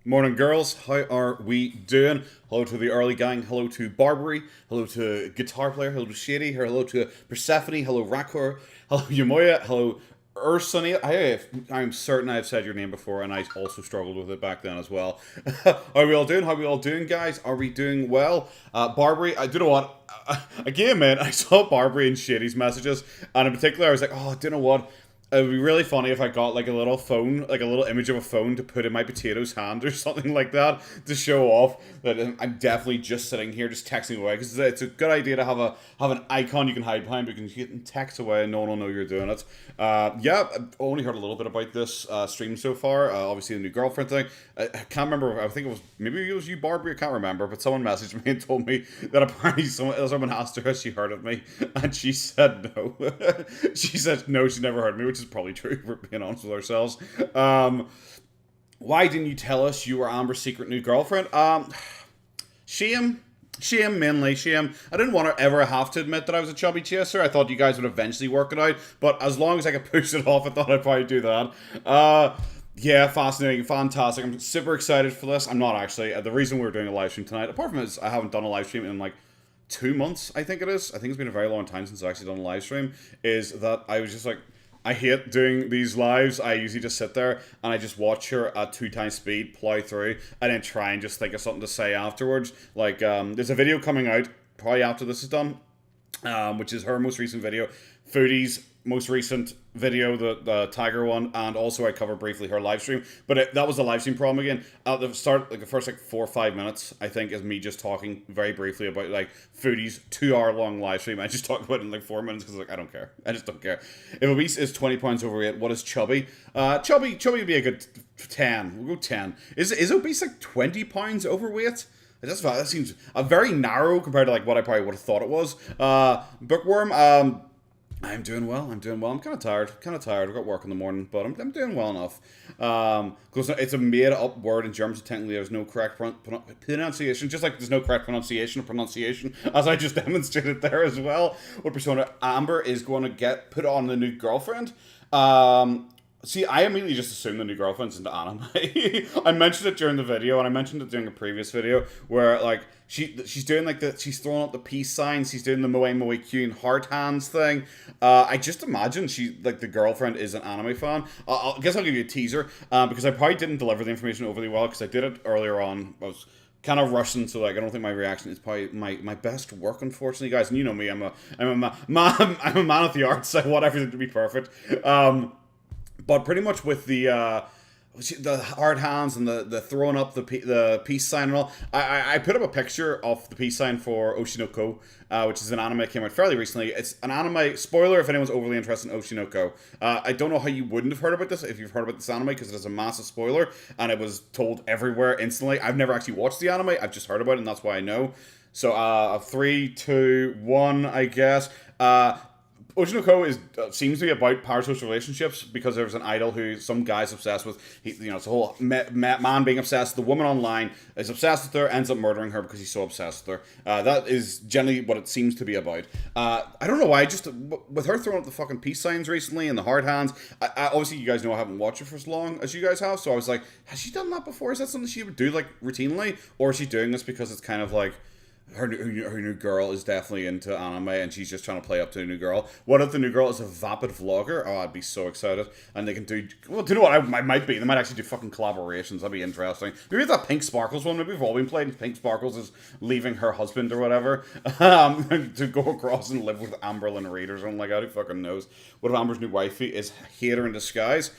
Morning, girls. How are we doing? Hello to the early gang. Hello to Barbary. Hello to Guitar Player. Hello to Shady. Hello to Persephone. Hello Rakor. Hello Yamoya. Hello Ursuni. I'm certain I've said your name before, and I also struggled with it back then as well. How are we all doing? How are we all doing, guys? Are we doing well? Barbary, I do you know what? Again, man, I saw Barbary and Shady's messages, and in particular, I was like, oh, do you know what? It would be really funny if I got like a little phone, like a little image of a phone to put in my potato's hand or something like that to show off that I'm definitely just sitting here just texting away, because it's a good idea to have an icon you can hide behind, because you can text away and no one will know you're doing it. Yeah, I've only heard a little bit about this stream so far. Obviously the new girlfriend thing. I can't remember. I think it was, maybe it was you, Barbie. I can't remember. But someone messaged me and told me that apparently someone asked her if she heard of me, and she said no. She said no, she never heard of me, which is probably true. If we're being honest with ourselves. Why didn't you tell us you were Amber's secret new girlfriend? Shame. Shame, mainly shame. I didn't want to ever have to admit that I was a chubby chaser. I thought you guys would eventually work it out, but as long as I could push it off, I thought I'd probably do that. Yeah, fascinating, fantastic. I'm super excited for this. I'm not actually. The reason we're doing a live stream tonight, apart from this, I haven't done a live stream in like 2 months, I think it is. I think it's been a very long time since I've actually done a live stream. Is that I was just like, I hate doing these lives. I usually just sit there and I just watch her at 2 times speed, plow through, and then try and just think of something to say afterwards. Like, there's a video coming out probably after this is done, which is her most recent video. Foodie's most recent video, the Tiger one, and also I covered briefly her live stream. But that was the live stream problem again. At the start, like the first like 4 or 5 minutes, I think, is me just talking very briefly about like Foodie's 2 hour long live stream. I just talk about it in like 4 minutes because like I don't care. I just don't care. If obese is 20 pounds overweight, what is chubby? Chubby would be a good 10. We'll go 10. Is obese like 20 pounds overweight? That seems very narrow compared to like what I probably would have thought it was. Bookworm. I'm doing well. I'm doing well. I'm kind of tired. I've got work in the morning, but I'm doing well enough. Because it's a made-up word in German, so technically there's no correct pronunciation. Just like there's no correct pronunciation, as I just demonstrated there as well. What persona Amber is going to get put on the new girlfriend? See, I immediately just assumed the new girlfriend's into anime. I mentioned it during the video, and I mentioned it during a previous video, where like she's doing like she's throwing up the peace signs, she's doing the moe moe kyun heart hands thing. I just imagine she like the girlfriend is an anime fan. I guess I'll give you a teaser, because I probably didn't deliver the information overly well because I did it earlier on. I was kind of rushing, so like I don't think my reaction is probably my best work, unfortunately, guys. And you know me, I'm a man of the arts. I want everything to be perfect. But pretty much with the hard hands and the throwing up the peace sign and all, I put up a picture of the peace sign for Oshinoko, which is an anime that came out fairly recently. It's an anime, spoiler if anyone's overly interested in Oshinoko. I don't know how you wouldn't have heard about this if you've heard about this anime, because it is a massive spoiler, and it was told everywhere instantly. I've never actually watched the anime, I've just heard about it, and that's why I know. So, 3, 2, 1, I guess. Oshinoko seems to be about parasocial relationships, because there's an idol who some guy's obsessed with. It's a whole man being obsessed. The woman online is obsessed with her, ends up murdering her because he's so obsessed with her. That is generally what it seems to be about. I don't know why. Just with her throwing up the fucking peace signs recently and the hard hands. Obviously, you guys know I haven't watched it for as long as you guys have, so I was like, has she done that before? Is that something she would do like routinely, or is she doing this because it's kind of like her new girl is definitely into anime and she's just trying to play up to the new girl? What if the new girl is a vapid vlogger? Oh, I'd be so excited. And they can do, well, do you know what I might be? They might actually do fucking collaborations. That'd be interesting. Maybe that Pink Sparkles one. Maybe we've all been playing Pink Sparkles is leaving her husband or whatever, to go across and live with Amberlynn Reed or something like that. Who fucking knows? What if Amber's new wifey is hater in disguise?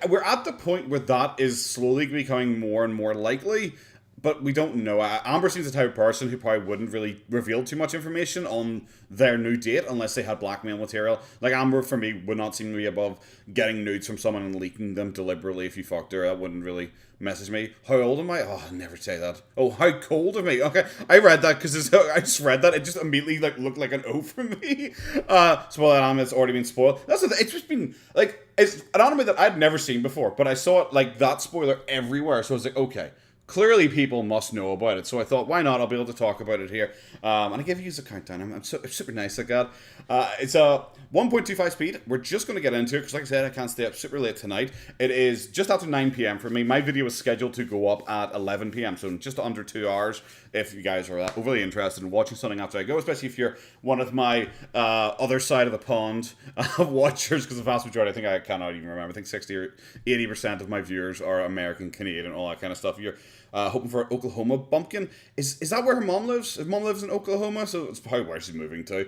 We're at the point where that is slowly becoming more and more likely, but we don't know. Amber seems the type of person who probably wouldn't really reveal too much information on their new date unless they had blackmail material. Like, Amber, for me, would not seem to be above getting nudes from someone and leaking them deliberately if you fucked her. That wouldn't really message me. How old am I? Oh, I'd never say that. Oh, how cold of me. Okay, I read that because I just read that. It just immediately like looked like an O for me. Spoil that anime that's already been spoiled. That's the thing. It's just been like, it's an anime that I'd never seen before, but I saw it like that spoiler everywhere. So I was like, okay, clearly people must know about it, so I thought, why not? I'll be able to talk about it here. And I give you a countdown. I'm super nice like that. It's a 1.25 speed. We're just going to get into it, because like I said, I can't stay up super late tonight. It is just after 9 p.m. for me. My video is scheduled to go up at 11 p.m., so in just under 2 hours, if you guys are overly interested in watching something after I go, especially if you're one of my other side of the pond watchers, because the vast majority, I think I cannot even remember, I think 60 or 80% of my viewers are American, Canadian, all that kind of stuff. You're hoping for Oklahoma bumpkin. Is that where her mom lives? Her mom lives in Oklahoma, so it's probably where she's moving to.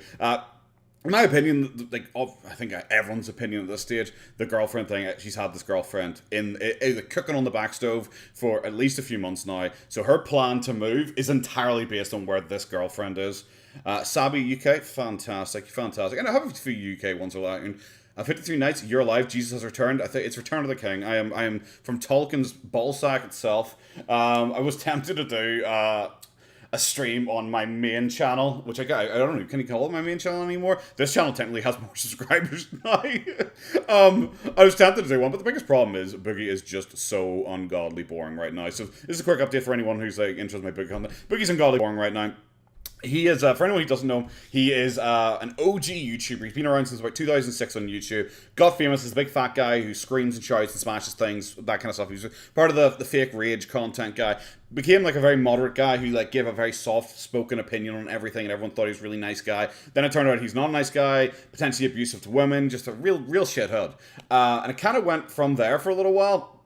In my opinion, like, I think everyone's opinion at this stage, the girlfriend thing, she's had this girlfriend in cooking on the back stove for at least a few months now. So her plan to move is entirely based on where this girlfriend is. Sabi, UK, fantastic. And I have a few UK ones allowed. I've 53 nights, you're alive, Jesus has returned. I think it's Return of the King. I am from Tolkien's ballsack itself. I was tempted to do a stream on my main channel, which I don't know, can you call it my main channel anymore? This channel technically has more subscribers now. I was tempted to do one, but the biggest problem is Boogie is just so ungodly boring right now. So this is a quick update for anyone who's like interested in my Boogie content. Boogie's ungodly boring right now. He is, for anyone who doesn't know him, he is an OG YouTuber. He's been around since about 2006 on YouTube. Got famous as a big fat guy who screams and shouts and smashes things, that kind of stuff. He was part of the fake rage content guy. Became like a very moderate guy who like gave a very soft-spoken opinion on everything, and everyone thought he was a really nice guy. Then it turned out he's not a nice guy, potentially abusive to women, just a real shithead. And it kind of went from there for a little while.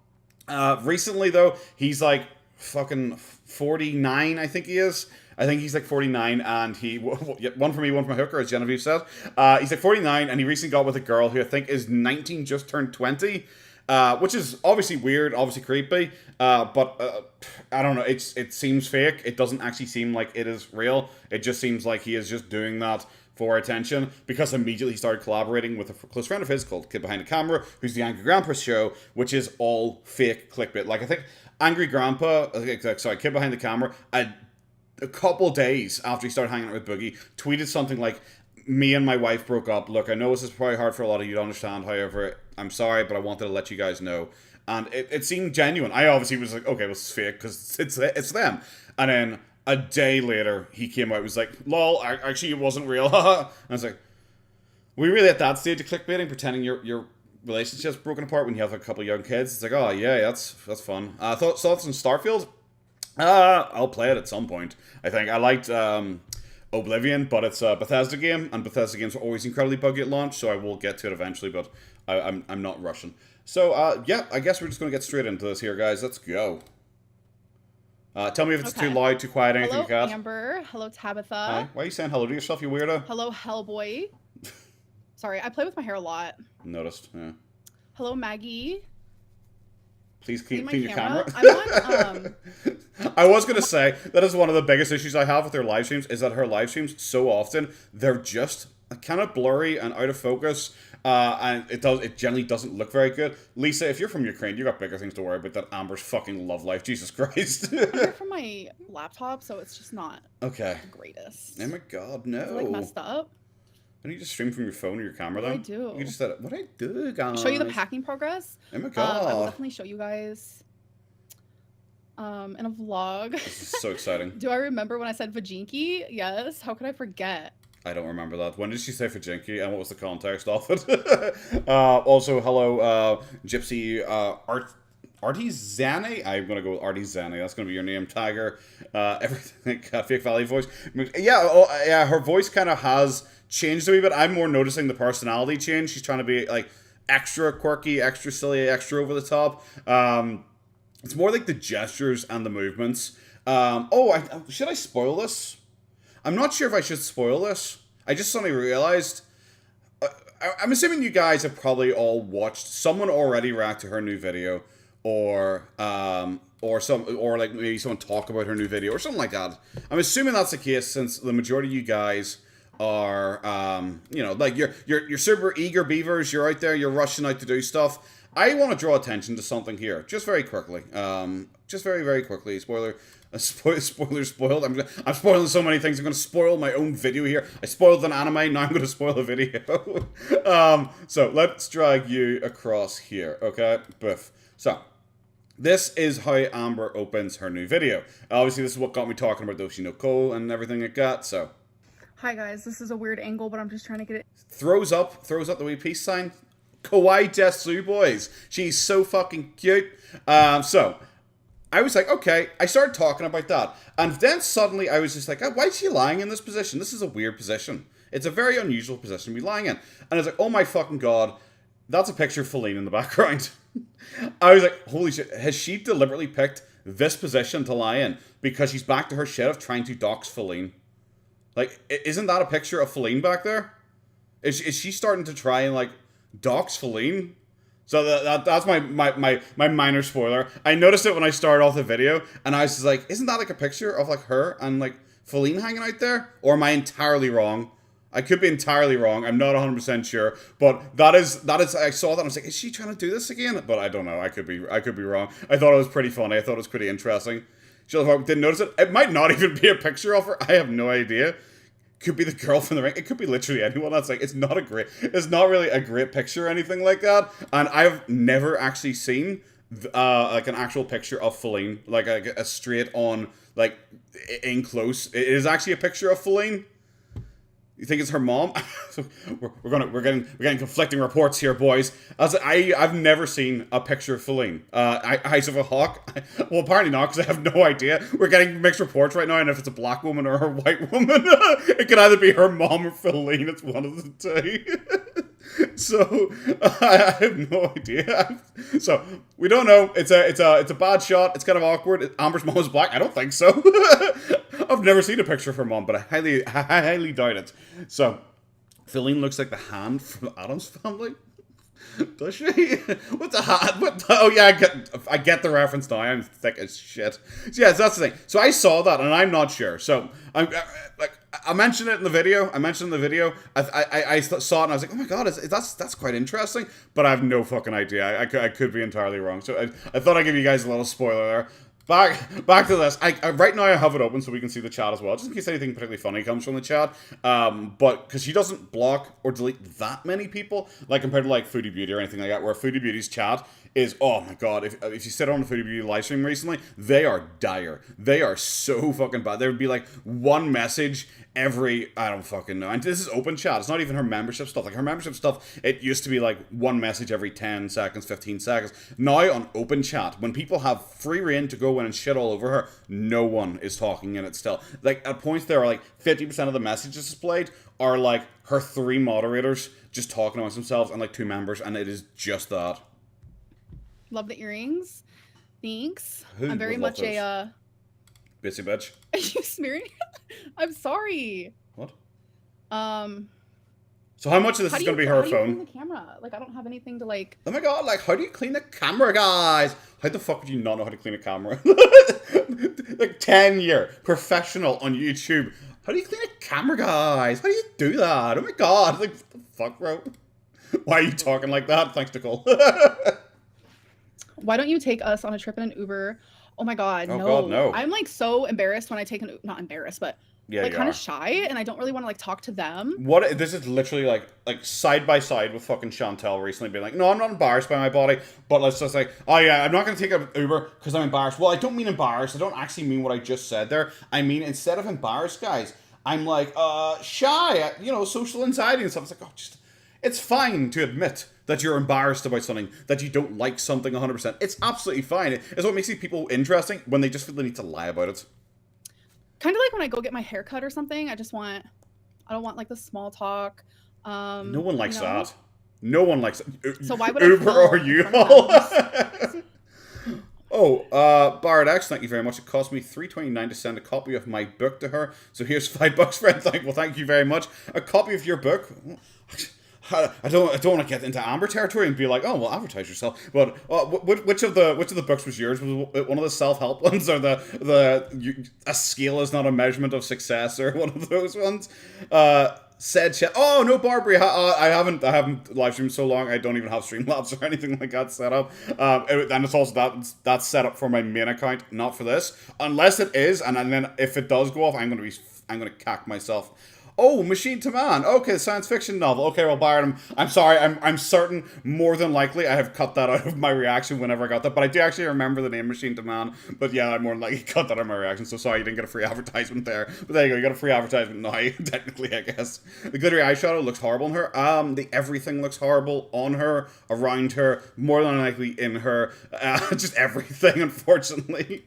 Recently, though, he's like fucking 49, I think he is. I think he's like 49, and one for me, one for my hooker, as Genevieve said. He's like 49, and he recently got with a girl who I think is 19, just turned 20, which is obviously weird, obviously creepy, but I don't know, it seems fake. It doesn't actually seem like it is real. It just seems like he is just doing that for attention, because immediately he started collaborating with a close friend of his called Kid Behind the Camera, who's the Angry Grandpa Show, which is all fake clickbait. Like, I think Angry Grandpa, Kid Behind the Camera, a couple days after he started hanging out with Boogie, tweeted something like, me and my wife broke up. Look, I know this is probably hard for a lot of you to understand. However, I'm sorry, but I wanted to let you guys know. And it seemed genuine. I obviously was like, okay, well, it's fake, because it's them. And then a day later, he came out and was like, lol, actually, it wasn't real. And I was like, we really at that stage of clickbaiting, pretending your relationship's broken apart when you have a couple of young kids? It's like, oh, yeah, that's fun. Thoughts on Starfield? I'll play it at some point. I think I liked Oblivion, but it's a Bethesda game, and Bethesda games are always incredibly buggy at launch, so I will get to it eventually, but I'm not rushing. So yeah, I guess we're just going to get straight into this here, guys. Let's go. Tell me if it's too loud, too quiet, anything like that. Hello, Amber. Hello, Tabitha. Hi. Why are you saying hello to yourself, you weirdo? Hello, Hellboy. Sorry, I play with my hair a lot. Noticed, yeah. Hello, Maggie. Please clean your camera. I I was going to say, that is one of the biggest issues I have with her live streams, is that her live streams, so often, they're just kind of blurry and out of focus, and it generally doesn't look very good. Lisa, if you're from Ukraine, you got bigger things to worry about than Amber's fucking love life. Jesus Christ. I'm from my laptop, so it's just not the greatest. Oh my god, no. Is it, like, messed up? Why don't you just stream from your phone or your camera, though? What do I do? You just said, what do I do, guys? Show you the packing progress? Oh my god. I will definitely show you guys in a vlog. This is so exciting. Do I remember when I said vajinki? Yes. How could I forget? I don't remember that. When did she say vajinki, and what was the context of it? Also, hello, Gypsy Artizani. I'm gonna go with Artizani. That's gonna be your name. Tiger. Everything. Fake Valley voice. Yeah. Her voice kind of has changed a wee bit. I'm more noticing the personality change. She's trying to be like extra quirky, extra silly, extra over the top. It's more like the gestures and the movements. Should I spoil this? I'm not sure if I should spoil this. I just suddenly realized. I'm assuming you guys have probably all watched someone already react to her new video, or like maybe someone talk about her new video or something like that. I'm assuming that's the case, since the majority of you guys are like you're super eager beavers. You're out there. You're rushing out to do stuff. I want to draw attention to something here, just very quickly. Just very, very quickly. Spoiler spoiled. I'm spoiling so many things. I'm going to spoil my own video here. I spoiled an anime. Now I'm going to spoil a video. So let's drag you across here. Okay, Biff. So This is how Amber opens her new video. Obviously, this is what got me talking about Doxxing Nicole and everything like that, so. Hi guys, this is a weird angle, but I'm just trying to get it. Throws up the wee peace sign. Kawaii Desu, boys. She's so fucking cute. So, I was like, okay, I started talking about that. And then suddenly I was just like, why is she lying in this position? This is a weird position. It's a very unusual position to be lying in. And I was like, oh my fucking god, that's a picture of Feline in the background. I was like, holy shit, has she deliberately picked this position to lie in because she's back to her shit of trying to dox Feline? Like, isn't that a picture of Feline back there? Is she starting to try and, like, dox Feline? So that's my minor spoiler. I noticed it when I started off the video, and I was just like, isn't that like a picture of like her and like Feline hanging out there? Or am I entirely wrong? I could be entirely wrong. I'm not 100% sure, but that is. I saw that and I was like, is she trying to do this again? But I don't know. I could be wrong. I thought it was pretty funny. I thought it was pretty interesting. Didn't notice it. It might not even be a picture of her. I have no idea. Could be the girl from the ring. It could be literally anyone. That's like, it's not really a great picture or anything like that. And I've never actually seen like an actual picture of Feline, like a straight on, like in close. It is actually a picture of Feline. You think it's her mom? So we're getting conflicting reports here, boys. I've never seen a picture of Feline. Eyes of a hawk. Well, apparently not, because I have no idea. We're getting mixed reports right now, and if it's a black woman or a white woman, it could either be her mom or Feline. It's one of the two. So I have no idea. So we don't know. It's a bad shot. It's kind of awkward. Amber's mom is black. I don't think so. I've never seen a picture of her mom, but I highly doubt it. So Feline looks like the hand from Addams Family. Does she? What the hand? Oh yeah, I get the reference now. I'm thick as shit. So yeah, that's the thing. So I saw that, and I'm not sure. So I mentioned it in the video. I saw it and I was like, oh my god, that's quite interesting. But I have no fucking idea. I could be entirely wrong. So I thought I'd give you guys a little spoiler there. Back to this. Right now I have it open so we can see the chat as well, just in case anything particularly funny comes from the chat. But because she doesn't block or delete that many people, like compared to like Foodie Beauty or anything like that, where Foodie Beauty's chat is, oh my god, if you sit on the Foodie Beauty livestream recently, they are dire. They are so fucking bad. There would be like one message every, I don't fucking know. And this is open chat. It's not even her membership stuff. Like her membership stuff, it used to be like one message every 10 seconds, 15 seconds. Now on open chat, when people have free reign to go in and shit all over her, no one is talking in it still. Like at points there are like 50% of the messages displayed are like her 3 moderators just talking amongst themselves and like 2 members, and it is just that. Love the earrings. Thanks. Who I'm very much those? a Busy bitch. Are you smearing? I'm sorry. What? So how much of this is going to be her phone? How do you clean the camera? Like, I don't have anything to like. Oh my god! Like, how do you clean the camera, guys? How the fuck would you not know how to clean a camera? Like 10-year professional on YouTube. How do you clean a camera, guys? How do you do that? Oh my god! Like, what the fuck, bro? Why are you talking like that? Thanks, Nicole. Why don't you take us on a trip in an Uber? Oh my god, oh no. God, no. I'm like so embarrassed when I take not embarrassed, but yeah, like kind of shy, and I don't really want to like talk to them. What? This is literally like side by side with fucking Chantel recently being like, no, I'm not embarrassed by my body, but let's just like, oh yeah, I'm not going to take an Uber because I'm embarrassed. Well, I don't mean embarrassed. I don't actually mean what I just said there. I mean, instead of embarrassed, guys, I'm like, shy, social anxiety and stuff. It's like, it's fine to admit that you're embarrassed about something, that you don't like something 100%. It's absolutely fine. It's what makes these people interesting when they just feel the need to lie about it. Kind of like when I go get my hair cut or something. I don't want like the small talk. No one likes that. No one likes it. So why would Uber I or you? Oh, Barrett X, thank you very much. It cost me $3.29 to send a copy of my book to her. So here's $5, friend. Thank you very much. A copy of your book. I don't want to get into Amber territory and be like, oh well, advertise yourself. But which of the books was yours? Was it one of the self-help ones, or a scale is not a measurement of success, or one of those ones? Said shit. Oh no, Barbary. I haven't live streamed so long. I don't even have Streamlabs or anything like that set up. And it's also that's set up for my main account, not for this. Unless it is, and then if it does go off, I'm gonna cack myself. Oh, Machine to Man. Okay, science fiction novel. Okay, well, Byron, I'm sorry. I'm certain, more than likely, I have cut that out of my reaction whenever I got that. But I do actually remember the name Machine to Man. But yeah, I more than likely cut that out of my reaction. So sorry you didn't get a free advertisement there. But there you go. You got a free advertisement now, technically, I guess. The glittery eyeshadow looks horrible on her. The everything looks horrible on her, around her, more than likely in her. Just everything, unfortunately.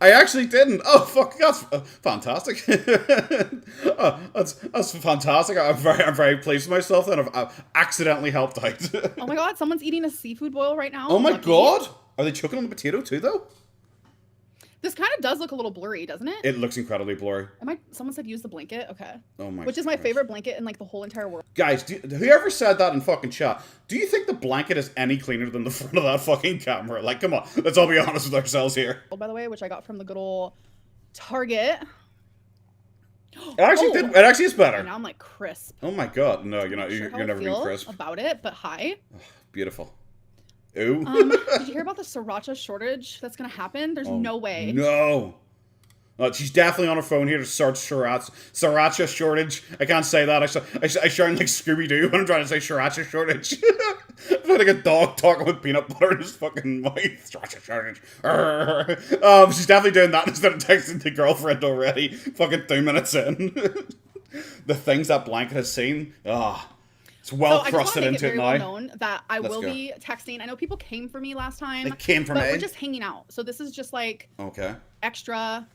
I actually didn't. Oh fuck, that's fantastic. That's fantastic. I'm very pleased with myself that I've accidentally helped out. Oh my god, someone's eating a seafood boil right now. Oh my Lucky. god, are they choking on the potato too though? This kind of does look a little blurry, doesn't it? It looks incredibly blurry. Someone said use the blanket. Okay. Oh my. Which is my favorite blanket in like the whole entire world. Guys, whoever said that in fucking chat, do you think the blanket is any cleaner than the front of that fucking camera? Like, come on, let's all be honest with ourselves here. By the way, which I got from the good old Target. It actually did. It actually is better. Now I'm like crisp. Oh my god, no, you're not. Sure You're never been crisp about it, but hi. Beautiful. Ooh. Did you hear about the sriracha shortage that's gonna happen? There's no way. No. She's definitely on her phone here to search sriracha shortage. I can't say that. I sound like Scooby-Doo when I'm trying to say sriracha shortage. It's like a dog talking with peanut butter in his fucking mouth. Sriracha shortage. She's definitely doing that instead of texting the girlfriend already. Fucking 2 minutes in. The things that blanket has seen. It's well thrusted into it now. Well known that I will be texting. I know people came for me last time. They came for me. But we're just hanging out. So this is just like extra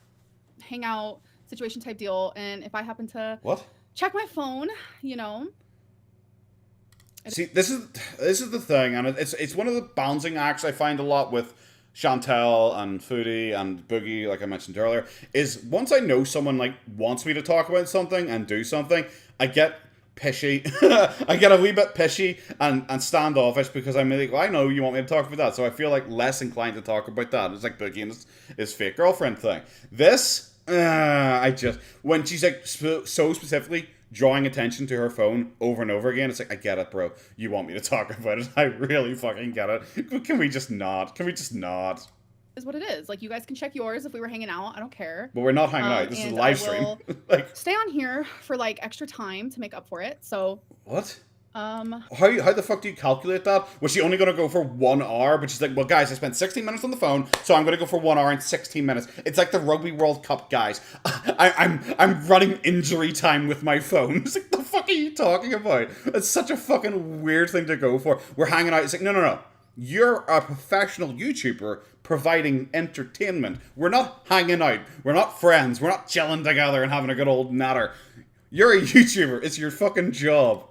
hangout situation type deal. And if I happen to check my phone, you know. See, this is the thing, and it's one of the balancing acts I find a lot with Chantel and Foodie and Boogie, like I mentioned earlier, is once I know someone like wants me to talk about something and do something, I get pishy. I get a wee bit pishy and standoffish because I'm like, well, I know you want me to talk about that, so I feel like less inclined to talk about that. It's like Boogie and his fake girlfriend thing. This, when she's like so specifically drawing attention to her phone over and over again, it's like, I get it, bro. You want me to talk about it. I really fucking get it. Can we just not? Can we just not? Is what it is. Like, you guys can check yours if we were hanging out. I don't care. But we're not hanging out. This is a live stream. Like, stay on here for like extra time to make up for it. So what? How the fuck do you calculate that? Was she only going to go for 1 hour? But she's like, well, guys, I spent 16 minutes on the phone, so I'm going to go for 1 hour and 16 minutes. It's like the Rugby World Cup, guys. I'm running injury time with my phone. It's like, the fuck are you talking about? It's such a fucking weird thing to go for. We're hanging out. It's like, no. You're a professional YouTuber providing entertainment. We're not hanging out. We're not friends. We're not chilling together and having a good old natter. You're a YouTuber. It's your fucking job.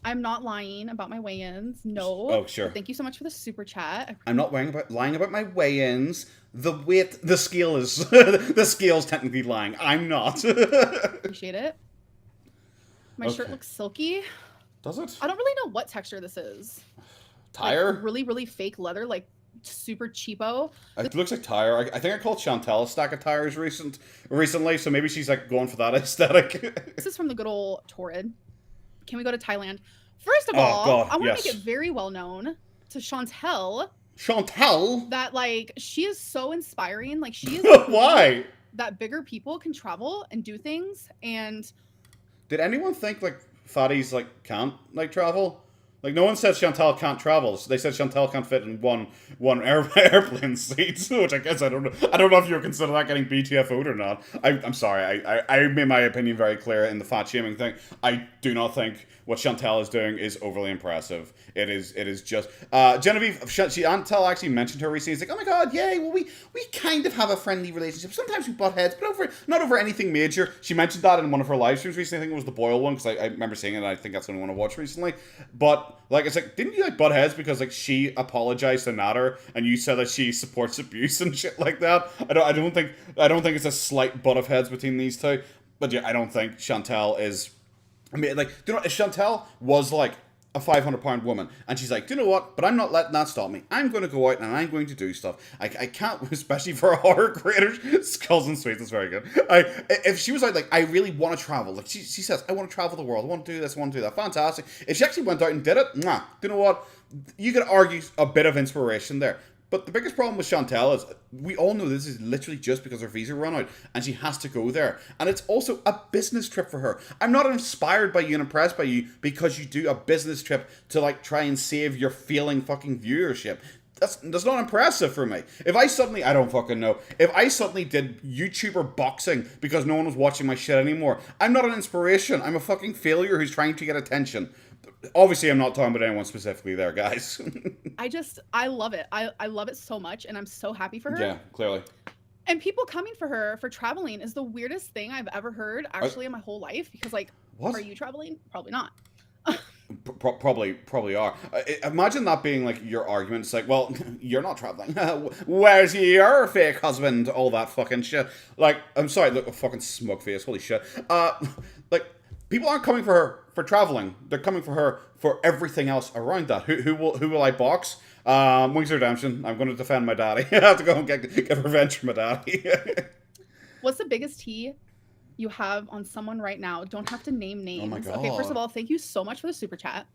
I'm not lying about my weigh-ins. No. Oh, sure. Thank you so much for the super chat. I'm not lying about my weigh-ins. The scale is the scale's technically lying. I'm not. Appreciate it. My shirt looks silky. Does it? I don't really know what texture this is. Tire? Like really, really fake leather, like super cheapo. It looks like tire. I think I called Chantel a stack of tires recently, so maybe she's like going for that aesthetic. This is from the good old Torrid. Can we go to Thailand? First of all, I want to make it very well known to Chantel. That like she is so inspiring. Like she is why? That bigger people can travel and do things. And did anyone think like fatties like can't like travel? Like, no one said Chantal can't travel. They said Chantal can't fit in one airplane seat, which I guess I don't know. I don't know if you consider that getting BTFO'd or not. I'm sorry. I made my opinion very clear in the fat shaming thing. I do not think what Chantal is doing is overly impressive. It is just Genevieve. Chantal actually mentioned her recently. It's like, oh my god, yay! Well, we kind of have a friendly relationship. Sometimes we butt heads, but not over anything major. She mentioned that in one of her live streams recently. I think it was the Boyle one because I remember seeing it. And I think that's the only one I watched recently. But like, it's like, didn't you like butt heads because like she apologized to Natter and you said that she supports abuse and shit like that? I don't think it's a slight butt of heads between these two. But yeah, I don't think Chantal is. I mean, like, do you know, if Chantel was like a 500-pound woman, and she's like, do you know what? But I'm not letting that stop me. I'm going to go out and I'm going to do stuff. I can't, especially for a horror creator. Skulls and Sweets is very good. If she was like, I really want to travel. Like she says, I want to travel the world. I want to do this. I want to do that. Fantastic. If she actually went out and did it, do you know what? You could argue a bit of inspiration there. But the biggest problem with Chantel is we all know this is literally just because her visa run out and she has to go there. And it's also a business trip for her. I'm not inspired by you and impressed by you because you do a business trip to like try and save your failing fucking viewership. That's not impressive for me. If I suddenly, I don't fucking know, if I suddenly did YouTuber boxing because no one was watching my shit anymore, I'm not an inspiration. I'm a fucking failure who's trying to get attention. Obviously, I'm not talking about anyone specifically there, guys. I love it. I love it so much, and I'm so happy for her. Yeah, clearly. And people coming for her for traveling is the weirdest thing I've ever heard, actually, in my whole life. Because, like, what? Are you traveling? Probably not. Probably are. Imagine that being, like, your argument. It's like, well, you're not traveling. Where's your fake husband? All that fucking shit. Like, I'm sorry, look, fucking smug face. Holy shit. Like, people aren't coming for her for traveling. They're coming for her for everything else around that. Who will I box? Wings of Redemption. I'm going to defend my daddy. I have to go and get revenge for my daddy. What's the biggest tea you have on someone right now? Don't have to name names. Oh my god. Okay, first of all, thank you so much for the super chat.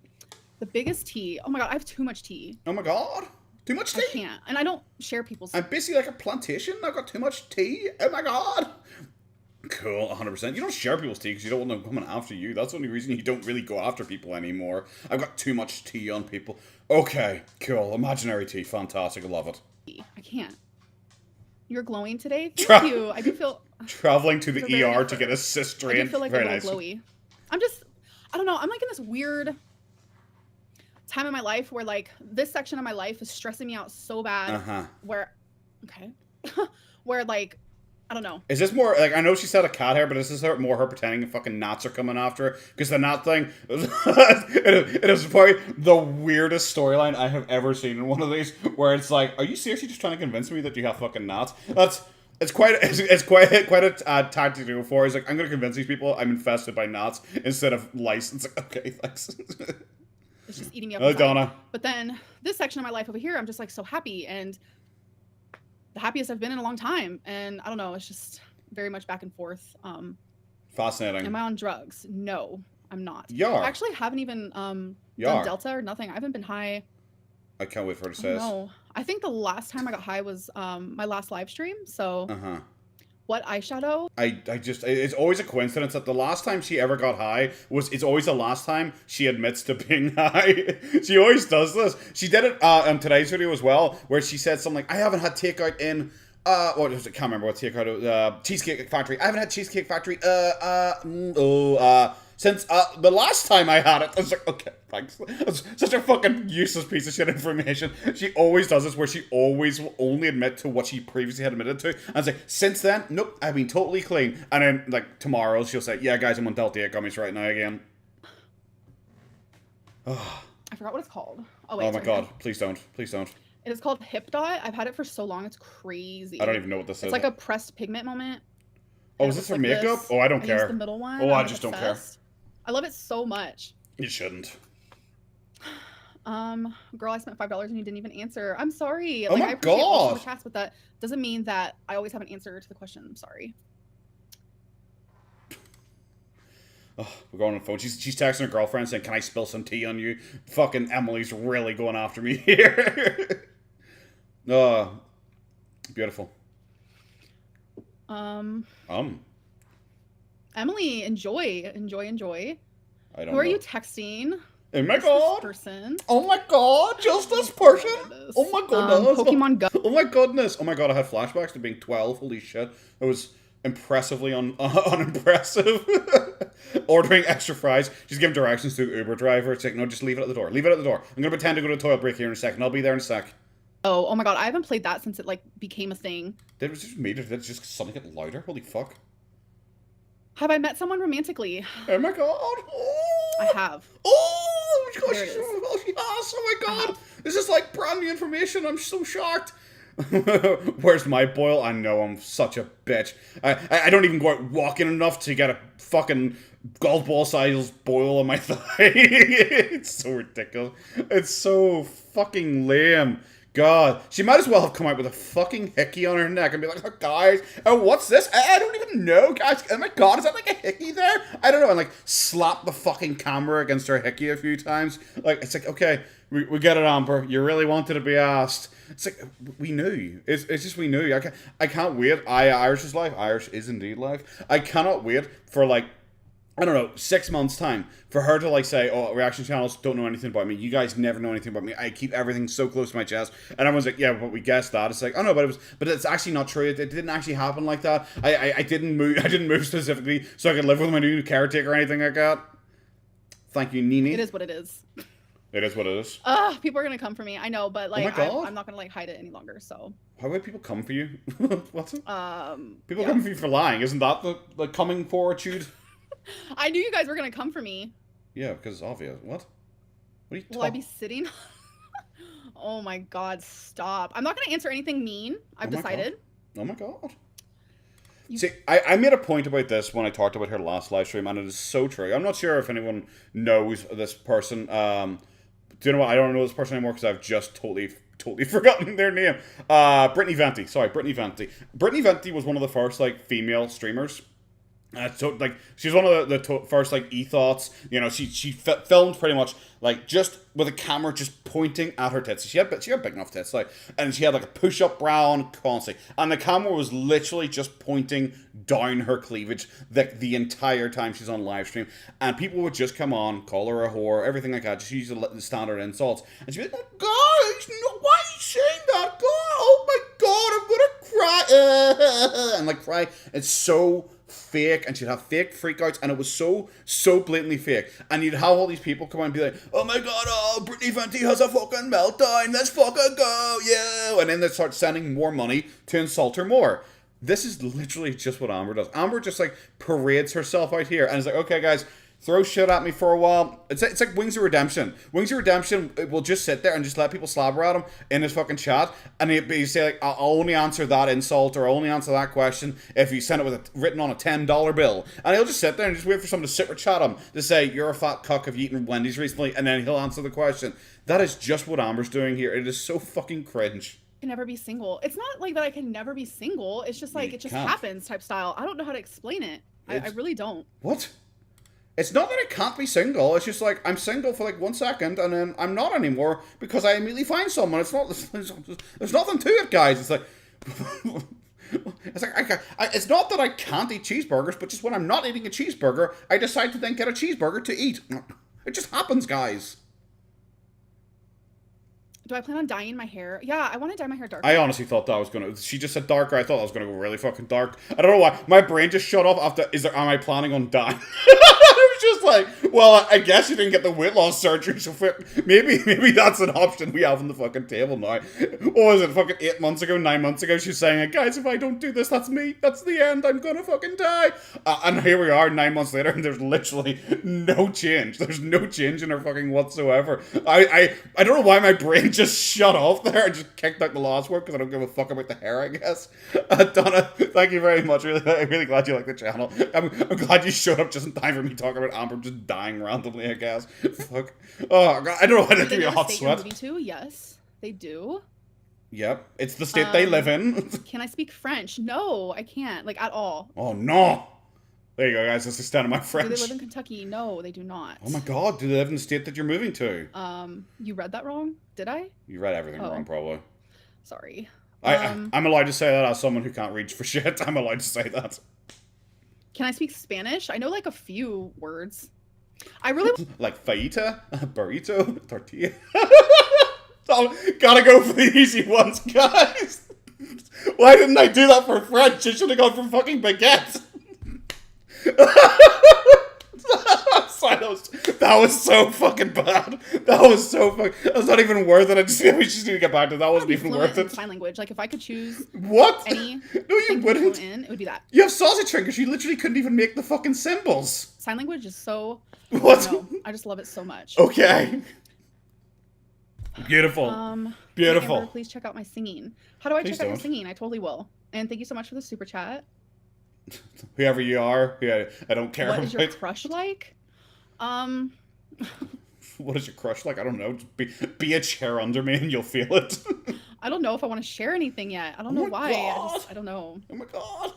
The biggest tea. Oh my god, I have too much tea. Oh my god. Too much tea? I can't. And I don't share people's. I'm basically like a plantation. I've got too much tea. Oh my god. Cool, 100%. You don't share people's tea because you don't want them coming after you. That's the only reason you don't really go after people anymore. I've got too much tea on people. Okay, cool. Imaginary tea. Fantastic. I love it. I can't. You're glowing today? Thank you. I do feel... Traveling to the ER to get a cyst drain. I do feel like very a nice. little glowy. I don't know. I'm like in this weird time in my life where like this section of my life is stressing me out so bad. Where... Okay. Where like... I don't know. Is this more, like, I know she said a cat hair, but is this more her pretending fucking gnats are coming after her? Because the gnat thing, it is probably the weirdest storyline I have ever seen in one of these, where it's like, are you seriously just trying to convince me that you have fucking gnats? It's quite a tactic to go for. He's like, I'm going to convince these people I'm infested by gnats instead of lice. It's like, okay, thanks. It's just eating me up. Oh, Donna. But then this section of my life over here, I'm just like so happy and the happiest I've been in a long time. And I don't know, it's just very much back and forth. Fascinating. Am I on drugs? No, I'm not. You are. I actually haven't even done Delta or nothing. I haven't been high. I can't wait for her to say this. No. I think the last time I got high was my last live stream. So what eyeshadow? It's always a coincidence that the last time she ever got high it's always the last time she admits to being high. She always does this. She did it on today's video as well, where she said something like, I haven't had takeout in I can't remember what takeout Cheesecake Factory. I haven't had Cheesecake Factory since the last time I had it. I was like, okay, thanks. That's such a fucking useless piece of shit information. She always does this, where she always will only admit to what she previously had admitted to. And it's like, since then, nope, I've been totally clean. And then, like, tomorrow, she'll say, yeah, guys, I'm on Delta 8 gummies right now again. I forgot what it's called. Oh, wait. Oh my god, please don't. Please don't. It is called Hip Dot. I've had it for so long, it's crazy. I don't even know what this is. It's like a pressed pigment moment. Oh, is this for makeup? Oh, I don't care. The middle one. Oh, I just don't care. I love it so much. You shouldn't. Girl, I spent $5 and you didn't even answer. I'm sorry. Oh, like, my I appreciate all god. the chats, but that doesn't mean that I always have an answer to the question. I'm sorry. Oh, we're going on the phone. She's texting her girlfriend saying, can I spill some tea on you? Fucking Emily's really going after me here. Oh, beautiful. Emily, enjoy. I don't know. Who are you texting? Oh my god. This person. Oh my god, just this person. Oh my goodness. Pokemon Go. Oh my goodness. Oh my god, I had flashbacks to being 12. Holy shit. It was impressively unimpressive. Ordering extra fries. She's giving directions to the Uber driver. It's like, no, just leave it at the door. Leave it at the door. I'm going to pretend to go to a toilet break here in a second. I'll be there in a sec. Oh my god, I haven't played that since it, like, became a thing. Did it just made it? Did it just suddenly get louder? Holy fuck. Have I met someone romantically? Oh my god. Oh. I have. Oh my gosh. She has. Oh my god. This is like brand new information. I'm so shocked. Where's my boil? I know I'm such a bitch. I don't even go out walking enough to get a fucking golf ball size boil on my thigh. It's so ridiculous. It's so fucking lame. God, she might as well have come out with a fucking hickey on her neck and be like, oh, guys, oh, what's this? I don't even know, guys. Oh my God, is that like a hickey there? I don't know. And like slap the fucking camera against her hickey a few times. Like, it's like, okay, we get it, Amber. You really wanted to be asked. It's like, we knew. It's just we knew. I can't wait. Irish is life. Irish is indeed life. I cannot wait for like, I don't know, 6 months' time for her to like say, oh, reaction channels don't know anything about me. You guys never know anything about me. I keep everything so close to my chest. And everyone's like, yeah, but we guessed that. It's like, oh no, but it's actually not true. It didn't actually happen like that. I didn't move specifically so I could live with my new caretaker or anything like that. Thank you, Nini. It is what it is. It is what it is. People are gonna come for me. I know, but like, I'm not gonna like hide it any longer. So. How would people come for you? What's it? People yeah. come for you for lying. Isn't that the coming forward? I knew you guys were gonna come for me. Yeah, because it's obvious. What? What are you talking? Will I be sitting? Oh my God! Stop! I'm not gonna answer anything mean. I've decided. Oh my God. See, I made a point about this when I talked about her last live stream, and it is so true. I'm not sure if anyone knows this person. Do you know what? I don't know this person anymore because I've just totally forgotten their name. Brittany Venti. Sorry, Brittany Venti. Brittany Venti was one of the first like female streamers. So like she's one of the first like e-thoughts. You know, she filmed pretty much like just with a camera just pointing at her tits. She had big enough tits, like, and she had like a push-up bra on constantly, and the camera was literally just pointing down her cleavage the entire time she's on live stream. And people would just come on, call her a whore, everything like that. Just use the standard insults, and she'd be like, "Oh, guys, no, why are you saying that? God, oh my God, I'm gonna cry," and like cry. It's so fake, and she'd have fake freakouts, and it was so blatantly fake. And you'd have all these people come on and be like, oh my God, oh, Brittany Venti has a fucking meltdown, let's fucking go, yeah, and then they start sending more money to insult her more. This is literally just what Amber does. Amber just like parades herself out here and is like, okay guys, throw shit at me for a while. It's like Wings of Redemption. Wings of Redemption will just sit there and just let people slobber at him in his fucking chat, and he'd say like, I'll only answer that insult or I'll only answer that question if you send it with written on a $10 bill. And he'll just sit there and just wait for someone to sit or chat him to say, you're a fat cuck, have you eaten Wendy's recently? And then he'll answer the question. That is just what Amber's doing here. It is so fucking cringe. Can never be single. It's not like that I can never be single. It's just like, it just happens type style. I don't know how to explain it. I really don't. What? It's not that I can't be single. It's just like I'm single for like 1 second and then I'm not anymore because I immediately find someone. It's not. There's nothing to it, guys. It's like it's not that I can't eat cheeseburgers, but just when I'm not eating a cheeseburger, I decide to then get a cheeseburger to eat. It just happens, guys. Do I plan on dyeing my hair? Yeah, I want to dye my hair darker. I honestly thought that was gonna. She just said darker. I thought that was gonna go really fucking dark. I don't know why. My brain just shut off after. Am I planning on dyeing? I was just like, well, I guess you didn't get the weight loss surgery, so maybe that's an option we have on the fucking table now. What was it? Fucking 8 months ago, 9 months ago, she's saying, guys, if I don't do this, that's me. That's the end. I'm gonna fucking die. And here we are, 9 months later, and there's literally no change. There's no change in her fucking whatsoever. I don't know why my brain just shut off there and just kicked out the last word because I don't give a fuck about the hair, I guess. Donna, thank you very much. I'm really glad you like the channel. I'm glad you showed up just in time for me talking about Amber just dying randomly, I guess. Fuck. Oh, God, I don't know why that give me a hot sweat. Moving to? Yes, they do. Yep, it's the state they live in. Can I speak French? No, I can't, like, at all. Oh, no. There you go, guys. That's the extent of my French. Do they live in Kentucky? No, they do not. Oh my God, do they live in the state that you're moving to? You read that wrong? Did I? You read everything wrong, probably. Sorry. I'm allowed to say that as someone who can't reach for shit. I'm allowed to say that. Can I speak Spanish? I know like a few words. I really like fajita, burrito, tortilla. So, gotta go for the easy ones, guys. Why didn't I do that for French? I should have gone for fucking baguette. Sorry, that was so fucking bad. That was so fucking. That's not even worth it. We just need to get back to that. That wasn't even worth it. Sign language. Like if I could choose. What? Any. No, you wouldn't. It would be that. You have sausage fingers. You literally couldn't even make the fucking symbols. Sign language is so. What? No, I just love it so much. Okay. Beautiful. Beautiful. Amber, please check out my singing. How do I check out your singing? I totally will. And thank you so much for the super chat. Whoever you are, yeah, I don't care. What is your crush like? What is your crush like? I don't know. Just be a chair under me and you'll feel it. I don't know if I want to share anything yet. I don't know why. I don't know. Oh my god.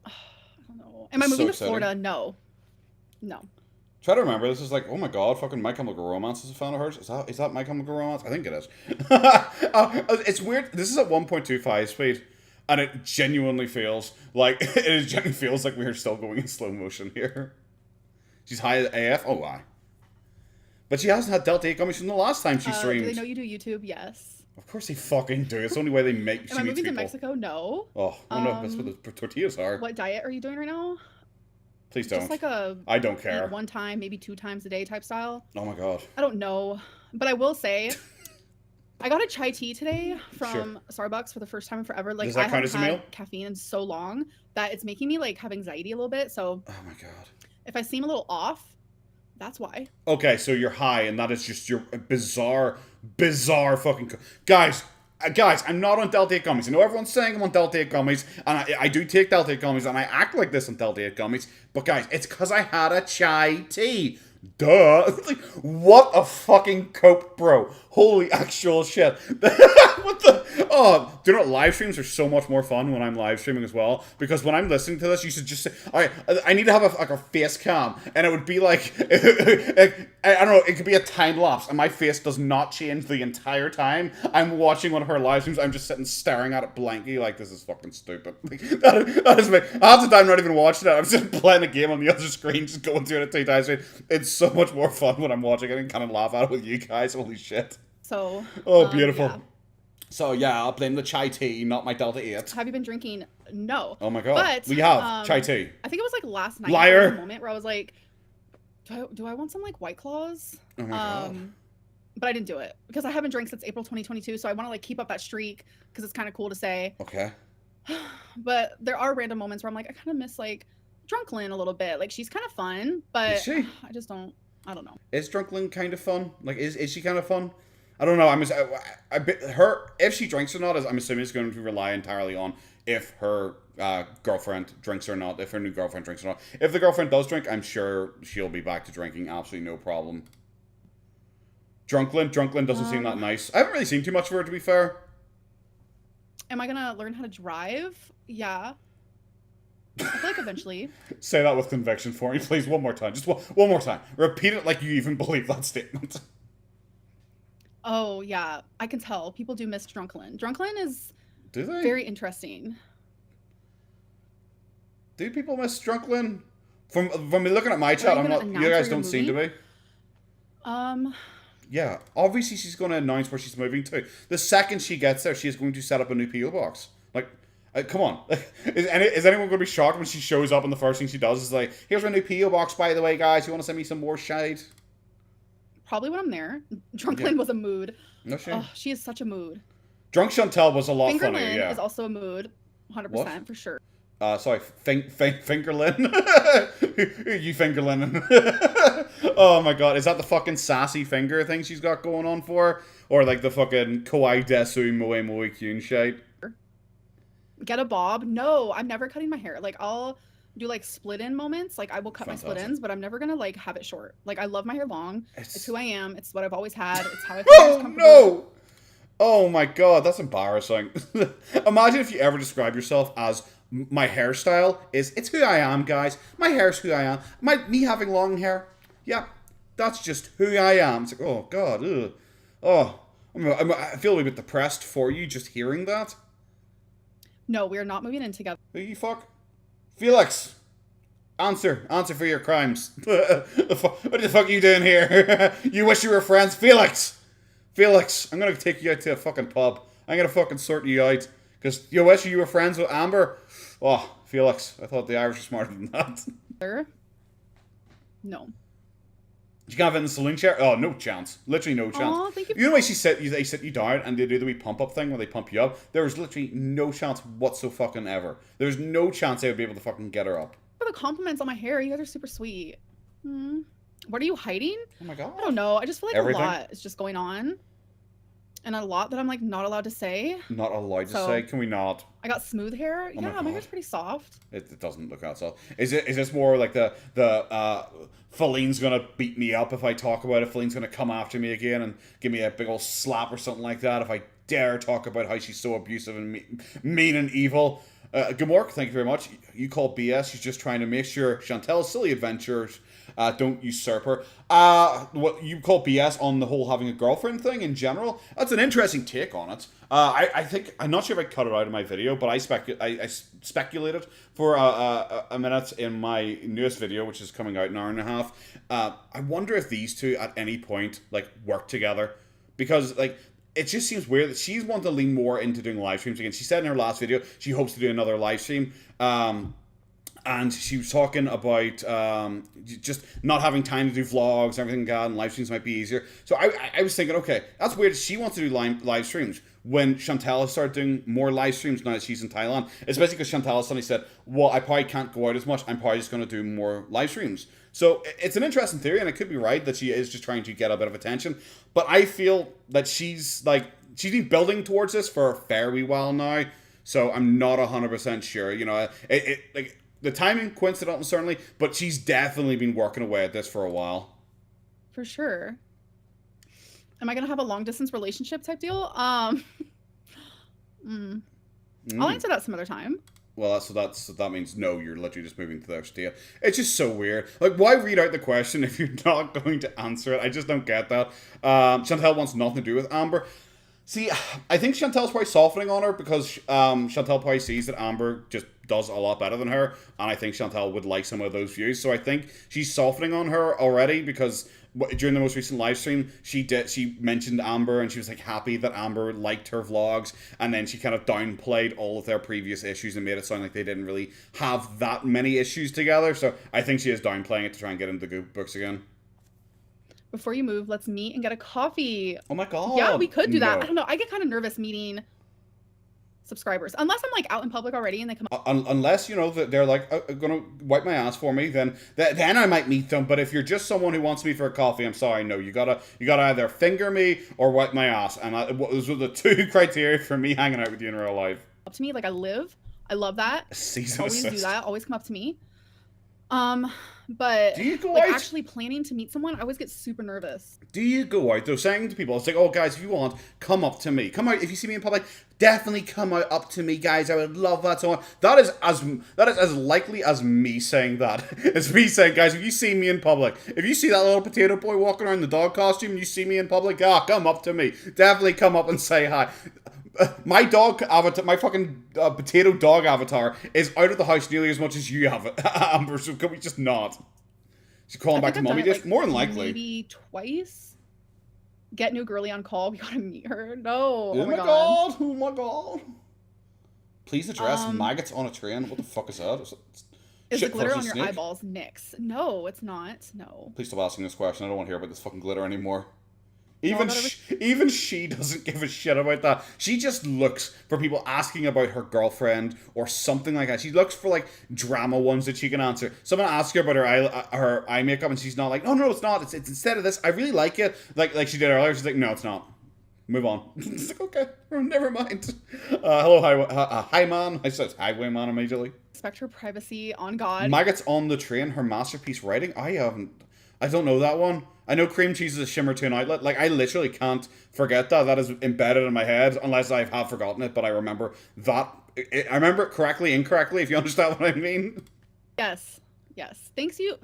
I don't know. Am I moving to Florida? No. Try to remember. This is like, oh my god, fucking My Chemical Romance is a fan of hers. Is that My Chemical Romance? I think it is. It's weird. This is at 1.25 speed, and it genuinely feels like we are still going in slow motion here. She's high as AF. Oh wow. But she hasn't had Delta 8 gummies from the last time she streamed. Do they know you do YouTube? Yes. Of course they fucking do. It's the only way they make. Am I moving to Mexico? No. Oh no, that's what the tortillas are. What diet are you doing right now? Please don't. Just like a I don't care. One time, maybe 2 times a day type style. Oh my god. I don't know, but I will say, I got a chai tea today from Starbucks for the first time in forever. Like, Does that count as a meal? Caffeine in so long that it's making me like have anxiety a little bit. So. Oh my god. If I seem a little off, that's why. Okay, so you're high, and that is just your bizarre fucking... Guys, I'm not on Delta 8 gummies. I know everyone's saying I'm on Delta 8 gummies, and I do take Delta 8 gummies, and I act like this on Delta 8 gummies, but guys, it's because I had a chai tea. Duh. Like, what a fucking cope, bro. Holy actual shit. What the... Oh, do you know what? Live streams are so much more fun when I'm live streaming as well. Because when I'm listening to this, you should just say, alright, I need to have a face cam. And it would be like, I don't know, it could be a time lapse. And my face does not change the entire time. I'm watching one of her live streams. I'm just sitting staring at it blankly like, this is fucking stupid. Like, that is me. Half the time I'm not even watching it. I'm just playing a game on the other screen, just going through it at 2 times. It's so much more fun when I'm watching it and kind of laugh at it with you guys. Holy shit. So. Oh, beautiful. Yeah. So yeah, I'll blame the chai tea, not my Delta 8. Have you been drinking? No. Oh my god. But we have chai tea. I think it was like last night. Liar. There was a moment where I was like, do I want some like White Claws? Oh my god. But I didn't do it because I haven't drank since April 2022. So I want to like keep up that streak because it's kind of cool to say. Okay. But there are random moments where I'm like, I kind of miss like Drunklin a little bit. Like she's kind of fun, but is she? I just don't. I don't know. Is Drunklin kind of fun? Like, is she kind of fun? I don't know. If she drinks or not, I'm assuming it's going to rely entirely on if her girlfriend drinks or not. If her new girlfriend drinks or not. If the girlfriend does drink, I'm sure she'll be back to drinking. Absolutely no problem. Drunklin doesn't seem that nice. I haven't really seen too much of her, to be fair. Am I gonna learn how to drive? Yeah. I feel like eventually. Say that with conviction for me, please. One more time. Just one more time. Repeat it like you even believe that statement. Oh, yeah. I can tell. People do miss Drunklin. Drunklin is very interesting. Do people miss Drunklin? From me looking at my chat, you guys don't seem to be. Yeah. Obviously, she's going to announce where she's moving to. The second she gets there, she is going to set up a new P.O. box. Like, come on. Is anyone going to be shocked when she shows up and the first thing she does is like, here's my new P.O. box, by the way, guys. You want to send me some more shade? Probably when I'm there. Drunklin was a mood. No shame. Oh, she is such a mood. Drunk Chantel was a lot funnier, yeah. Fingerlin is also a mood. 100% for sure. Sorry, Fingerlin? You Fingerlin. Oh my god, is that the fucking sassy finger thing she's got going on for her? Or like the fucking kawaii desu moe moe kyun shite? Get a bob? No, I'm never cutting my hair. Like, I'll do like split in moments. Like, I will cut my split ins, but I'm never gonna like have it short. Like, I love my hair long. It's who I am. It's what I've always had. It's how I feel most comfortable. No! Oh my god, that's embarrassing. Imagine if you ever describe yourself as my hairstyle it's who I am, guys. My hair's who I am. Me having long hair, yeah, that's just who I am. It's like, oh god, ugh. Oh, I feel a bit depressed for you just hearing that. No, we are not moving in together. Who you fuck? Felix, answer for your crimes. What the fuck are you doing here? You wish you were friends, Felix, I'm gonna take you out to a fucking pub. I'm gonna fucking sort you out. Because you wish you were friends with Amber. Oh, Felix, I thought the Irish were smarter than that. No. You can't have it in the saloon chair? Oh, no chance. Literally no chance. Aw, thank you. You know why they sit you down and they do the wee pump up thing where they pump you up? There was literally no chance whatsoever. There's no chance they would be able to fucking get her up. For the compliments on my hair, you guys are super sweet. What are you hiding? Oh my god. I don't know. I just feel like Everything? a lot is just going on. And a lot that I'm like not allowed to say. Not allowed to say? Can we not? I got smooth hair. Oh Yeah, my hair's pretty soft. It doesn't look that soft. Is this more like the Feline's gonna beat me up if I talk about it? Feline's gonna come after me again and give me a big old slap or something like that if I dare talk about how she's so abusive and mean and evil. Gamork, thank you very much. You call BS. She's just trying to make sure Chantel's silly adventures don't usurp her. What you call BS on the whole having a girlfriend thing in general? That's an interesting take on it. I think, I'm not sure if I cut it out of my video, but I speculated for a minute in my newest video, which is coming out in an hour and a half. I wonder if these two at any point like work together, because like it just seems weird that she's wanting to lean more into doing live streams again. She said in her last video she hopes to do another live stream. And she was talking about just not having time to do vlogs and everything like that, and live streams might be easier. So I was thinking, okay, that's weird. She wants to do live streams when Chantal has started doing more live streams now that she's in Thailand. Especially because Chantal suddenly said, well, I probably can't go out as much. I'm probably just going to do more live streams. So it's an interesting theory, and it could be right that she is just trying to get a bit of attention. But I feel that she's been building towards this for a fair wee while now. So I'm not 100% sure. You know, like the timing coincidental certainly, but she's definitely been working away at this for a while. For sure. Am I gonna have a long distance relationship type deal? I'll answer that some other time. Well, that means no, you're literally just moving to their state. It's just so weird. Like, why read out the question if you're not going to answer it? I just don't get that. Chantal wants nothing to do with Amber. See, I think Chantal's probably softening on her because Chantal probably sees that Amber just does a lot better than her, and I think Chantal would like some of those views. So I think she's softening on her already because during the most recent live stream, she mentioned Amber and she was like happy that Amber liked her vlogs, and then she kind of downplayed all of their previous issues and made it sound like they didn't really have that many issues together. So I think she is downplaying it to try and get into the good books again. Before you move, let's meet and get a coffee. Oh my god. Yeah, we could do that. I don't know. I get kind of nervous meeting subscribers. Unless I'm like out in public already and they come up. Unless, you know, that they're like, gonna wipe my ass for me, then I might meet them. But if you're just someone who wants me for a coffee, I'm sorry, no. You gotta either finger me or wipe my ass. And those were the two criteria for me hanging out with you in real life. Up to me, like I love that. Season always assist. Do that. Always come up to me. But do you go like out? Actually planning to meet someone, I always get super nervous. Do you go out though, saying to people, it's like, oh guys, if you want, come up to me. Come out if you see me in public. Definitely come out up to me, guys. I would love that so much. That is as likely as me saying that. It's me saying, guys, if you see me in public, if you see that little potato boy walking around in the dog costume, and you see me in public, come up to me. Definitely come up and say hi. My dog avatar, my fucking potato dog avatar is out of the house nearly as much as you have it, Amber. So can we just not? She's calling back to mommy dish? More than likely. Maybe twice. Get new girly on call. We gotta meet her. No. Oh my god. Oh my god. Please address maggots on a train. What the fuck is that? Is the glitter on your eyeballs Nyx? No, it's not. No. Please stop asking this question. I don't want to hear about this fucking glitter anymore. Even she doesn't give a shit about that. She just looks for people asking about her girlfriend or something like that. She looks for like drama ones that she can answer. Someone asks her about her eye makeup and she's not like, no, it's not. It's instead of this. I really like it. Like she did earlier. She's like, no, it's not. Move on. It's like, okay, never mind. Hello, hi man. I said highwayman immediately. Respect her privacy, on God. Maggots on the train. Her masterpiece writing. I don't know that one. I know cream cheese is a Shimmer Tune outlet. Like, I literally can't forget that. That is embedded in my head, unless I have forgotten it, but I remember that. I remember it correctly, incorrectly, if you understand what I mean. Yes. Thanks you.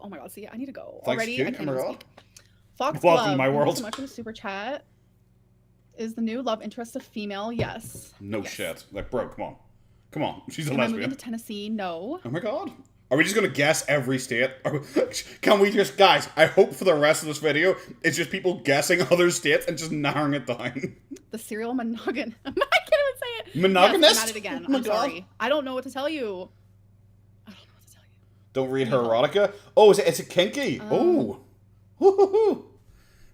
Oh my god, see, I need to go. Thanks already. you. I can't even speak. Fox Welcome to Glove, my world. Thank you so much for the super chat. Is the new love interest a female? Yes. No shit. Like, bro, come on. She's a lesbian. Am I moving to Tennessee? No. Oh my god. Are we just going to guess every state? Can we just, guys, I hope for the rest of this video, it's just people guessing other states and just narrowing it down. The serial monogamous. I can't even say it. Monogamous? Yes, I'm at it again. I'm sorry. I don't know what to tell you. Don't read her erotica? Oh, it's a kinky. Oh.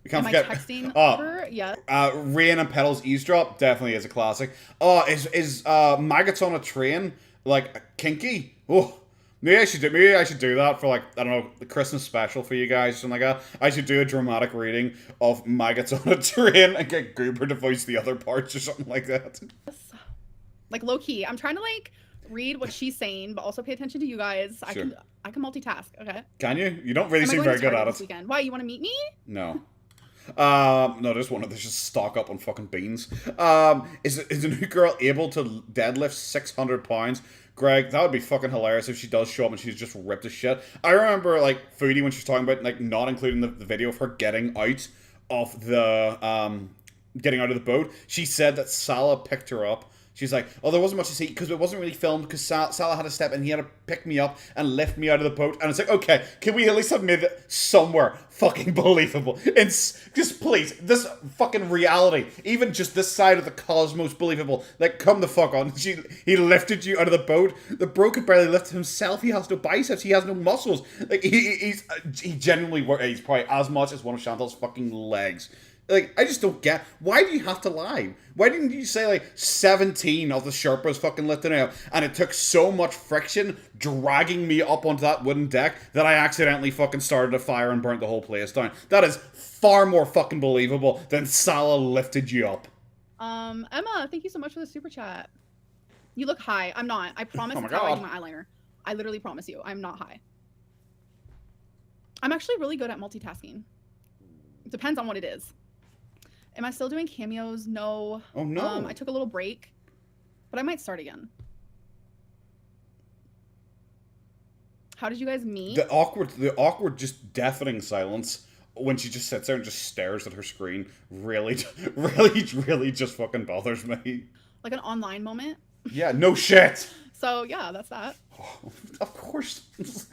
We can't forget. Am I texting her? Yeah. Rain and Petals Eavesdrop definitely is a classic. Oh, is Maggots on a Train like kinky? Oh. Maybe I should do that for like, I don't know, the Christmas special for you guys or something like that. I should do a dramatic reading of Maggots on a Train and get Goober to voice the other parts or something like that. Like low key, I'm trying to like read what she's saying, but also pay attention to you guys. Sure. I can multitask. Okay. Can you? You don't really seem very good at it. Weekend? Why? You want to meet me? No. No, there's one of those just stock up on fucking beans. Is a new girl able to deadlift 600 pounds? Greg, that would be fucking hilarious if she does show up and she's just ripped as shit. I remember, like, Foodie when she was talking about, like, not including the video of her getting out of the boat. She said that Salah picked her up. She's like, oh, there wasn't much to see because it wasn't really filmed because Salah had to step in. He had to pick me up and lift me out of the boat. And it's like, okay, can we at least have made it somewhere fucking believable? And just please, this fucking reality, even just this side of the cosmos believable. Like, come the fuck on. He lifted you out of the boat. The bro could barely lift himself. He has no biceps. He has no muscles. Like, he genuinely, he's probably as much as one of Chantal's fucking legs. Like, I just don't get, why do you have to lie? Why didn't you say, like, 17 of the Sherpas fucking lifting out, and it took so much friction dragging me up onto that wooden deck that I accidentally fucking started a fire and burnt the whole place down? That is far more fucking believable than Salah lifted you up. Emma, thank you so much for the super chat. You look high. I'm not. I promise oh my it's how I do God. my eyeliner. I literally promise you, I'm not high. I'm actually really good at multitasking. It depends on what it is. Am I still doing cameos? No. Oh, no. I took a little break, but I might start again. How did you guys meet? The awkward, just deafening silence when she just sits there and just stares at her screen really just fucking bothers me. Like an online moment? Yeah, no shit. So, yeah, that's that. Oh, of course.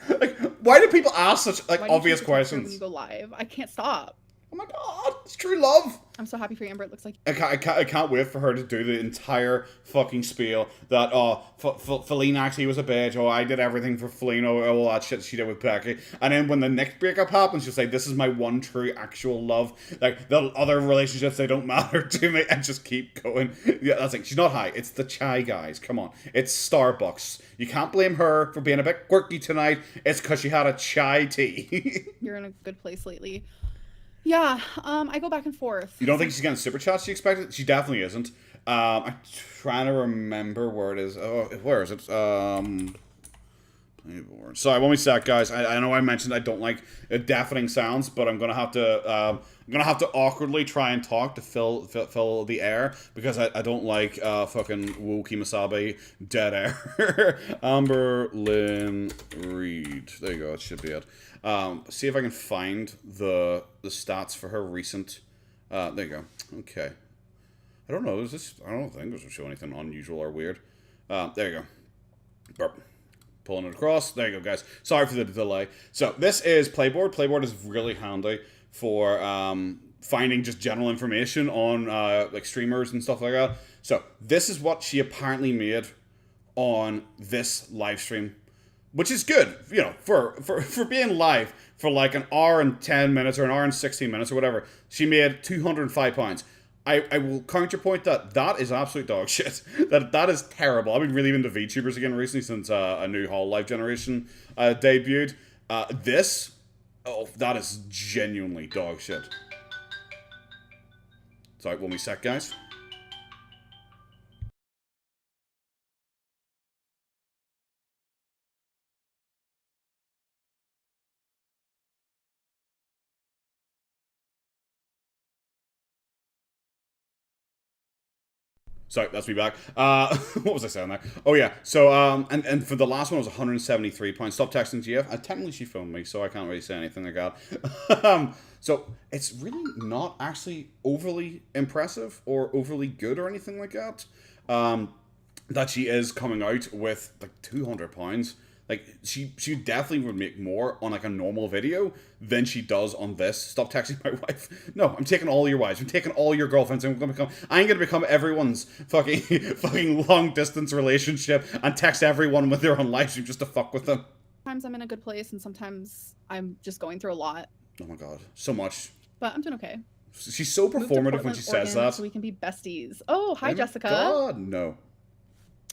Like, why do people ask such, like, Why obvious do you questions? when you go live? I can't stop. Oh my God, it's true love. I'm so happy for you, Amber. It looks like I can't wait for her to do the entire fucking spiel that, Feline actually was a bitch, I did everything for Feline, all that shit she did with Becky. And then when the next breakup happens, she'll say, this is my one true actual love. Like, the other relationships, they don't matter to me, and just keep going. Yeah, that's like, she's not high. It's the chai guys. Come on. It's Starbucks. You can't blame her for being a bit quirky tonight. It's because she had a chai tea. you're in a good place lately. Yeah, I go back and forth. You don't think she's getting super chats she expected? She definitely isn't. I'm trying to remember where it is. Oh, where is it? Sorry, one sec, guys. I know I mentioned I don't like deafening sounds, but I'm gonna have to awkwardly try and talk to fill the air because I don't like fucking Woo Kimasabi dead air. Amberlynn Reed. There you go. It should be it. See if I can find the stats for her recent. There you go. Okay. I don't know. I don't think this will show anything unusual or weird. There you go. Burp. Pulling it across. There you go, guys. Sorry for the delay. So this is Playboard. Playboard is really handy for finding just general information on like streamers and stuff like that. So this is what she apparently made on this live stream, which is good, you know, for being live for like an hour and 10 minutes or an hour and 16 minutes or whatever. She made £205. I will counterpoint that is absolute dog shit. That is terrible. I've been really into VTubers again recently since a new Hall Live generation debuted. That is genuinely dog shit. Sorry, one sec, guys. Sorry, that's me back. What was I saying there? Oh yeah. So and for the last one it was 173 points. Stop texting GF. Technically she phoned me, so I can't really say anything like that. So it's really not actually overly impressive or overly good or anything like that. That she is coming out with like 200 pounds. Like, she definitely would make more on, like, a normal video than she does on this. Stop texting my wife. No, I'm taking all your wives. I'm taking all your girlfriends. I'm going to become everyone's fucking long-distance relationship and text everyone when they're on live stream just to fuck with them. Sometimes I'm in a good place, and sometimes I'm just going through a lot. Oh, my God. So much. But I'm doing okay. She's so performative when she says that. So we can be besties. Oh, hi, Jessica. God, no.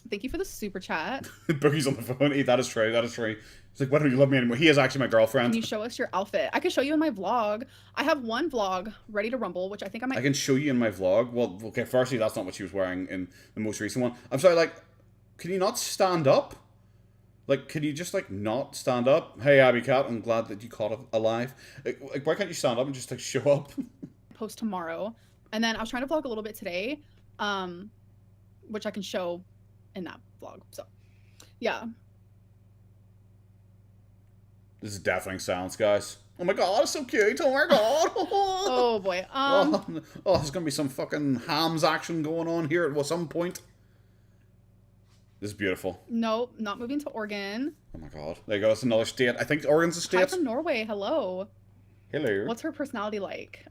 Thank you for the super chat. Boogie's on the phone. That is true. That is true. It's like, why don't you love me anymore? He is actually my girlfriend. Can you show us your outfit? I could show you in my vlog. I have one vlog ready to rumble, which I think I might... I can show you in my vlog. Well, okay, firstly, that's not what she was wearing in the most recent one. I'm sorry, like, can you not stand up? Like, can you just, like, not stand up? Hey, Abby Cat, I'm glad that you caught it alive. Like, why can't you stand up and just, like, show up? Post tomorrow. And then I was trying to vlog a little bit today, which I can show in that vlog. So, yeah. This is deafening sounds, guys. Oh my god, it's so cute. Oh my god. Oh boy. Oh, there's gonna be some fucking hams action going on here at some point. This is beautiful. Nope, not moving to Oregon. Oh my god. There you go, that's another state. I think Oregon's a state. Hi from Norway, hello. Hello. What's her personality like?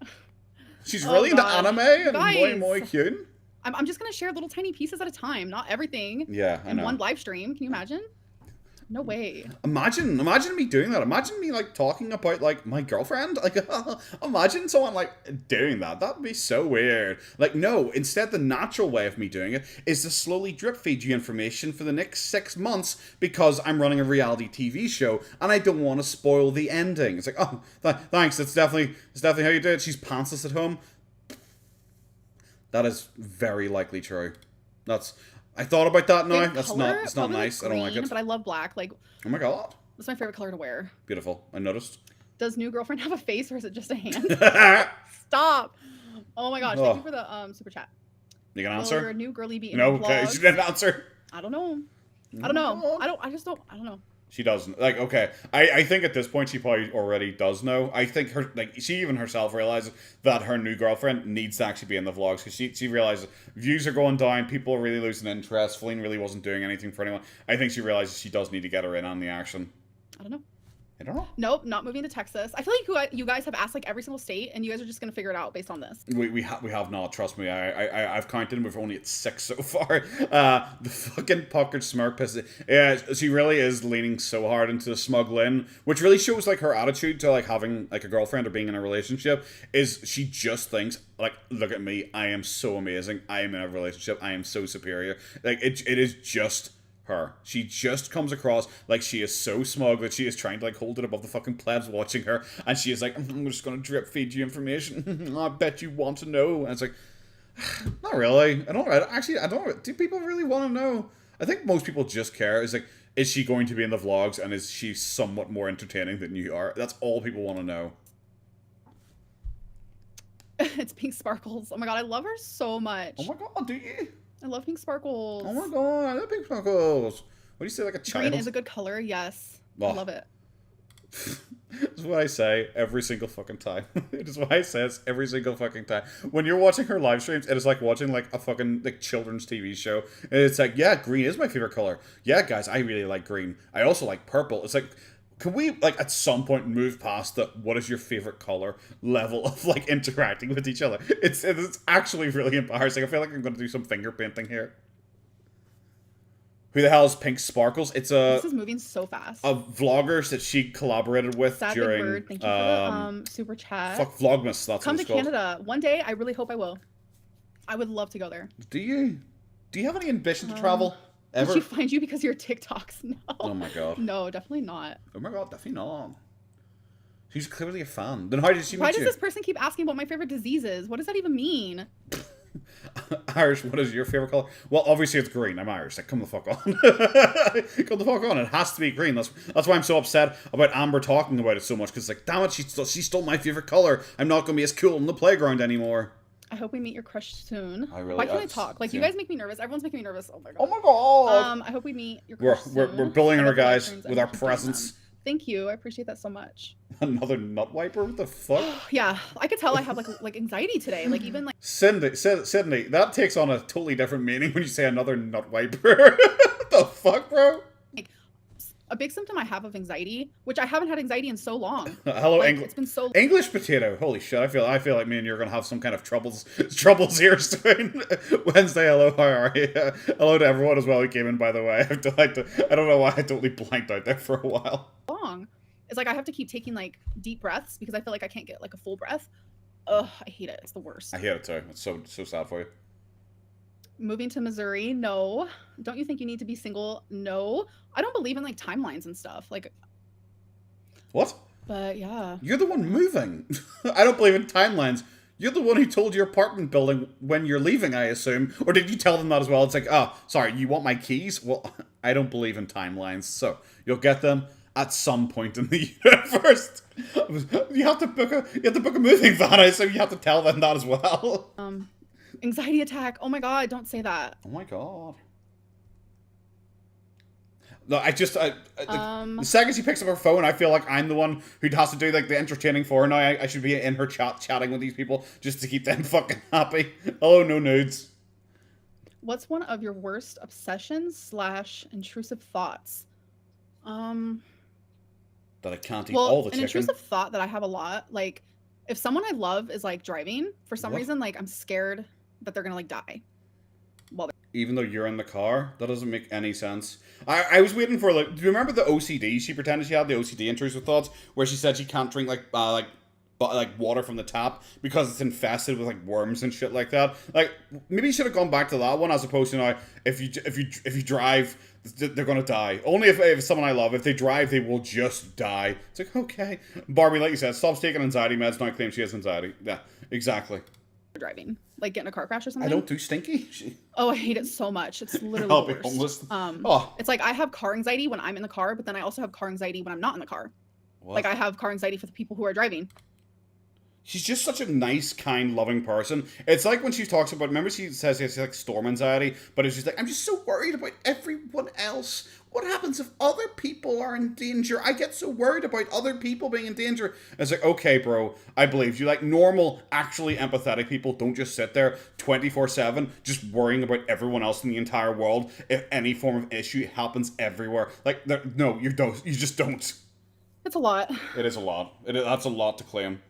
She's really into anime and muy cute. I'm just gonna share little tiny pieces at a time, not everything. Yeah, I know. In one live stream. Can you imagine? No way. Imagine me doing that. Imagine me, like, talking about, like, my girlfriend. Like, imagine someone, like, doing that. That'd be so weird. Like, no, instead the natural way of me doing it is to slowly drip feed you information for the next 6 months because I'm running a reality TV show and I don't want to spoil the ending. It's like, oh, thanks, that's definitely how you do it. She's pantsless at home. That is very likely true. I thought about that now. It's not nice. Green, I don't like it. But I love black. Like, oh my god. That's my favorite color to wear. Beautiful. I noticed. Does new girlfriend have a face or is it just a hand? Stop. Oh my gosh. Thank you for the super chat. You can answer? Your new girly bee. No, okay. She didn't answer. I don't know. I don't know. I don't know. She doesn't. Like, okay. I think at this point she probably already does know. I think she even herself realizes that her new girlfriend needs to actually be in the vlogs because she realizes views are going down, people are really losing interest, Feline really wasn't doing anything for anyone. I think she realizes she does need to get her in on the action. I don't know. I don't know. Nope, not moving to Texas. I feel like you guys have asked like every single state, and you guys are just gonna figure it out based on this. We have not. Trust me. I've counted, and we're only at 6 so far. The fucking puckered smirk piss. Yeah, she really is leaning so hard into the smug Lynn, which really shows like her attitude to like having like a girlfriend or being in a relationship. Is she just thinks like, look at me, I am so amazing. I am in a relationship. I am so superior. Like it is just her. She just comes across like she is so smug that she is trying to like hold it above the fucking plebs watching her, and she is like, I'm just gonna drip feed you information. I bet you want to know. And it's like, not really. I don't. Do people really want to know? I think most people just care. Is like, is she going to be in the vlogs, and is she somewhat more entertaining than you are? That's all people want to know. It's Pink Sparkles. Oh my god, I love her so much. Oh my god, do you? I love Pink Sparkles. Oh my god, I love Pink Sparkles. What do you say, like a child? Green is a good color, yes. Oh. I love it. That's what I say every single fucking time. It is what I say every single fucking time. When you're watching her live streams, it is like watching like a fucking like children's TV show. And it's like, yeah, green is my favorite color. Yeah, guys, I really like green. I also like purple. It's like, can we, like, at some point move past the what is your favorite color level of, like, interacting with each other? It's actually really embarrassing. I feel like I'm going to do some finger painting here. Who the hell is Pink Sparkles? It's This is moving so fast. A vloggers that she collaborated with Sad during... Big Bird. Thank you for the super chat. Fuck, Vlogmas, that's Come what it's to called. Canada. One day, I really hope I will. I would love to go there. Do you? Do you have any ambition to travel? Ever? Did she find you because of your TikToks? No. Oh my god. No, definitely not. Oh my god, definitely not. She's clearly a fan. Then how did she meet you? Why does this person keep asking what my favorite disease is? What does that even mean? Irish, what is your favorite color? Well, obviously it's green. I'm Irish. Like, come the fuck on. Come the fuck on. It has to be green. That's why I'm so upset about Amber talking about it so much. Because, like, damn it, she stole my favorite color. I'm not going to be as cool in the playground anymore. I hope we meet your crush soon. Why can't I talk? Like, you guys make me nervous. Everyone's making me nervous. Oh my god. Oh my god. I hope we meet your crush soon. We're bullying her, guys, with our presence. Thank you. I appreciate that so much. Another nut wiper? What the fuck? Yeah, I could tell I have like anxiety today. Like even like Sydney, that takes on a totally different meaning when you say another nut wiper. What the fuck, bro? Like, a big symptom I have of anxiety, which I haven't had anxiety in so long. Hello, like, English. It's been so English potato. Holy shit! I feel like me and you're gonna have some kind of troubles here soon. Wednesday. Hello, how are you? Hello to everyone as well who came in. By the way, I don't know why I totally blanked out there for a while. Long. It's like I have to keep taking like deep breaths because I feel like I can't get like a full breath. Ugh, I hate it. It's the worst. I hate it too. It's so sad for you. Moving to Missouri? No. Don't you think you need to be single? No. I don't believe in like timelines and stuff. Like, what? But yeah. You're the one moving. I don't believe in timelines. You're the one who told your apartment building when you're leaving, I assume. Or did you tell them that as well? It's like, oh, sorry, you want my keys? Well, I don't believe in timelines, so you'll get them at some point in the universe. You have to book a moving van, I assume you have to tell them that as well. Anxiety attack. Oh my god, don't say that. Oh my god. No, the second she picks up her phone, I feel like I'm the one who has to do like the entertaining for her now. I should be in her chatting with these people just to keep them fucking happy. Oh, no nudes. What's one of your worst obsessions / intrusive thoughts? That I can't eat all the chicken. An intrusive thought that I have a lot, like, if someone I love is like driving, for some reason, like, I'm scared that they're gonna like die. Even though you're in the car? That doesn't make any sense. I was waiting for, like, do you remember the OCD? She pretended she had the OCD intrusive thoughts, where she said she can't drink, like water from the tap because it's infested with, like, worms and shit like that. Like, maybe you should have gone back to that one as opposed to now, if you drive, they're gonna die. Only if someone I love, if they drive, they will just die. It's like, okay. Barbie, like you said, stops taking anxiety meds, now claims she has anxiety. Yeah, exactly. Driving, like get in a car crash or something. I don't do stinky. Oh, I hate it so much. It's literally I'll the be worst. homeless. It's like I have car anxiety when I'm in the car, but then I also have car anxiety when I'm not in the car. What? Like I have car anxiety for the people who are driving. She's just such a nice, kind, loving person. It's like when she talks about, remember she says she has like storm anxiety, but it's just like, I'm just so worried about everyone else. What happens if other people are in danger? I get so worried about other people being in danger. And it's like, okay, bro, I believe you. Like, normal, actually empathetic people don't just sit there 24/7 just worrying about everyone else in the entire world if any form of issue happens everywhere. Like, no, you don't. You just don't. It's a lot. It is a lot. That's a lot to claim.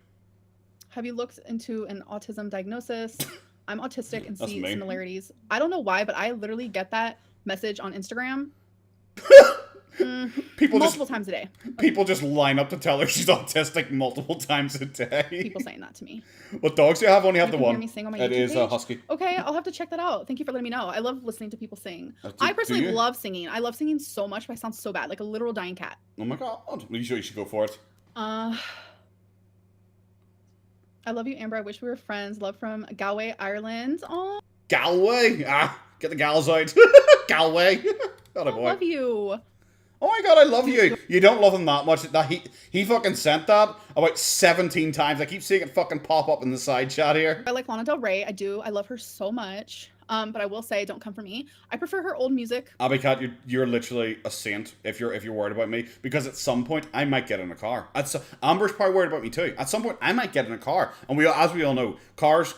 Have you looked into an autism diagnosis? I'm autistic and see similarities. I don't know why, but I literally get that message on Instagram. Multiple times a day. People just line up to tell her she's autistic multiple times a day. People saying that to me. What dogs do you have? Only have the one. Hear me sing on my it YouTube is page? A husky. Okay, I'll have to check that out. Thank you for letting me know. I love listening to people sing. I personally love singing. I love singing so much, but I sound so bad, like a literal dying cat. Oh my god! You sure you should go for it? I love you, Amber. I wish we were friends. Love from Galway, Ireland. Oh. Galway? Get the gals out. Galway. I love you. Oh my god, I love you. You don't love him that much. That he fucking sent that about 17 times. I keep seeing it fucking pop up in the side chat here. I like Lana Del Rey. I do. I love her so much. But I will say, don't come for me. I prefer her old music. Abby Cat, you're literally a saint if you're worried about me, because at some point I might get in a car. Amber's probably worried about me too. At some point I might get in a car, and as we all know, cars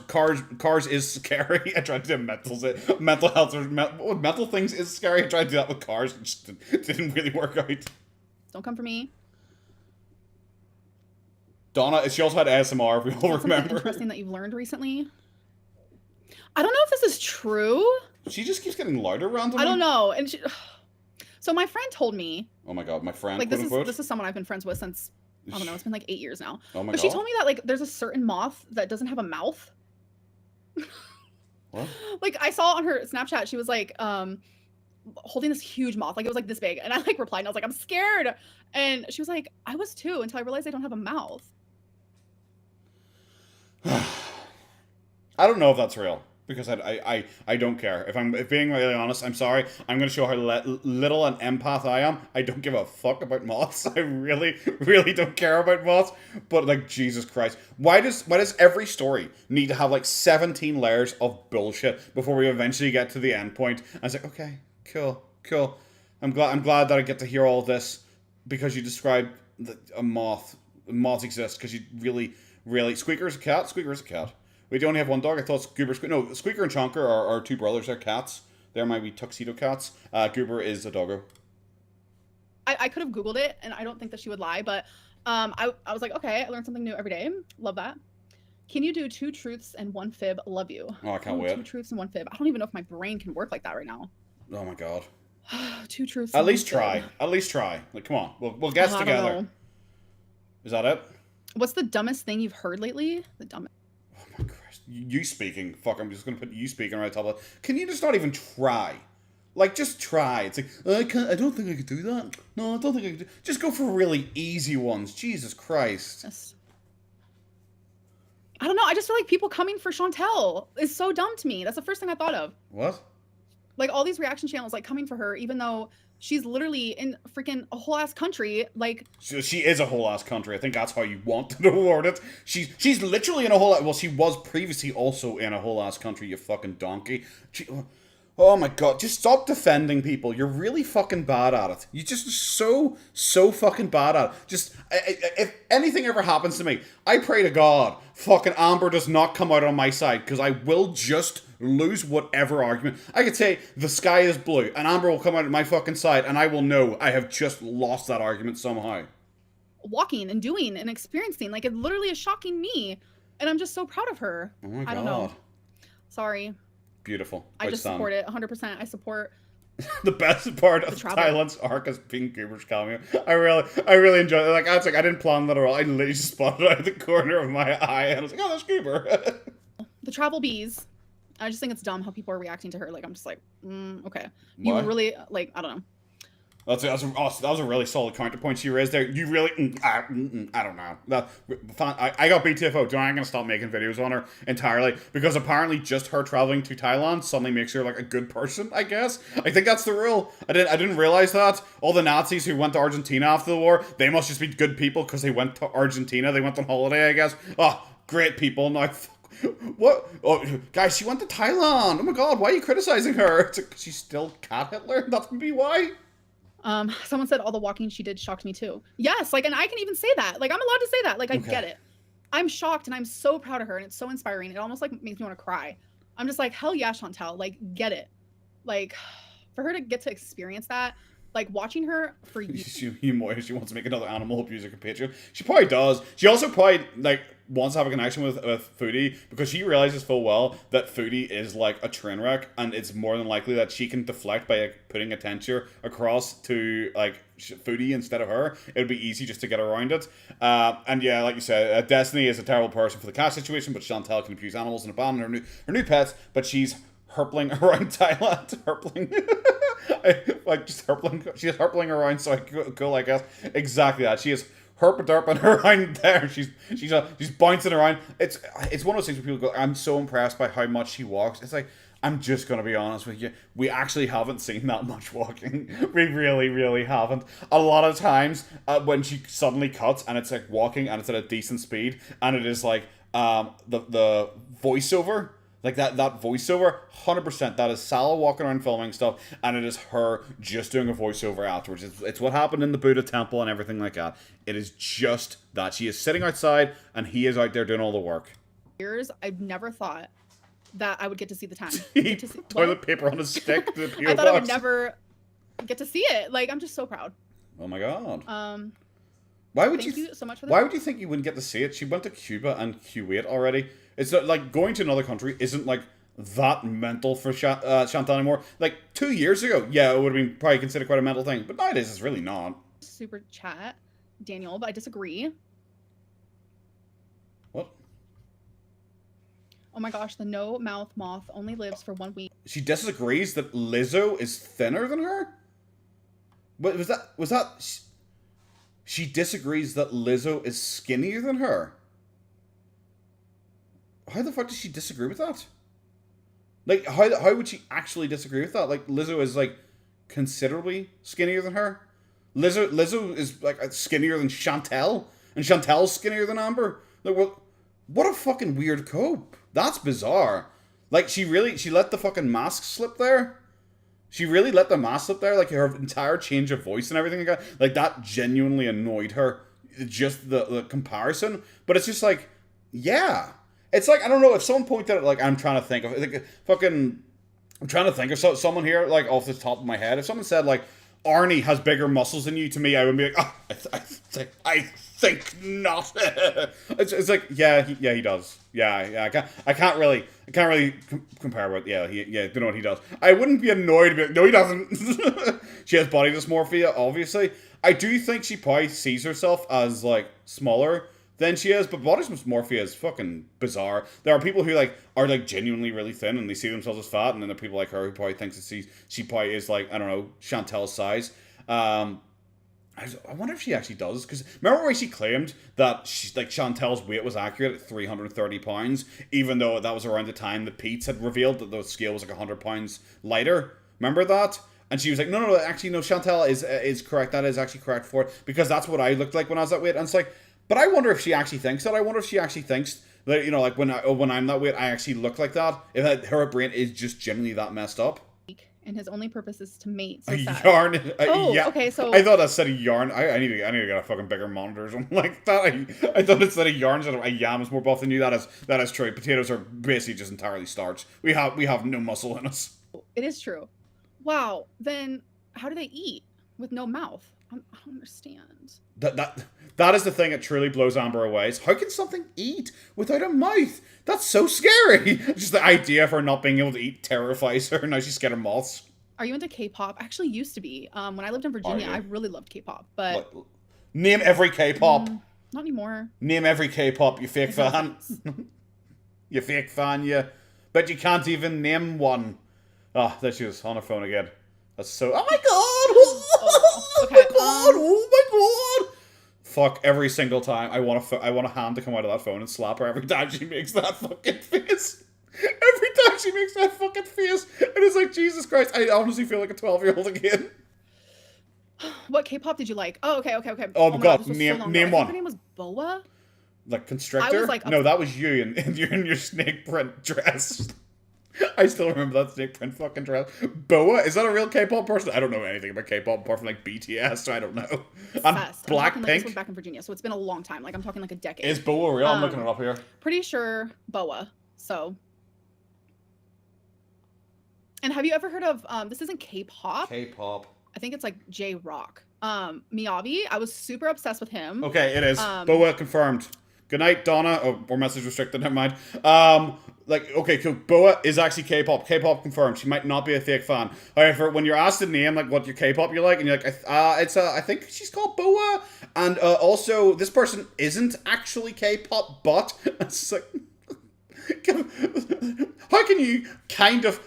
is scary. I tried to do mental health or mental things is scary. I tried to do that with cars, it just didn't really work out. Don't come for me. Donna, she also had ASMR. If we all remember. Interesting that you've learned recently. I don't know if this is true. She just keeps getting louder randomly. I don't know. And so my friend told me. Oh my god, my friend. Like this is someone I've been friends with since, I don't know, it's been like 8 years now. Oh my god. But she told me that like there's a certain moth that doesn't have a mouth. What? Like I saw on her Snapchat, she was like holding this huge moth, like it was like this big, and I like replied and I was like, I'm scared. And she was like, I was too, until I realized I don't have a mouth. I don't know if that's real. Because I don't care. If being really honest, I'm sorry. I'm going to show how little an empath I am. I don't give a fuck about moths. I really, really don't care about moths. But like, Jesus Christ. Why does every story need to have like 17 layers of bullshit before we eventually get to the end point? I was like, okay, cool. I'm glad that I get to hear all this because you described a moth. Moths exist because you really... Squeaker's a cat? Squeaker's a cat. We only have one dog. I thought Squeaker and Chonker are two brothers. They're cats. They're my wee tuxedo cats. Goober is a doggo. I could have Googled it, and I don't think that she would lie, but I was like, okay, I learned something new every day. Love that. Can you do 2 truths and 1 fib? Love you. Oh, I can't wait. 2 truths and 1 fib. I don't even know if my brain can work like that right now. Oh my god. 2 truths. At least try. At least try. Like, come on. We'll guess together. Is that it? What's the dumbest thing you've heard lately? The dumbest. Oh my Christ. You speaking. Fuck, I'm just gonna put you speaking right top of it. Can you just not even try? Like, just try. It's like, I don't think I could do that. No, I don't think I could do. Just go for really easy ones. Jesus Christ. Yes. I don't know. I just feel like people coming for Chantel is so dumb to me. That's the first thing I thought of. What? Like, all these reaction channels, like, coming for her, even though she's literally in freaking a whole ass country. Like, she is a whole ass country. I think that's how you want to award it. She's literally in a whole. Well, she was previously also in a whole ass country. You fucking donkey. Oh my god, just stop defending people. You're really fucking bad at it. You're just so fucking bad at it. Just, if anything ever happens to me, I pray to God, fucking Amber does not come out on my side, because I will just lose whatever argument. I could say, the sky is blue, and Amber will come out on my fucking side, and I will know I have just lost that argument somehow. Walking and doing and experiencing, like, it literally is shocking me, and I'm just so proud of her. Oh my god. I don't know. Sorry. Beautiful. I just support it 100%. I support the best part of Thailand's arc is being Cooper's cameo. I really enjoyed it. Like, I was like, I didn't plan that at all. I literally just spotted it out of the corner of my eye, and I was like, oh, there's Cooper. The travel bees. I just think it's dumb how people are reacting to her. Like, I'm just like, okay. You Why? really, like, I don't know. That was a really solid counterpoint she raised there. You really, I don't know. I got BTFO. I'm going to stop making videos on her entirely, because apparently just her traveling to Thailand suddenly makes her like a good person, I guess. I think that's the rule. I didn't realize that. All the Nazis who went to Argentina after the war, they must just be good people because they went to Argentina. They went on holiday, I guess. Oh, great people. Now, what? Oh, guys, she went to Thailand. Oh my god, why are you criticizing her? It's like, she's still Cat Hitler? That's maybe why? Someone said all the walking she did shocked me too. Yes, like, and I can even say that. Like, I'm allowed to say that. Like, I get it. I'm shocked, and I'm so proud of her, and it's so inspiring. It almost, like, makes me want to cry. I'm just like, hell yeah, Chantel. Like, get it. Like, for her to get to experience that, like, watching her for years. She wants to make another animal abuser compatriot. She probably does. She also probably, like, wants to have a connection with Foodie, because she realizes full well that Foodie is like a train wreck, and it's more than likely that she can deflect by putting attention across to like Foodie instead of her. It would be easy just to get around it. And yeah, like you said, Destiny is a terrible person for the cat situation, but Chantel can abuse animals and abandon her new pets, but she's herpling around Thailand. Herpling. She's herpling around, so cool, I guess. Exactly that. She is herp-a-derping around there. She's bouncing around. It's one of those things where people go, I'm so impressed by how much she walks. It's like, I'm just going to be honest with you. We actually haven't seen that much walking. We really, really haven't. A lot of times, when she suddenly cuts, and it's like walking, and it's at a decent speed, and it is like, the voiceover, like that voiceover, 100%, that is Salah walking around filming stuff, and it is her just doing a voiceover afterwards. It's what happened in the Buddha temple and everything like that. It is just that. She is sitting outside, and he is out there doing all the work. Years, I've never thought that I would get to see the time. Toilet paper on a stick to the PO I thought box. I would never get to see it. Like, I'm just so proud. Oh my god. Why would Thank you so much for that. Why would you think you wouldn't get to see it? She went to Cuba and Kuwait already. It's not, like, going to another country isn't like that mental for Chantal anymore. Like 2 years ago, yeah, it would have been probably considered quite a mental thing, but nowadays it's really not. Super chat, Daniel, but I disagree. What? Oh my gosh, the no mouth moth only lives for 1 week. She disagrees that Lizzo is thinner than her? But was that? She disagrees that Lizzo is skinnier than her? How the fuck does she disagree with that? Like, how would she actually disagree with that? Like, Lizzo is, like, considerably skinnier than her. Lizzo is, like, skinnier than Chantel, and Chantel's skinnier than Amber. Like, what a fucking weird cope. That's bizarre. Like, she let the fucking mask slip there. She really let the mask slip there. Like, her entire change of voice and everything like that. Like, that genuinely annoyed her. Just the comparison. But it's just like, yeah. It's like, I don't know, if someone pointed out, like, I'm trying to think of someone here, like, off the top of my head. If someone said, like, Arnie has bigger muscles than you, to me, I would be like, oh, I think not. it's like, yeah, he does. Yeah, I can't really compare with, don't know what he does. I wouldn't be annoyed to be like, no, he doesn't. She has body dysmorphia, obviously. I do think she probably sees herself as, like, smaller, than she is, but body dysmorphia is fucking bizarre. There are people who like are like genuinely really thin and they see themselves as fat, and then there are people like her who probably thinks that she probably is like, I don't know, Chantel's size. I wonder if she actually does, because remember where she claimed that like Chantel's weight was accurate at 330 pounds, even though that was around the time that Pete's had revealed that the scale was like 100 pounds lighter. Remember that? And she was like, no, actually, no, Chantel is correct. That is actually correct for it, because that's what I looked like when I was that weight. And it's like, but I wonder if she actually thinks that. I wonder if she actually thinks that, you know, like when I'm that weight, I actually look like that. If her brain is just genuinely that messed up. And his only purpose is to mate. So yarn. Yeah. Okay. So I thought that said a yarn. I need to get a fucking bigger monitor or something like that. I thought it said a yarn instead of a yam is more buff than you. That is true. Potatoes are basically just entirely starch. We have no muscle in us. It is true. Wow. Then how do they eat with no mouth? I don't understand. That is the thing that truly blows Amber away. Is how can something eat without a mouth? That's so scary. Just the idea of her not being able to eat terrifies her. Now she's scared of moths. Are you into K-pop? I actually used to be. When I lived in Virginia, I really loved K-pop. But name every K-pop. Not anymore. Name every K-pop, you fake fan. You fake fan, you. But you can't even name one. Oh, there she was on her phone again. That's so. Oh my god! Okay. Oh my god! Fuck, every single time I want a hand to come out of that phone and slap her every time she makes that fucking face. Every time she makes that fucking face, it is like, Jesus Christ, I honestly feel like a 12-year-old again. What K-pop did you like? Oh, okay. Oh my god, so name I one. Her name was Boa? Like Constrictor? I was like, no, that was you in your snake print dress. I still remember that snake print fucking dress. Boa? Is that a real K-pop person? I don't know anything about K-pop apart from like BTS, so I don't know. And Blackpink. Like, this was back in Virginia, so it's been a long time. Like I'm talking like a decade. Is Boa real? I'm looking it up here. Pretty sure Boa. So. And have you ever heard of this isn't K-pop? K-pop. I think it's like J-rock. Miyavi, I was super obsessed with him. Okay, it is. Boa confirmed. Good night, Donna. Oh, or message restricted, never mind. Like, okay, cool. Boa is actually K-pop. K-pop confirmed. She might not be a fake fan. However, when you're asked to name, like, what your K-pop you like, and you're like, I think she's called Boa. And, also, this person isn't actually K-pop, but, it's like, how can you kind of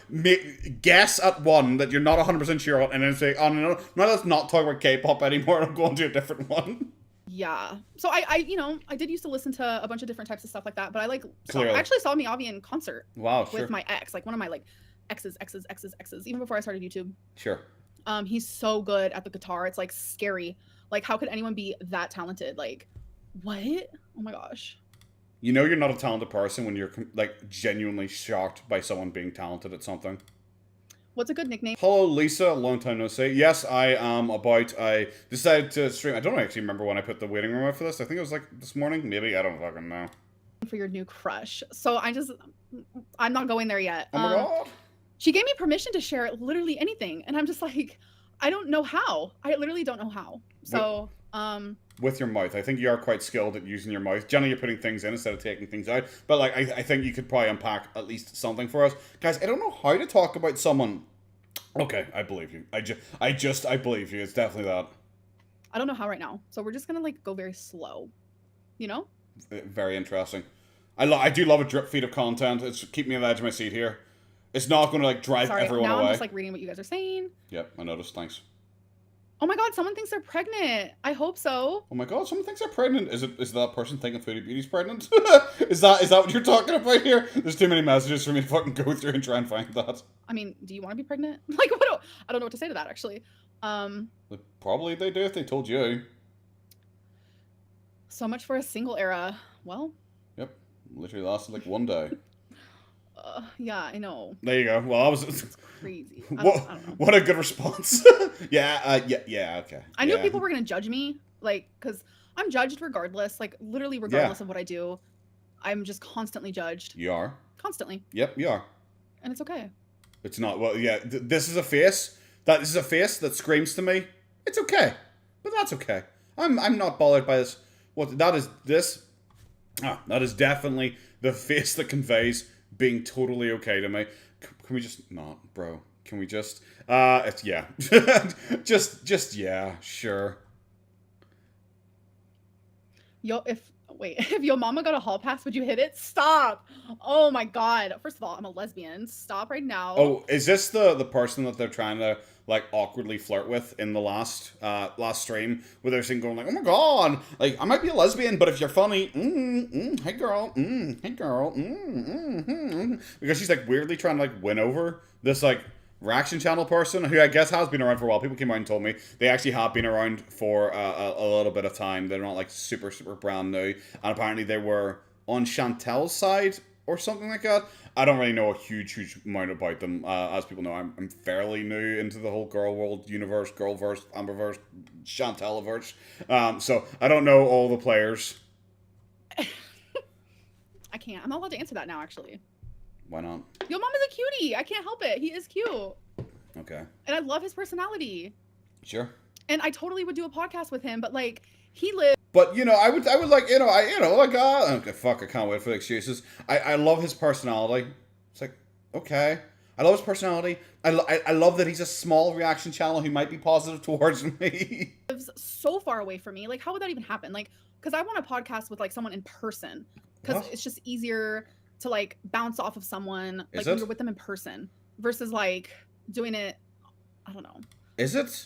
guess at one that you're not 100% sure on, and then say, oh, no, let's not talk about K-pop anymore, I'm going to a different one. Yeah. So I did used to listen to a bunch of different types of stuff like that, but I actually saw Miyavi in concert. Wow, sure. With my ex, like one of my like exes, even before I started YouTube. Sure. He's so good at the guitar. It's like scary. Like how could anyone be that talented? Like what? Oh my gosh. You know you're not a talented person when you're like genuinely shocked by someone being talented at something. What's a good nickname? Hello, Lisa. Long time no see. Yes, I am I decided to stream. I don't actually remember when I put the waiting room out for this. I think it was like this morning. Maybe. I don't fucking know. For your new crush. So I'm not going there yet. Oh my god. She gave me permission to share literally anything. And I'm just like, I don't know how. I literally don't know how. So, with your mouth. I think you are quite skilled at using your mouth. Generally, you're putting things in instead of taking things out. But, like, I think you could probably unpack at least something for us. Guys, I don't know how to talk about someone. Okay, I believe you. I believe you. It's definitely that. I don't know how right now. So we're just going to, like, go very slow. You know? Very interesting. I do love a drip feed of content. It's keeping me on the edge of my seat here. It's not going to, like, drive everyone away. I'm just, like, reading what you guys are saying. Yep, I noticed. Thanks. Oh my god, someone thinks they're pregnant. I hope so. Oh my god, someone thinks they're pregnant. Is that person thinking Foodie Beauty's pregnant? Is that what you're talking about here? There's too many messages for me to fucking go through and try and find that. I mean, do you want to be pregnant? Like, I don't know what to say to that, actually. Probably they do if they told you. So much for a single era. Well. Yep. Literally lasted like one day. Yeah, I know. There you go. Well, It's crazy. I don't know. What a good response. Yeah, okay. I knew people were going to judge me, like, because I'm judged regardless, like, literally regardless of what I do. I'm just constantly judged. You are? Constantly. Yep, you are. And it's okay. It's not, well, yeah, this is a face. This is a face that screams to me, it's okay. But that's okay. I'm not bothered by this. That is definitely the face that conveys being totally okay to me. Can we just not, bro? Can we just it's yeah. just yeah, sure. Yo, if Wait, if your mama got a hall pass, would you hit it? Stop. Oh my god. First of all, I'm a lesbian. Stop right now. Oh, is this the person that they're trying to like awkwardly flirt with in the last stream where they're saying going like, oh my god, like I might be a lesbian, but if you're funny, hey girl, because she's like weirdly trying to like win over this like reaction channel person who I guess has been around for a while. People came out and told me they actually have been around for a little bit of time. They're not like super brand new, and apparently they were on Chantel's side or something like that. I don't really know a huge amount about them. As people know, I'm fairly new into the whole Gorlworld universe, Girlverse, Amberverse, Chantelverse. So I don't know all the players. I can't. I'm not allowed to answer that now, actually. Why not? Your mom is a cutie. I can't help it. He is cute. Okay. And I love his personality. Sure. And I totally would do a podcast with him, but like he lives. But you know, I would like okay, fuck, I can't wait for the excuses. I love his personality. It's like okay, I love his personality. I love that he's a small reaction channel who might be positive towards me. Lives so far away from me. Like, how would that even happen? Like, because I want a podcast with like someone in person, because it's just easier to like bounce off of someone like when you're with them in person versus like doing it. I don't know. Is it?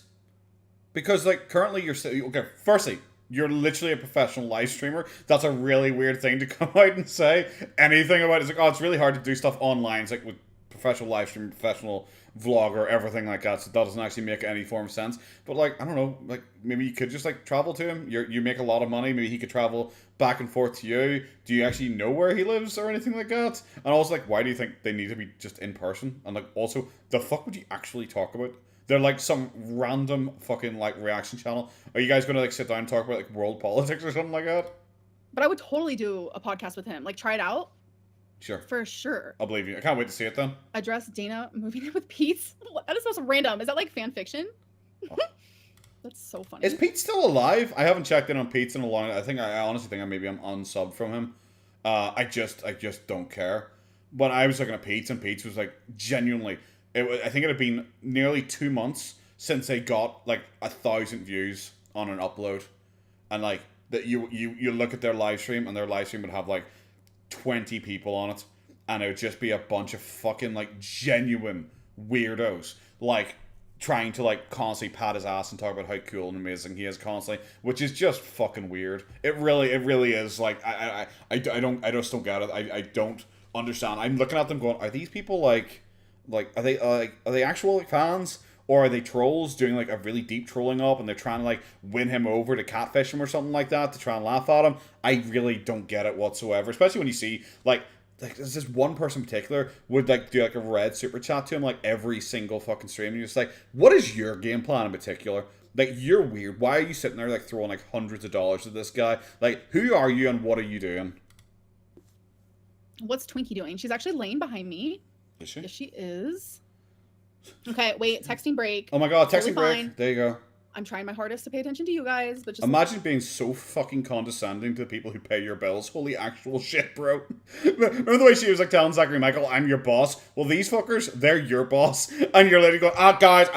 Because like currently you're okay. Firstly, you're literally a professional live streamer. That's a really weird thing to come out and say anything about. It's like, oh, it's really hard to do stuff online. It's like with professional live streamer, professional vlogger, everything like that. So that doesn't actually make any form of sense. But like, I don't know, like maybe you could just like travel to him. You make a lot of money. Maybe he could travel back and forth to you. Do you actually know where he lives or anything like that? And also like, why do you think they need to be just in person? And like, also, the fuck would you actually talk about? They're like some random fucking like reaction channel. Are you guys gonna like sit down and talk about like world politics or something like that? But I would totally do a podcast with him. Like try it out. Sure. For sure. I'll believe you. I can't wait to see it then. Address Dana moving in with Pete. That is so random. Is that like fan fiction? Oh. That's so funny. Is Pete still alive? I haven't checked in on Pete in a long. I honestly think I'm unsubbed from him. I just don't care. But I was looking at Pete's and Pete's was like genuinely. I think it had been nearly 2 months since they got like 1,000 views on an upload, and like that you look at their live stream and their live stream would have like 20 people on it, and it would just be a bunch of fucking like genuine weirdos like trying to like constantly pat his ass and talk about how cool and amazing he is constantly, which is just fucking weird. It really is. Like I just don't get it. I don't understand. I'm looking at them going, are these people like are they actual like, fans, or are they trolls doing like a really deep trolling up and they're trying to like win him over to catfish him or something like that to try and laugh at him? I really don't get it whatsoever, especially when you see like there's this one person in particular would like do like a red super chat to him like every single fucking stream, and you're just like, what is your game plan in particular? Like, you're weird. Why are you sitting there like throwing like hundreds of dollars at this guy? Like, who are you and what are you doing? What's Twinkie doing? She's actually laying behind me. Is she? Yes, she is. Okay, wait. Texting break. Oh my god, texting break. Fine. There you go. I'm trying my hardest to pay attention to you guys, but just imagine being so fucking condescending to the people who pay your bills. Holy actual shit, bro. Remember the way she was like telling Zachary Michael, I'm your boss? Well, these fuckers, they're your boss. And you're literally going, guys,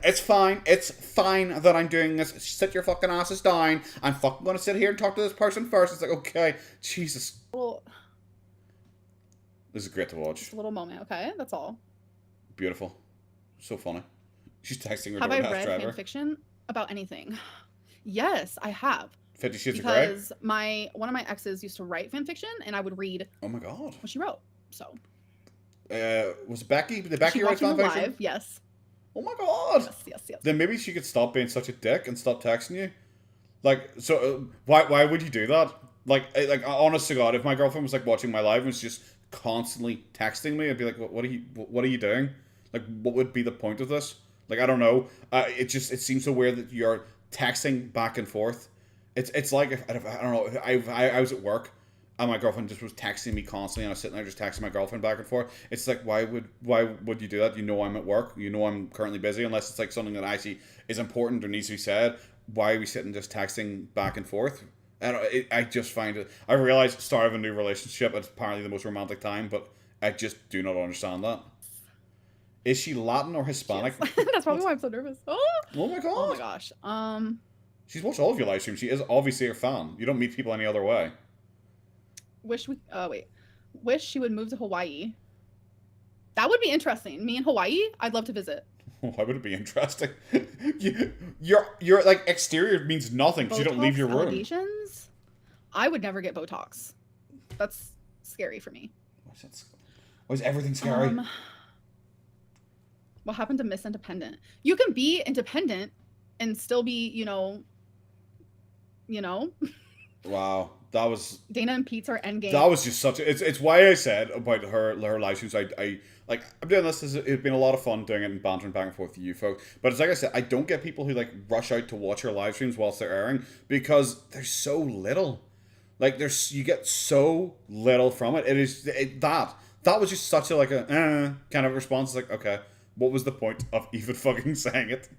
it's fine that I'm doing this. Sit your fucking asses down. I'm fucking gonna sit here and talk to this person first. It's like, okay, Jesus. Well, this is great to watch. Just a little moment, okay? That's all. Beautiful. So funny. She's texting her Have I DoorDash read driver. fan fiction about anything? Yes, I have. 50 Shades of Grey? Because one of my exes used to write fan fiction, and I would read. Oh my god. What she wrote. So. Was it Becky? Did Becky write fan fiction? Live, yes. Oh my god. Yes. Then maybe she could stop being such a dick and stop texting you. Like, so why would you do that? Like honest to God, if my girlfriend was like watching my live and was just constantly texting me, I'd be like, what are you doing? Like, what would be the point of this? Like, I don't know. It seems so weird that you're texting back and forth. It's like if I don't know. If I was at work and my girlfriend just was texting me constantly, and I was sitting there just texting my girlfriend back and forth. It's like, why would you do that? You know I'm at work. You know I'm currently busy. Unless it's like something that actually is important or needs to be said. Why are we sitting just texting back and forth? And I just find it. I realize start of a new relationship. It's apparently the most romantic time, but I just do not understand that. Is she Latin or Hispanic? Yes. That's probably why I'm so nervous. Oh my god. Oh my gosh. She's watched all of your live streams. She is obviously a fan. You don't meet people any other way. Wish she would move to Hawaii. That would be interesting. Me in Hawaii, I'd love to visit. Why would it be interesting? Your like exterior means nothing because you don't leave your room. Allegations? I would never get Botox. That's scary for me. Why is everything scary? What happened to Miss Independent? You can be independent and still be, you know. Wow, that was Dana and Pete's are endgame. That was just such a, it's why I said about her live streams. I like, I'm doing this. It's been a lot of fun doing it and bantering back and forth with you folks. But it's like I said, I don't get people who like rush out to watch her live streams whilst they're airing because there's so little. Like you get so little from it. That was just such a like a kind of response. It's like, okay, what was the point of even fucking saying it?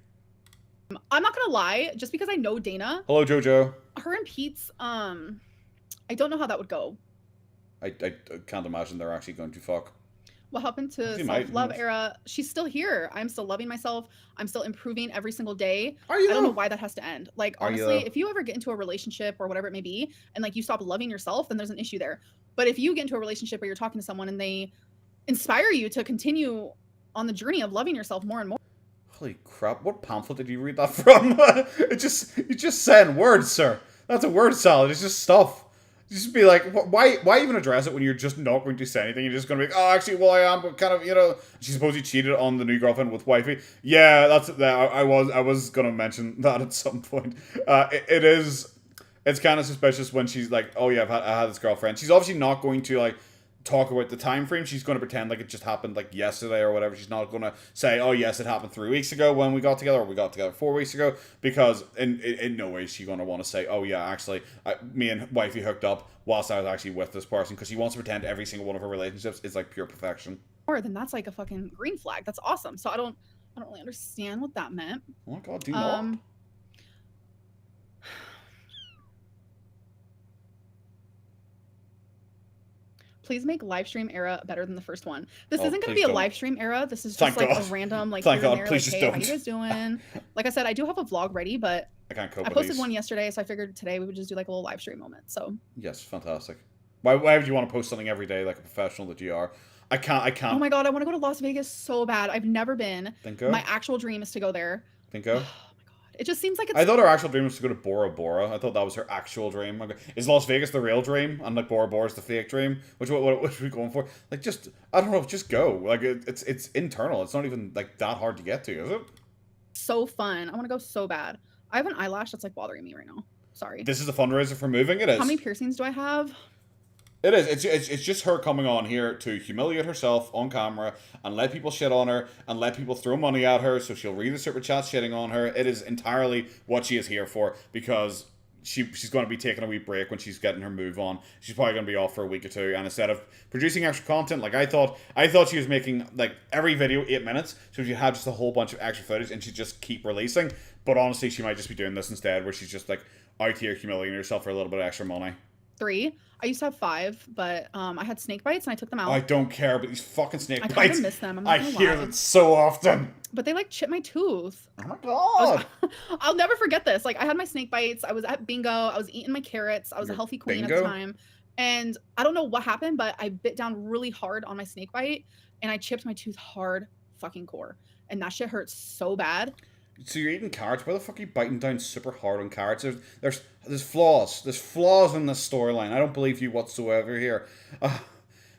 I'm not gonna lie, just because I know Dana. Hello, Jojo. Her and Pete's, I don't know how that would go. I can't imagine they're actually going to fuck. What happened to self-love era? She's still here. I'm still loving myself. I'm still improving every single day. Are you? I don't know why that has to end. Like, honestly, if you ever get into a relationship or whatever it may be, and like you stop loving yourself, then there's an issue there. But if you get into a relationship where you're talking to someone and they inspire you to continue on the journey of loving yourself more and more. Holy crap, what pamphlet did you read that from? You're just saying words, sir. That's a word salad. It's just stuff. Just be like, why even address it when you're just not going to say anything? You're just going to be like, oh, actually, well, I am, but kind of, you know. She supposedly cheated on the new girlfriend with wifey. Yeah, that's it. I was going to mention that at some point. It's kind of suspicious when she's like, oh yeah, I had this girlfriend. She's obviously not going to like talk about the time frame. She's going to pretend like it just happened like yesterday or whatever. She's not going to say, oh yes, it happened 3 weeks ago when we got together, or we got together 4 weeks ago, because in no way is she going to want to say, oh yeah, actually me and wifey hooked up whilst I was actually with this person, because she wants to pretend every single one of her relationships is like pure perfection. Or then that's like a fucking green flag. That's awesome. So I don't really understand what that meant. Oh my god, do not. Please make live stream era better than the first one. This isn't going to be a live stream era. This is just like a random, like, thank God, there, please like, just hey, don't. How you guys doing? Like I said, I do have a vlog ready, but I can't cope I posted one yesterday, so I figured today we would just do like a little live stream moment. So yes, fantastic. Why would you want to post something every day like a professional that you are? I can't. Oh my god, I want to go to Las Vegas so bad. I've never been. Then go. My actual dream is to go there. Then go. It just seems like it's... I thought her actual dream was to go to Bora Bora. I thought that was her actual dream. Okay. Is Las Vegas the real dream, and like Bora Bora is the fake dream? What are we going for? Like, just, I don't know, just go. Like, it's internal. It's not even like that hard to get to, is it? So fun. I want to go so bad. I have an eyelash that's like bothering me right now. Sorry. This is the fundraiser for moving. It is. How many piercings do I have? It is. It's just her coming on here to humiliate herself on camera and let people shit on her and let people throw money at her so she'll read the super chat shitting on her. It is entirely what she is here for, because she's going to be taking a wee break when she's getting her move on. She's probably going to be off for a week or two, and instead of producing extra content, like I thought she was making like every video 8 minutes, so she had just a whole bunch of extra footage and she'd just keep releasing. But honestly, she might just be doing this instead, where she's just like out here humiliating herself for a little bit of extra money. 3. I used to have 5, but I had snake bites and I took them out. I don't care, but these fucking snake bites. I kind of miss them. I hear them so often. But they like chip my tooth. Oh my god! I'll never forget this. Like, I had my snake bites. I was at bingo. I was eating my carrots. I was a healthy queen at the time. And I don't know what happened, but I bit down really hard on my snake bite and I chipped my tooth hard fucking core. And that shit hurts so bad. So you're eating carrots? Why the fuck are you biting down super hard on carrots? There's flaws. There's flaws in this storyline. I don't believe you whatsoever here.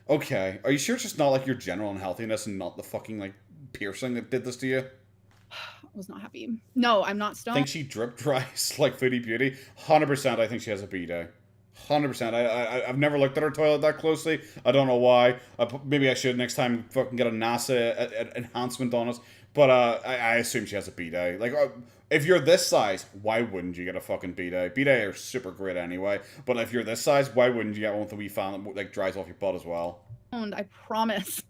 Okay. Are you sure it's just not like your general unhealthiness and not the fucking like piercing that did this to you? I was not happy. No, I'm not stoned. I think she drip dries like Foodie Beauty. 100% I think she has a B-day. 100%. I've never looked at her toilet that closely. I don't know why. Maybe I should next time fucking get a NASA enhancement on it. But I assume she has a B-day. Like, if you're this size, why wouldn't you get a fucking B-day? B-day are super great anyway. But if you're this size, why wouldn't you get one with a wee fan that like dries off your butt as well? I promise.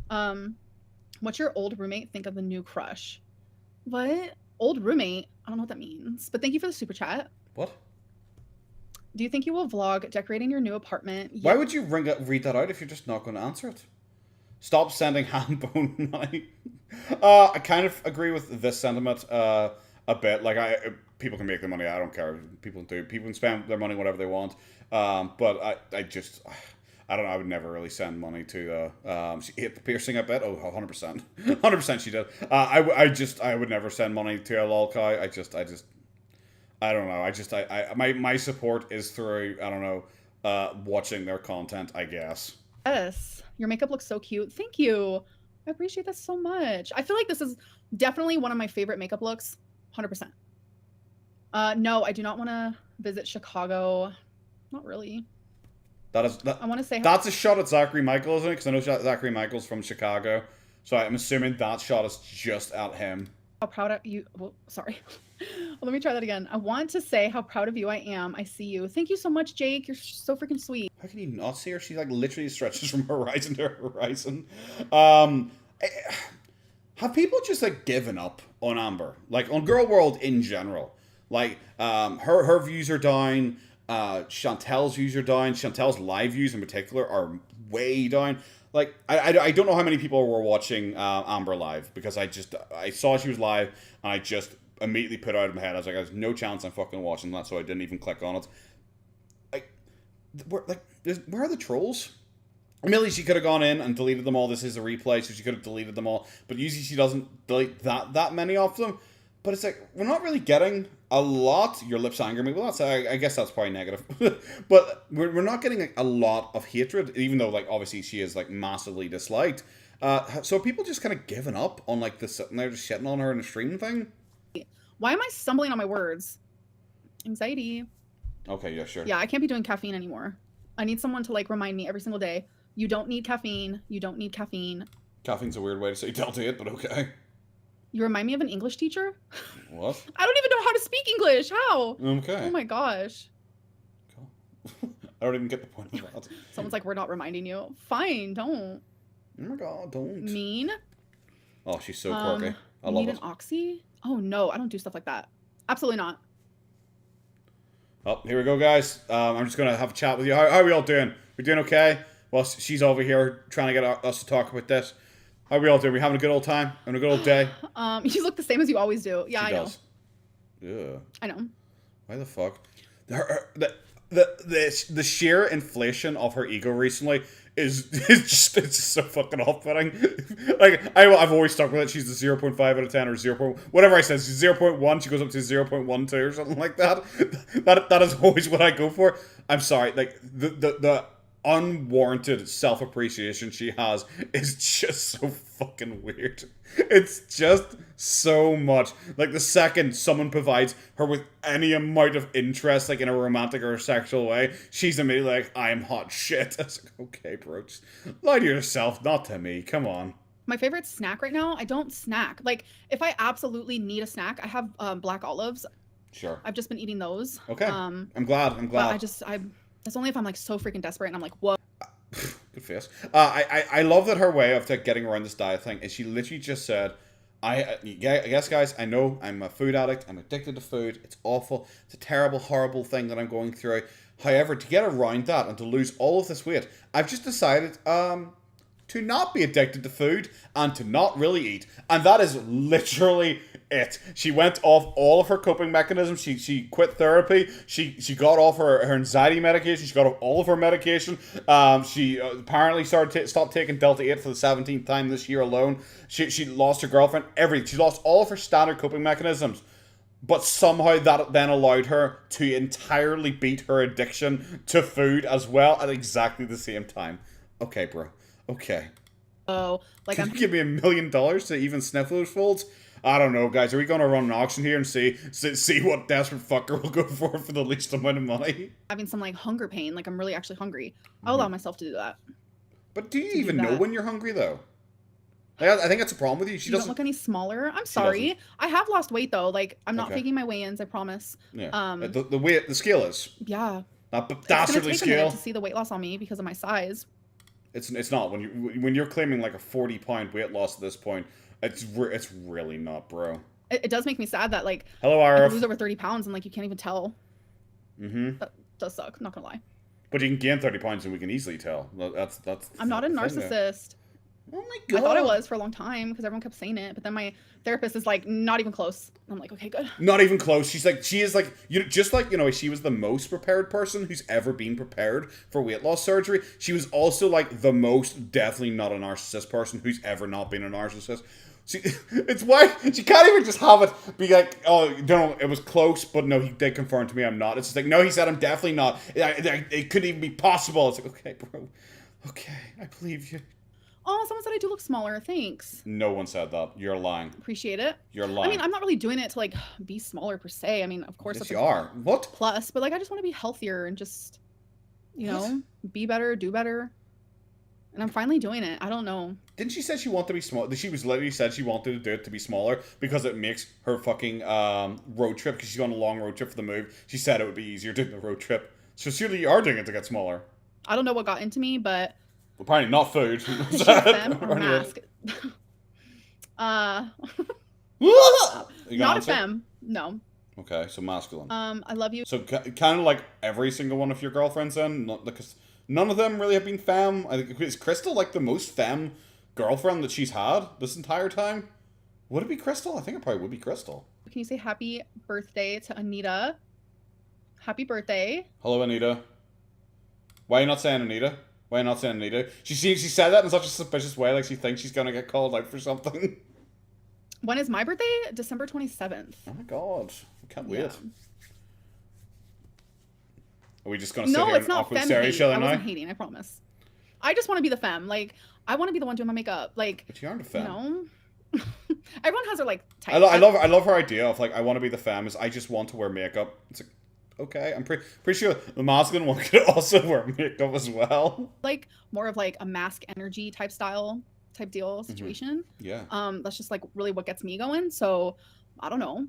What's your old roommate think of the new crush? What? Old roommate? I don't know what that means. But thank you for the super chat. What? Do you think you will vlog decorating your new apartment? Why would you read that out if you're just not going to answer it? Stop sending ham bone money. I kind of agree with this sentiment a bit. Like, people can make their money. I don't care. People do. People can spend their money whatever they want. But I just, I don't know. I would never really send money to. She hit the piercing. I bet. Oh, 100%, 100% she did. I would never send money to a lol cow. I don't know. My support is through, I don't know, watching their content, I guess. Yes, your makeup looks so cute. Thank you. I appreciate that so much. I feel like this is definitely one of my favorite makeup looks. 100%. No, I do not want to visit Chicago. Not really. I want to say that's a shot at Zachary Michael, isn't it? Because I know Zachary Michael's from Chicago, so I'm assuming that shot is just at him. How proud of you. Well, sorry. Let me try that again. I want to say how proud of you I am. I see you. Thank you so much, Jake. You're so freaking sweet. How can you not see her? She like literally stretches from horizon to horizon. Have people just like given up on Amber? Like on Gorlworld in general? Like her views are down. Chantel's views are down. Chantel's live views in particular are way down. Like, I don't know how many people were watching Amber live, because I saw she was live, and I just immediately put it out of my head. I was like, there's no chance I'm fucking watching that, so I didn't even click on it. Where are the trolls? Millie, she could have gone in and deleted them all. This is a replay, so she could have deleted them all. But usually she doesn't delete that many of them. But it's like, we're not really getting a lot. Your lips anger me. Well, I guess that's probably negative. But we're not getting like, a lot of hatred, even though like obviously she is like massively disliked. So people just kind of given up on like the sitting there just shitting on her in a stream thing. Why am I stumbling on my words? Anxiety. Okay, yeah, sure. Yeah, I can't be doing caffeine anymore. I need someone to like remind me every single day. You don't need caffeine. You don't need caffeine. Caffeine's a weird way to say delta it, but okay. You remind me of an English teacher? What? I don't even know how to speak English. How? Okay. Oh my gosh. Cool. I don't even get the point of that. Someone's like, we're not reminding you. Fine, don't. Oh my god, don't. Mean? Oh, she's so quirky. I love need it. an oxy? Oh no, I don't do stuff like that. Absolutely not. Oh, here we go, guys. I'm just going to have a chat with you. How are we all doing? We doing okay? Well, she's over here trying to get us to talk about this. How are we all doing? We having a good old time? Having a good old day? You look the same as you always do. Yeah, she I does. Know. Yeah. I know. Why the fuck? The sheer inflation of her ego recently is just, it's just so fucking off-putting. Like, I've always stuck with it. She's the 0.5 out of 10 or 0. Whatever I said. She's 0.1. She goes up to 0.12 or something like that. That is always what I go for. I'm sorry. Like, the unwarranted self-appreciation she has is just so fucking weird. It's just so much. Like, the second someone provides her with any amount of interest, like in a romantic or a sexual way, she's immediately like, I am hot shit. I was like, okay, bro, just lie to yourself, not to me. Come on. My favorite snack right now, I don't snack. Like, if I absolutely need a snack, I have black olives. Sure. I've just been eating those. Okay. I'm glad. But that's only if I'm like so freaking desperate and I'm like, whoa. Good face. I love that her way of like, getting around this diet thing is she literally just said, I guess, guys, I know I'm a food addict. I'm addicted to food. It's awful. It's a terrible, horrible thing that I'm going through. However, to get around that and to lose all of this weight, I've just decided to not be addicted to food and to not really eat. And that is literally it. She went off all of her coping mechanisms. She quit therapy. She got off her anxiety medication. She got off all of her medication. She apparently stopped taking Delta 8 for the 17th time this year alone. She lost her girlfriend. Everything. She lost all of her standard coping mechanisms. But somehow that then allowed her to entirely beat her addiction to food as well at exactly the same time. Okay, bro. Okay. Oh, like Can you give me $1 million to even sniff those folds? I don't know, guys. Are we going to run an auction here and see what desperate fucker will go for the least amount of money? Having some like hunger pain, like I'm really actually hungry. I'll allow myself to do that. But do you even know when you're hungry though? Like, I think that's a problem with you. She doesn't look any smaller. I'm sorry. I have lost weight though. Like I'm not faking my weigh-ins. I promise. Yeah. The scale is. Yeah. Not dastardly scale. To see the weight loss on me because of my size. It's not when you're claiming like a 40-pound weight loss at this point. It's really not, bro. It does make me sad that like hello, I lose over 30 pounds and like you can't even tell. Mm-hmm. That does suck. I'm not gonna lie. But you can gain 30 pounds and we can easily tell. That's. I'm not a narcissist. Oh my god. I thought I was for a long time because everyone kept saying it, but then my therapist is like, not even close. I'm like, okay, good. Not even close. She is like, just like, she was the most prepared person who's ever been prepared for weight loss surgery. She was also like the most definitely not a narcissist person who's ever not been a narcissist. It's why she can't even just have it be like, oh, no, it was close, but no, he did confirm to me I'm not. It's just like, no, he said I'm definitely not. It couldn't even be possible. It's like, okay, bro. Okay, I believe you. Oh, someone said I do look smaller. Thanks. No one said that. You're lying. Appreciate it. You're lying. I mean, I'm not really doing it to like be smaller per se. I mean, of course, yes, that's you are. What? Plus, but like, I just want to be healthier and just, be better, do better. And I'm finally doing it. I don't know. Didn't she say she wanted to be small? She was literally said she wanted to do it to be smaller because it makes her fucking road trip, because she's on a long road trip for the move. She said it would be easier doing the road trip. So surely you are doing it to get smaller. I don't know what got into me, but apparently not food. Femme or mask? Not a femme. No. Okay, so masculine. I love you. So kind of like every single one of your girlfriends then, because none of them really have been femme. I think is Crystal like the most femme girlfriend that she's had this entire time? Would it be Crystal? I think it probably would be Crystal. Can you say happy birthday to Anita? Happy birthday. Hello, Anita. Why are you not saying Anita? Why are you not saying Anita? She said that in such a suspicious way, like she thinks she's gonna get called out for something. When is my birthday? December 27th. Oh my god. I can't wait. Are we just gonna sit here and awkward stare at each other now? I wasn't hating, I promise. I just want to be the femme. Like, I want to be the one doing my makeup. Like, but you aren't a femme. Everyone has their like type. I love her idea of like, I want to be the femme is I just want to wear makeup. It's like, okay, I'm pretty sure the masculine one could also wear makeup as well. Like more of like a mask energy type deal situation. Yeah. That's just like really what gets me going. So I don't know.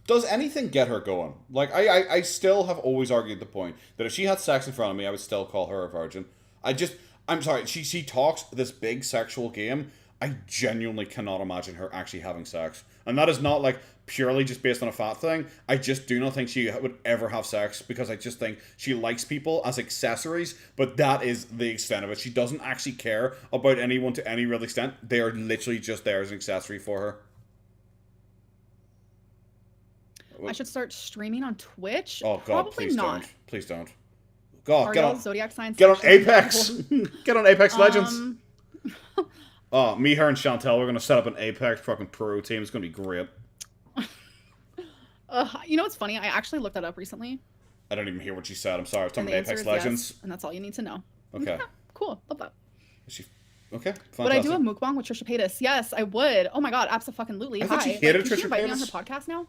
Does anything get her going? Like, I still have always argued the point that if she had sex in front of me, I would still call her a virgin. I'm sorry, she talks this big sexual game. I genuinely cannot imagine her actually having sex. And that is not, like, purely just based on a fat thing. I just do not think she would ever have sex, because I just think she likes people as accessories, but that is the extent of it. She doesn't actually care about anyone to any real extent. They are literally just there as an accessory for her. I should start streaming on Twitch. Oh God, probably please not. don't. Please don't. God, get on zodiac signs. Get on Apex. Get on Apex Legends. Oh, me, her, and Chantel, we're gonna set up an Apex fucking pro team. It's gonna be great. You know what's funny? I actually looked that up recently. I don't even hear what you said. I'm sorry. I was talking about Apex Legends. Yes, and that's all you need to know. Okay. Yeah, cool. Love that. Okay. Fantastic. Would I do a mukbang with Trisha Paytas? Yes, I would. Oh my god, absolutely. I thought she hated Can Trisha she invite me on her Paytas. podcast now?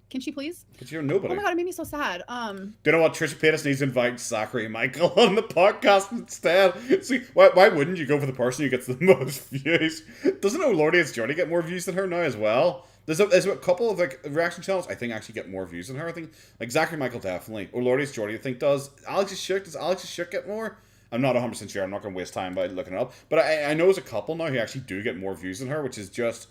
Can she please? But you're nobody. Oh my god, it made me so sad. Do you know what? Trisha Paytas needs to invite Zachary and Michael on the podcast instead. See, why wouldn't you go for the person who gets the most views? Doesn't O'Lordy's Journey get more views than her now as well? There's a couple of like reaction channels I think actually get more views than her. I think like Zachary and Michael definitely. O'Lordy's Journey I think does. Does Alex's Shook get more? I'm not 100% sure. I'm not going to waste time by looking it up. But I know there's a couple now who actually do get more views than her, which is just,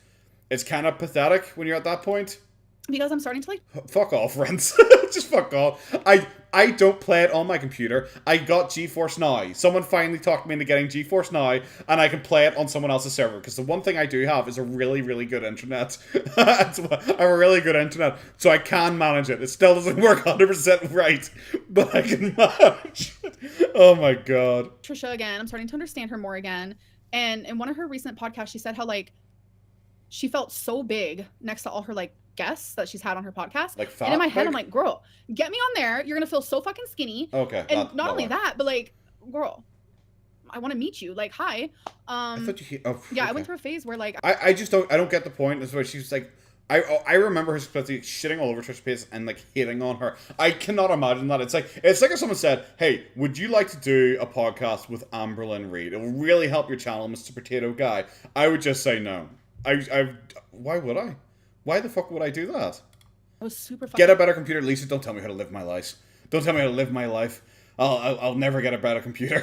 it's kind of pathetic when you're at that point. Because I'm starting to like... Fuck off, friends. Just fuck off. I don't play it on my computer. I got GeForce Now. Someone finally talked me into getting GeForce Now, and I can play it on someone else's server. Because the one thing I do have is a really, really good internet. I have a really good internet, so I can manage it. It still doesn't work 100% right, but I can manage it. Oh my god. Trisha again. I'm starting to understand her more again. And in one of her recent podcasts, she said how like she felt so big next to all her like guests that she's had on her podcast. Like fat, and in my head, big? I'm like, girl, get me on there. You're gonna feel so fucking skinny. Okay. And not only that, but like, girl, I want to meet you. Like, hi. I thought you. Yeah, okay. I went through a phase where like I just don't get the point. That's why she's like. I remember her specifically shitting all over Trisha Paytas and like hating on her. I cannot imagine that. It's like if someone said, "Hey, would you like to do a podcast with Amberlynn Reid? It will really help your channel, Mr. Potato Guy." I would just say no. Why would I? Why the fuck would I do that? I was super fucking... Get a better computer, Lisa. Don't tell me how to live my life. Don't tell me how to live my life. I'll never get a better computer.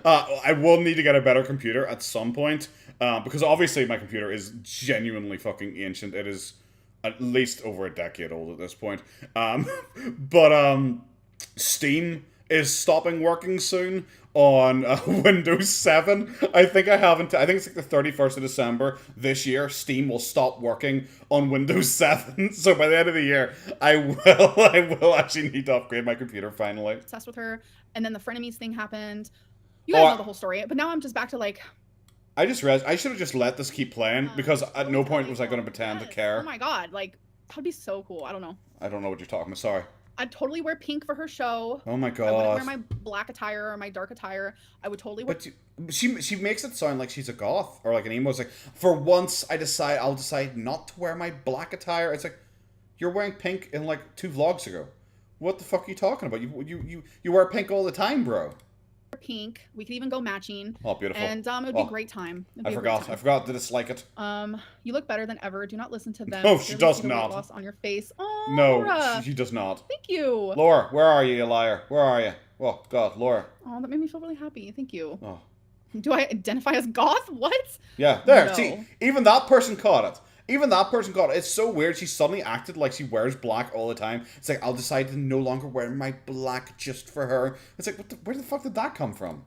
I will need to get a better computer at some point. Because obviously my computer is genuinely fucking ancient. It is at least over a decade old at this point. But Steam is stopping working soon on Windows 7. I think it's like the 31st of December this year, Steam will stop working on Windows 7. So by the end of the year, I will actually need to upgrade my computer finally. Obsessed with her. And then the frenemies thing happened. You guys know the whole story. But now I'm just back to like... I just realized I should have just let this keep playing because at no point was I going to pretend to care. Oh my god, like, that'd be so cool. I don't know. I don't know what you're talking about. Sorry. I'd totally wear pink for her show. Oh my god. I wouldn't wear my black attire or my dark attire. I would totally wear... But she makes it sound like she's a goth or like an emo. It's like, for once I'll decide not to wear my black attire. It's like, you're wearing pink in like 2 vlogs ago. What the fuck are you talking about? You wear pink all the time, bro. Pink. We could even go matching. Oh, beautiful. And it would be a great time. I forgot to dislike it. You look better than ever. Do not listen to them. No, she does not. Loss on your face. Oh, no, Laura. she does not. Thank you. Laura, where are you liar? Where are you? Oh god, Laura. Oh, that made me feel really happy. Thank you. Oh. Do I identify as goth? What? Yeah, there. No. See, even that person caught it. It's so weird. She suddenly acted like she wears black all the time. It's like, I'll decide to no longer wear my black just for her. It's like, where the fuck did that come from?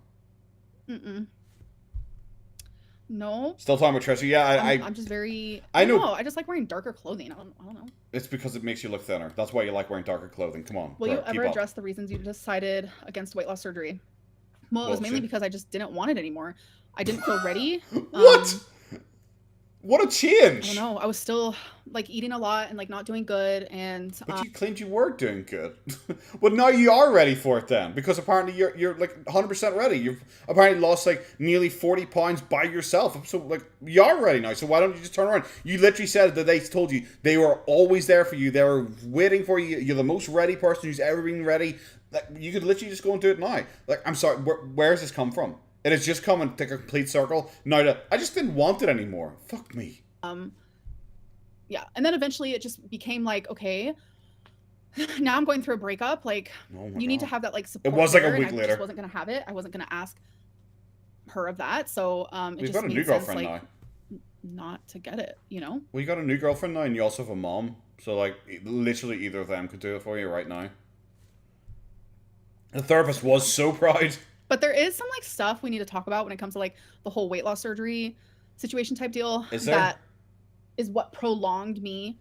No. Still talking about Trisha? Yeah, I'm just very... I know. I just like wearing darker clothing. I don't know. It's because it makes you look thinner. That's why you like wearing darker clothing. Come on. Will you ever address the reasons you decided against weight loss surgery? Well, it was mainly because I just didn't want it anymore. I didn't feel ready. What? What a change! I don't know. I was still like eating a lot and like not doing good, and but you claimed you were doing good. Well, now you are ready for it then, because apparently you're like 100% ready. You've apparently lost like nearly 40 pounds by yourself. So like you are ready now. So why don't you just turn around? You literally said that they told you they were always there for you. They were waiting for you. You're the most ready person who's ever been ready. Like you could literally just go and do it now. Like I'm sorry, where has this come from? It has just come and take a complete circle. Now I just didn't want it anymore. Fuck me. Yeah, and then eventually it just became like, okay, now I'm going through a breakup. Like, you need to have that like support. It was like a week I later. just wasn't gonna have it. I wasn't gonna ask her of that. So You've got a new girlfriend now. Not to get it, you know. Well, you got a new girlfriend now, and you also have a mom. So like, literally either of them could do it for you right now. The therapist was so proud. But there is some like stuff we need to talk about when it comes to like the whole weight loss surgery situation type deal. Is there? That is what prolonged me.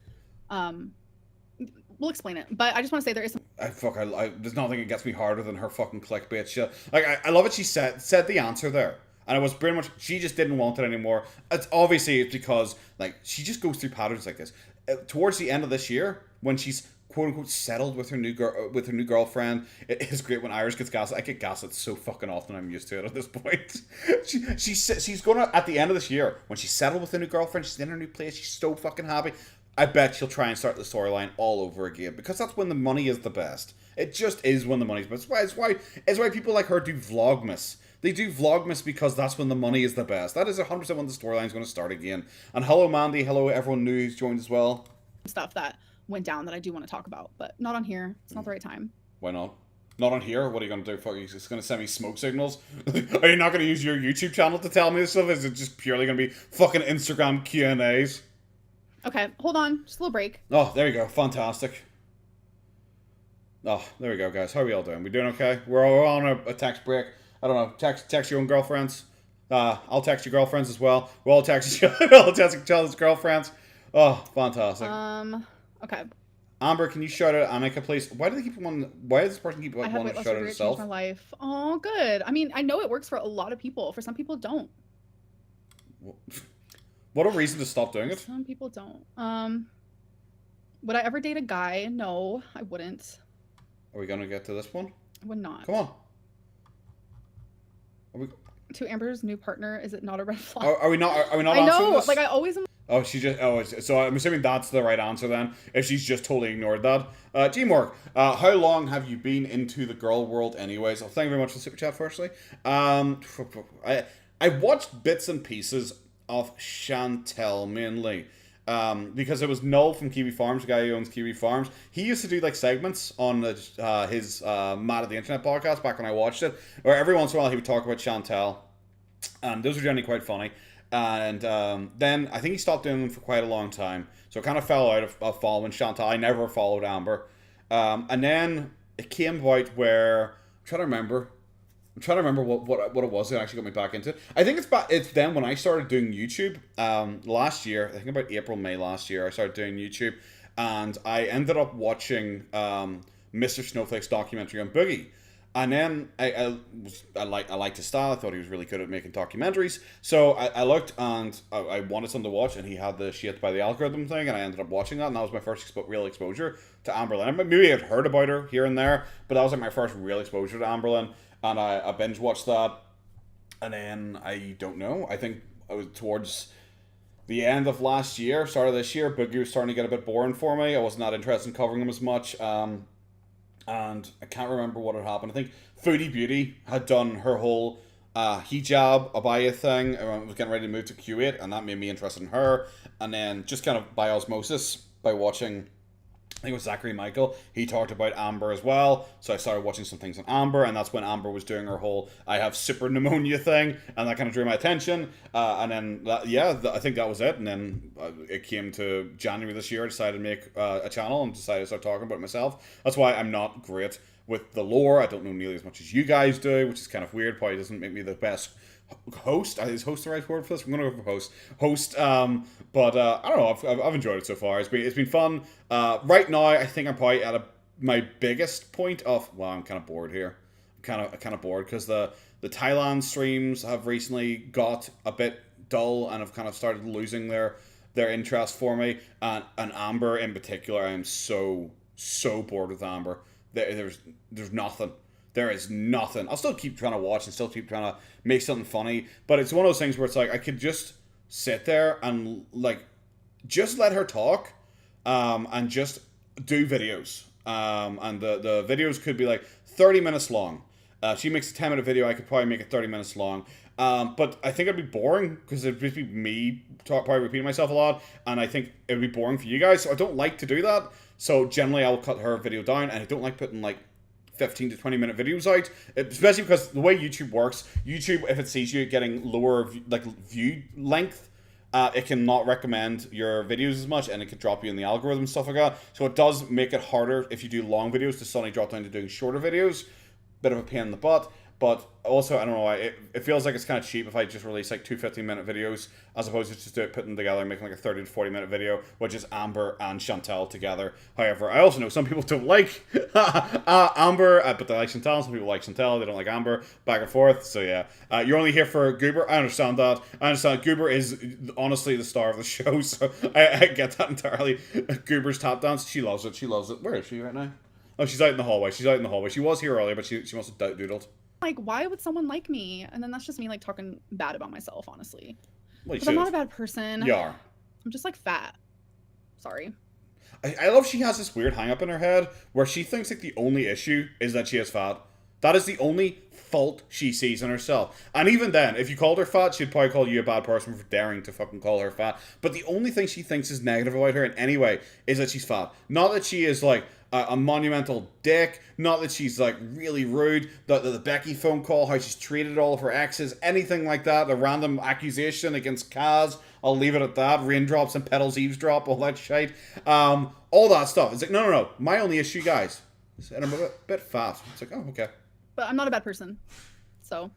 We'll explain it, but I just want to say there is some. There's nothing that gets me harder than her fucking clickbait shit. Like I love it. She said the answer there, and it was pretty much she just didn't want it anymore. It's because like she just goes through patterns like this. Towards the end of this year, when she's quote unquote settled with her new girlfriend. It is great when Irish gets gaslit. I get gaslit so fucking often. I'm used to it at this point. She's gonna at the end of this year when she's settled with a new girlfriend. She's in her new place. She's so fucking happy. I bet she'll try and start the storyline all over again because that's when the money is the best. It just is when the money's best. It's why people like her do Vlogmas. They do Vlogmas because that's when the money is the best. That is 100% when the storyline's going to start again. And hello, Mandy. Hello, everyone new who's joined as well. Stuff that went down that I do want to talk about, but not on here. It's not the right time. Why not? Not on here? What are you going to do? Fuck, you're just going to send me smoke signals? Are you not going to use your YouTube channel to tell me this stuff? Is it just purely going to be fucking Instagram Q&As? Okay, hold on. Just a little break. Oh, there you go. Fantastic. Oh, there we go, guys. How are we all doing? We doing okay? We're all on a text break. I don't know. Text your own girlfriends. I'll text your girlfriends as well. We'll all text each other's girlfriends. Oh, fantastic. Okay. Amber, can you shout out Annika, please? Why does this person keep wanting to shout out herself? My life. Oh, good. I mean, I know it works for a lot of people. For some people, it don't. What a reason to stop doing it. Some people don't. Would I ever date a guy? No, I wouldn't. Are we gonna get to this one? I would not. Come on. To Amber's new partner, is it not a red flag? Are we not? I know. This? Like I always am. Oh, so I'm assuming that's the right answer then. If she's just totally ignored that. G-Morg, how long have you been into the girl world anyways? Thank you very much for the super chat. Firstly, I watched bits and pieces of Chantel mainly. Because it was Noel from Kiwi Farms, the guy who owns Kiwi Farms. He used to do like segments on his Mad at the Internet podcast back when I watched it, where every once in a while he would talk about Chantel, and those were generally quite funny. And then I think he stopped doing them for quite a long time, so it kind of fell out of following Chantal. I never followed Amber, and then it came about where I'm trying to remember. I'm trying to remember what it was that actually got me back into it. I think it's then when I started doing YouTube last year. I think about April, May last year. I started doing YouTube, and I ended up watching Mr. Snowflake's documentary on Boogie. And then I liked his style. I thought he was really good at making documentaries. So I looked and I wanted something to watch, and he had the shit by the algorithm thing, and I ended up watching that, and that was my first real exposure to Amberlynn. Maybe I'd heard about her here and there, but that was like my first real exposure to Amberlynn, and I binge watched that. And then I don't know. I think I was towards the end of last year, start of this year, Boogie was starting to get a bit boring for me. I wasn't that interested in covering him as much. And I can't remember what had happened. I think Foodie Beauty had done her whole hijab abaya thing. I was getting ready to move to Q8, and that made me interested in her. And then just kind of by osmosis, by watching, I think it was Zachary Michael, he talked about Amber as well. So I started watching some things on Amber, and that's when Amber was doing her whole I have super pneumonia thing, and that kind of drew my attention. And then, I think that was it. And then it came to January this year. I decided to make a channel and decided to start talking about it myself. That's why I'm not great with the lore. I don't know nearly as much as you guys do, which is kind of weird. Probably doesn't make me the best host. Is host the right word for this? I'm gonna go for host. But I don't know. I've enjoyed it so far. It's been fun. Right now, I think I'm probably at my biggest point of I'm kind of bored here. I'm kind of bored because the Thailand streams have recently got a bit dull and have kind of started losing their interest for me. And Amber in particular, I am so bored with Amber. There's nothing. There is nothing. I'll still keep trying to watch and still keep trying to make something funny, but it's one of those things where it's like I could just sit there and like just let her talk, and just do videos. And the videos could be like 30 minutes long. She makes a 10-minute video. I could probably make it 30 minutes long. But I think it'd be boring because it'd just be me probably repeating myself a lot, and I think it'd be boring for you guys. So I don't like to do that. So generally, I'll cut her video down, and I don't like putting like 15 to 20 minute videos out, especially because the way YouTube works, YouTube, if it sees you getting lower view length, it can not recommend your videos as much, and it could drop you in the algorithm and stuff like that. So it does make it harder if you do long videos to suddenly drop down to doing shorter videos. Bit of a pain in the butt. But also, I don't know, it feels like it's kind of cheap if I just release like 2 15-minute videos as opposed to just putting them together and making like a 30 to 40-minute video, which is Amber and Chantel together. However, I also know some people don't like Amber, but they like Chantel. Some people like Chantel, they don't like Amber, back and forth. So yeah, you're only here for Goober. I understand that. I understand Goober is honestly the star of the show, so I get that entirely. Goober's tap dance, she loves it. She loves it. Where is she right now? Oh, she's out in the hallway. She was here earlier, but she must have doodled. Like, why would someone like me? And then that's just me like talking bad about myself, honestly. Well, because I'm not a bad person. You are. I'm just like fat. Sorry. I love she has this weird hang up in her head where she thinks like the only issue is that she is fat. That is the only fault she sees in herself. And even then, if you called her fat, she'd probably call you a bad person for daring to fucking call her fat. But the only thing she thinks is negative about her in any way is that she's fat. Not that she is like a monumental dick, not that she's like really rude, the Becky phone call, how she's treated all of her exes, anything like that, a random accusation against Kaz, I'll leave it at that, raindrops and petals eavesdrop, all that shit, all that stuff. It's like, no, my only issue, guys, is that I'm a bit fat. It's like, oh, okay. But I'm not a bad person. So,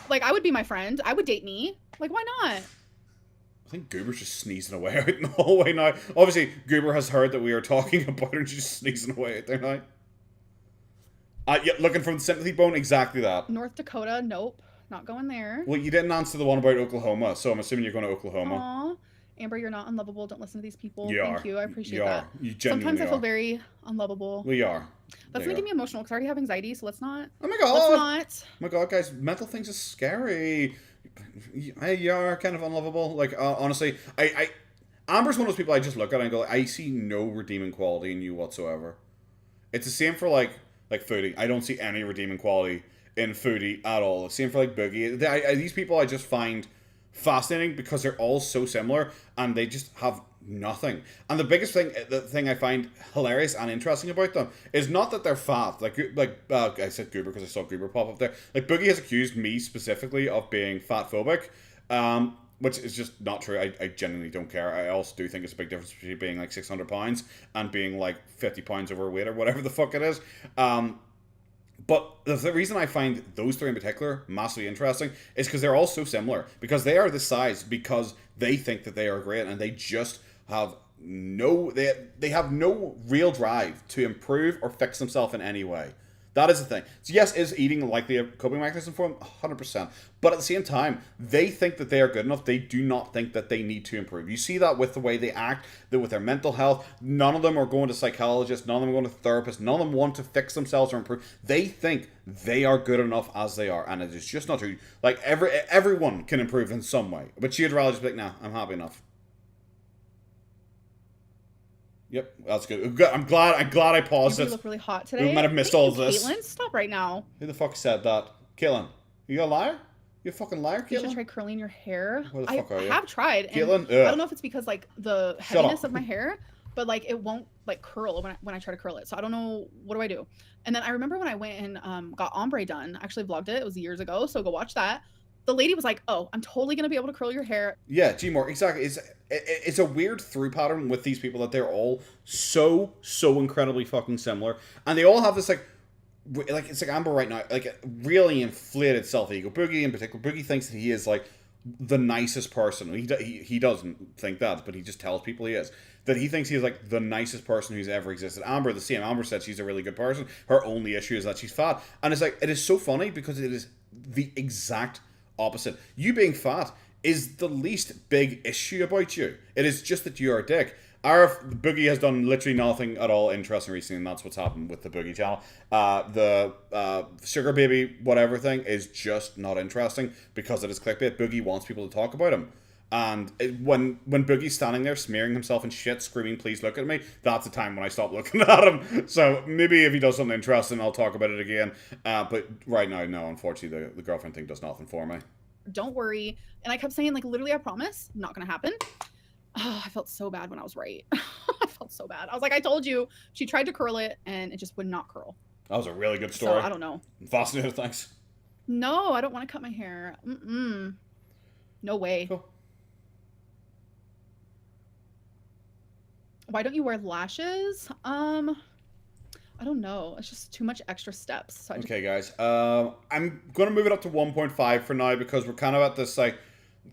like, I would be my friend. I would date me. Like, why not? I think Goober's just sneezing away out in the hallway now. Obviously, Goober has heard that we are talking about her and she's just sneezing away out there now. Yeah, looking from the sympathy bone, exactly that. North Dakota, nope. Not going there. Well, you didn't answer the one about Oklahoma, so I'm assuming you're going to Oklahoma. Aww. Amber, you're not unlovable. Don't listen to these people. Thank you. I appreciate you that. You genuinely Sometimes I feel very unlovable. We are. That's making me emotional because I already have anxiety, so let's not. Oh my god. Let's not. Oh my god, guys, mental things are scary. You are kind of unlovable. Like, honestly, Amber's one of those people I just look at and go, I see no redeeming quality in you whatsoever. It's the same for like Foodie. I don't see any redeeming quality in Foodie at all. Same for like Boogie. These people I just find fascinating because they're all so similar and they just have nothing. And the biggest thing, the thing I find hilarious and interesting about them is not that they're fat. Like I said Goober because I saw Goober pop up there. Like Boogie has accused me specifically of being fat phobic, which is just not true. I genuinely don't care. I also do think it's a big difference between being like 600 pounds and being like 50 pounds overweight or whatever the fuck it is. But the reason I find those three in particular massively interesting is because they're all so similar. Because they are this size because they think that they are great and they just have they have no real drive to improve or fix themselves in any way. That is the thing. So yes, is eating likely a coping mechanism for them? 100%. But at the same time, they think that they are good enough. They do not think that they need to improve. You see that with the way they act, that with their mental health. None of them are going to psychologists. None of them are going to therapists. None of them want to fix themselves or improve. They think they are good enough as they are. And it is just not true. Like, everyone can improve in some way. But she'd rather just be like, nah, I'm happy enough. Yep, that's good. I'm glad I paused it. You look really hot today. We might have missed all of this. Caitlin, stop right now. Who the fuck said that? Caitlin, you a liar? You a fucking liar, Caitlin? You should try curling your hair. Where the fuck are you? I have tried. Caitlin, I don't know if it's because like the heaviness of my hair, but like it won't like curl when I try to curl it. So I don't know, what do I do? And then I remember when I went and got ombre done. I actually vlogged it. It was years ago, so go watch that. The lady was like, "Oh, I'm totally gonna be able to curl your hair." Yeah, G-More, exactly. It's a weird through pattern with these people that they're all so incredibly fucking similar, and they all have this like it's like Amber right now, like a really inflated self ego. Boogie in particular, Boogie thinks that he is like the nicest person. He doesn't think that, but he just tells people he is. That he thinks he is like the nicest person who's ever existed. Amber, the same. Amber said she's a really good person. Her only issue is that she's fat, and it's like it is so funny because it is the exact opposite. You being fat is the least big issue about you. It is just that you are a dick. Our Boogie has done literally nothing at all interesting recently, and that's what's happened with the Boogie channel. The sugar baby whatever thing is just not interesting because it is clickbait. Boogie wants people to talk about him. And when Boogie's standing there smearing himself in shit, screaming, "Please look at me," that's the time when I stop looking at him. So maybe if he does something interesting, I'll talk about it again. But right now, no, unfortunately, the girlfriend thing does nothing for me. Don't worry. And I kept saying, like, literally, I promise, not gonna happen. Oh, I felt so bad when I was right. I felt so bad. I was like, I told you. She tried to curl it, and it just would not curl. That was a really good story. So, I don't know. I'm fascinated, thanks. No, I don't want to cut my hair. No way. Cool. Why don't you wear lashes? I don't know. It's just too much extra steps. So okay, guys. I'm going to move it up to 1.5 for now because we're kind of at this, like...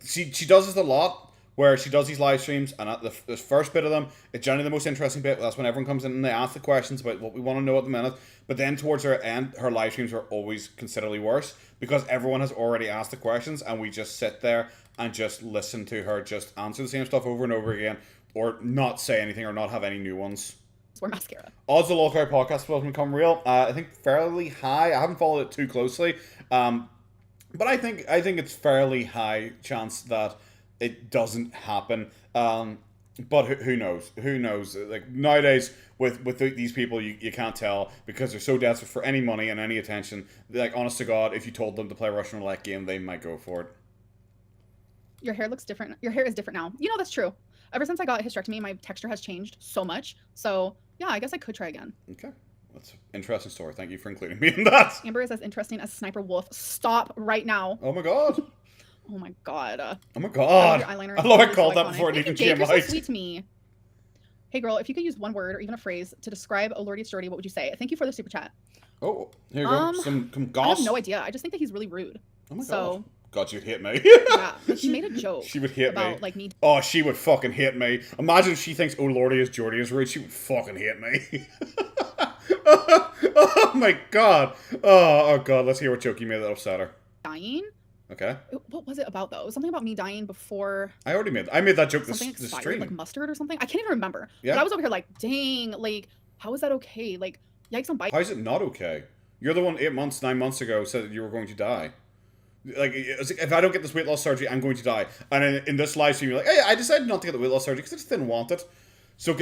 She does this a lot, where she does these live streams, and at the first bit of them, it's generally the most interesting bit. That's when everyone comes in and they ask the questions about what we want to know at the minute. But then towards her end, her live streams are always considerably worse because everyone has already asked the questions, and we just sit there and just listen to her just answer the same stuff over and over again, or not say anything, or not have any new ones. Wear mascara. Odds the Lockout podcast will become real. I think fairly high. I haven't followed it too closely, but I think it's fairly high chance that it doesn't happen. But who knows? Who knows? Like nowadays, with these people, you can't tell because they're so desperate for any money and any attention. Like honest to God, if you told them to play a Russian roulette game, they might go for it. Your hair looks different. Your hair is different now. You know that's true. Ever since I got a hysterectomy, my texture has changed so much. So yeah, I guess I could try again. Okay. That's an interesting story. Thank you for including me in that. Amber is as interesting as Sniper Wolf. Stop right now. Oh my God. Oh my God. Oh my God. I love I called that before it even came out. You're so sweet to me. Hey girl, if you could use one word or even a phrase to describe O Lordy Sturdy, what would you say? Thank you for the super chat. Oh, here you go. Some goss. I have no idea. I just think that he's really rude. Oh my God. God, she'd hit me. Yeah, she made a joke. She would hit about, me. Like me. Oh, she would fucking hit me. Imagine if she thinks "Oh Lordy is Geordie is rude." She would fucking hit me. Oh my God. Oh God. Let's hear what joke you made that upset her. Dying. Okay. What was it about though? It was something about me dying before. I made that joke this expired, stream. Like mustard or something. I can't even remember. Yeah. But I was over here like, dang, like, how is that okay? Like, yikes on bike. How is it not okay? You're the one 9 months ago said that you were going to die. Like, if I don't get this weight loss surgery, I'm going to die. And in this live stream, you're like, hey, I decided not to get the weight loss surgery because I just didn't want it. So,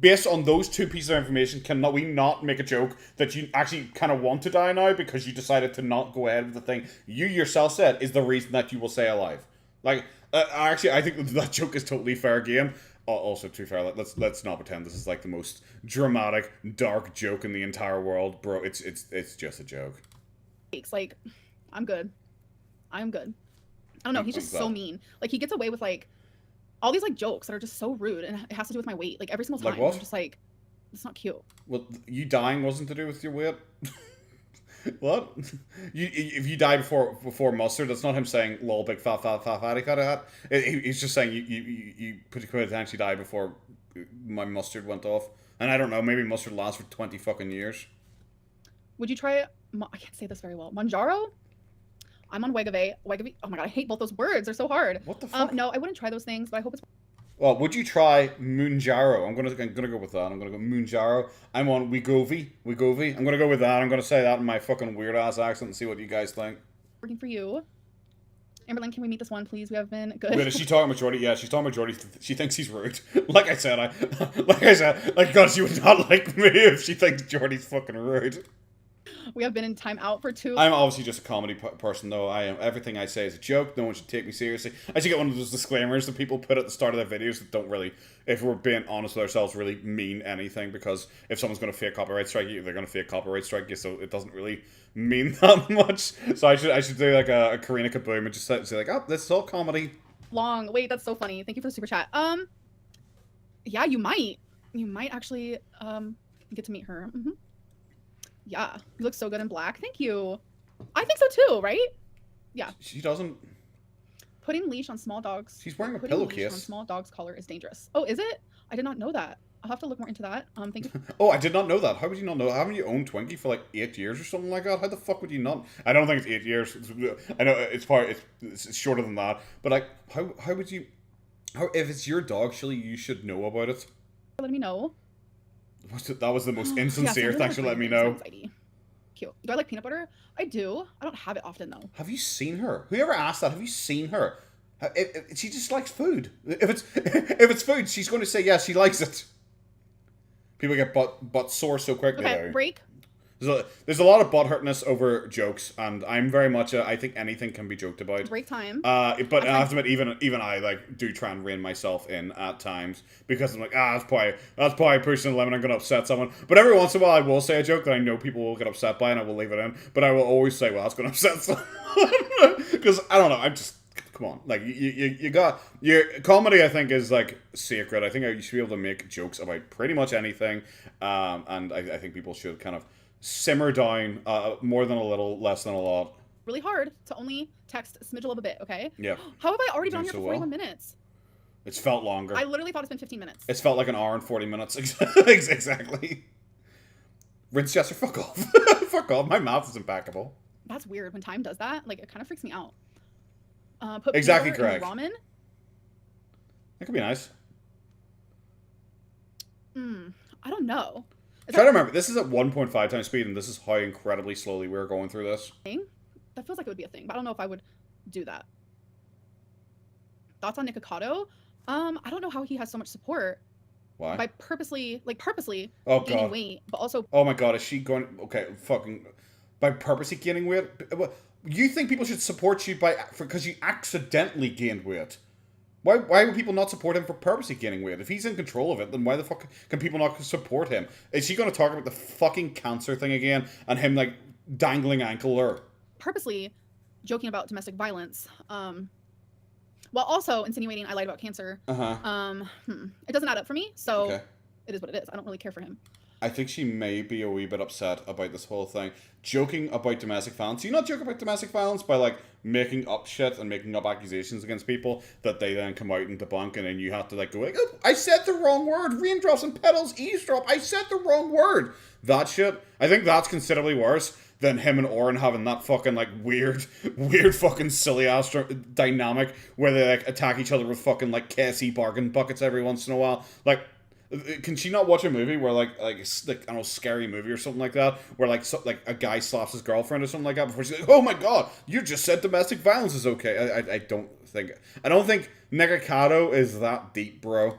based on those two pieces of information, cannot we not make a joke that you actually kind of want to die now because you decided to not go ahead with the thing you yourself said is the reason that you will stay alive? Like, actually, I think that joke is totally fair game. Also, to be fair, let's not pretend this is like the most dramatic, dark joke in the entire world, bro. It's just a joke. Like, I'm good. I'm good. I don't know. He's just so mean. Like, he gets away with like all these like jokes that are just so rude, and it has to do with my weight. Like every single time, like what? I'm just like, it's not cute. Well, you dying wasn't to do with your weight. What? If you die before mustard, that's not him saying lol big fatty cat. He's just saying you potentially die before my mustard went off. And I don't know, maybe mustard lasts for 20 fucking years. Would you try? I can't say this very well. Manjaro? I'm on Wegave. Oh my god, I hate both those words. They're so hard. What the fuck? No, I wouldn't try those things, but I hope it's. Well, would you try Moonjaro? I'm gonna go with that. I'm gonna go Moonjaro. I'm on Wegovy. I'm gonna go with that. I'm gonna say that in my fucking weird ass accent and see what you guys think. Working for you. Amberlynn, can we meet this one, please? We have been good. Wait, is she talking majority? Yeah, she's talking majority. She thinks he's rude. Like I said, God, she would not like me if she thinks Jordy's fucking rude. We have been in timeout for 2. I'm obviously just a comedy person, though. I am. Everything I say is a joke. No one should take me seriously. I should get one of those disclaimers that people put at the start of their videos that don't really, if we're being honest with ourselves, really mean anything. Because if someone's going to fake copyright strike you, they're going to fake copyright strike you. So it doesn't really mean that much. So I should do like a Karina Kaboom and just say like, oh, this is all comedy. Long. Wait, that's so funny. Thank you for the super chat. Yeah, you might actually get to meet her. Mm-hmm. Yeah, you look so good in black. Thank you. I think so too, right? Yeah. She doesn't. Putting leash on small dogs. She's wearing a Putting pillowcase. leash on small dog's collar is dangerous. Oh, is it? I did not know that. I'll have to look more into that. Thank you. Oh, I did not know that. How would you not know? Haven't you owned Twinkie for like 8 years or something like that? How the fuck would you not? I don't think it's 8 years. I know it's shorter than that. But like, how would you? If it's your dog, surely you should know about it. Let me know. That was the most insincere. Yeah, Thanks for letting me know. Anxiety. Cute. Do I like peanut butter? I do. I don't have it often though. Have you seen her? Whoever asked that, have you seen her? She just likes food. If it's food, she's going to say yes. She likes it. People get butt sore so quickly. Okay, break. There's a lot of butt hurtness over jokes, and I'm very much I think anything can be joked about. Break time. But I have to admit, even I like do try and rein myself in at times because I'm like, that's probably pushing the limit. I'm gonna upset someone. But every once in a while, I will say a joke that I know people will get upset by, and I will leave it in. But I will always say, well, that's gonna upset someone because I don't know. I'm just. Come on, like you got your comedy. I think is like sacred. I think you should be able to make jokes about pretty much anything, and I think people should kind of simmer down more than a little, less than a lot. Really hard to only text a smidge of a bit. Okay. Yeah. How have I already been on here for 41 minutes? It's felt longer. I literally thought it's been 15 minutes. It's felt like an hour and 40 minutes. Exactly. Rinse Jester, fuck off. Fuck off. My mouth is impeccable. That's weird when time does that. Like it kind of freaks me out. Put exactly correct. In ramen. That could be nice. I don't know. Try to remember, this is at 1.5 times speed, and this is how incredibly slowly we're going through this. That feels like it would be a thing, but I don't know if I would do that. Thoughts on Nikocado? I don't know how he has so much support. Why? By purposely God. gaining weight, but also. Oh my god, is she going? Okay, fucking. By purposely gaining weight? You think people should support you because you accidentally gained weight? Why would people not support him for purposely gaining weight? If he's in control of it, then why the fuck can people not support him? Is she going to talk about the fucking cancer thing again and him like dangling ankle or purposely joking about domestic violence? While also insinuating I lied about cancer. It doesn't add up for me, so It is what it is. I don't really care for him. I think she may be a wee bit upset about this whole thing. Joking about domestic violence. Do you not joke about domestic violence by, like, making up shit and making up accusations against people that they then come out and debunk, and then you have to, like, go, like, oh, I said the wrong word. Raindrops and petals eavesdrop. I said the wrong word. That shit. I think that's considerably worse than him and Oren having that fucking, like, weird fucking silly-ass dynamic where they, like, attack each other with fucking, like, KFC bargain buckets every once in a while. Like, can she not watch a movie where like I don't know, scary movie or something like that, where like a guy slaps his girlfriend or something like that before she's like, oh my god, you just said domestic violence is okay? I don't think Nikocado is that deep, bro.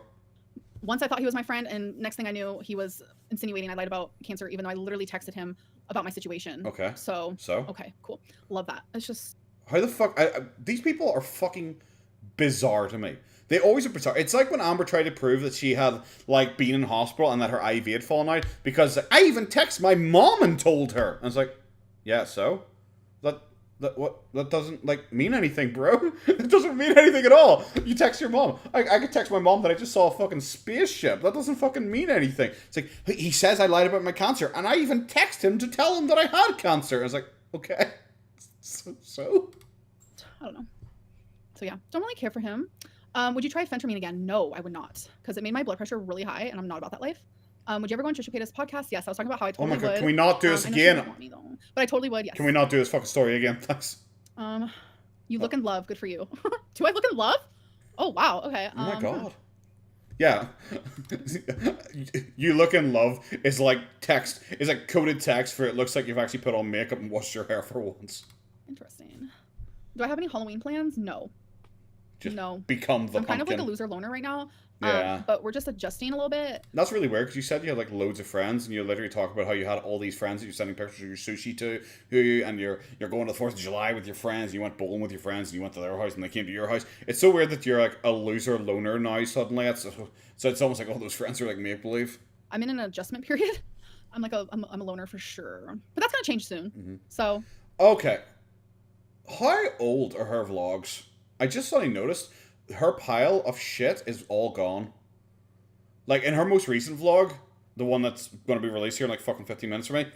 Once I thought he was my friend, and next thing I knew, he was insinuating I lied about cancer, even though I literally texted him about my situation. Okay. So okay, cool, love that. It's just how the fuck these people are fucking bizarre to me. They always are bizarre. It's like when Amber tried to prove that she had, like, been in hospital and that her IV had fallen out because I even texted my mom and told her. And it's like, yeah, so? That doesn't like mean anything, bro. It doesn't mean anything at all. You text your mom. I could text my mom that I just saw a fucking spaceship. That doesn't fucking mean anything. It's like he says I lied about my cancer, and I even text him to tell him that I had cancer. I was like, okay, so I don't know. So yeah, don't really care for him. Would you try phentermine again? No, I would not, because it made my blood pressure really high, and I'm not about that life. Would you ever go on Trisha Paytas' podcast? Yes, I was talking about how I totally would. Oh my god, can we not do this again? Want me, though, but I totally would, yes. Can we not do this fucking story again, thanks? You look in love. Good for you. Do I look in love? Oh, wow. Okay. Oh my god. Yeah. You look in love is like text. Is like coded text for it looks like you've actually put on makeup and washed your hair for once. Interesting. Do I have any Halloween plans? No. Just no. Become the I'm kind pumpkin. of like a loser loner right now. Yeah. But we're just adjusting a little bit. That's really weird because you said you had like loads of friends and you literally talk about how you had all these friends that you're sending pictures of your sushi to, and you're going to the 4th of July with your friends, you went bowling with your friends, and you went to their house and they came to your house. It's so weird that you're like a loser loner now suddenly. So it's almost like all those friends are like make-believe. I'm in an adjustment period. I'm a loner for sure. But that's going to change soon. Mm-hmm. So. Okay. How old are her vlogs? I just suddenly noticed her pile of shit is all gone. Like, in her most recent vlog, the one that's going to be released here in like fucking 15 minutes for me,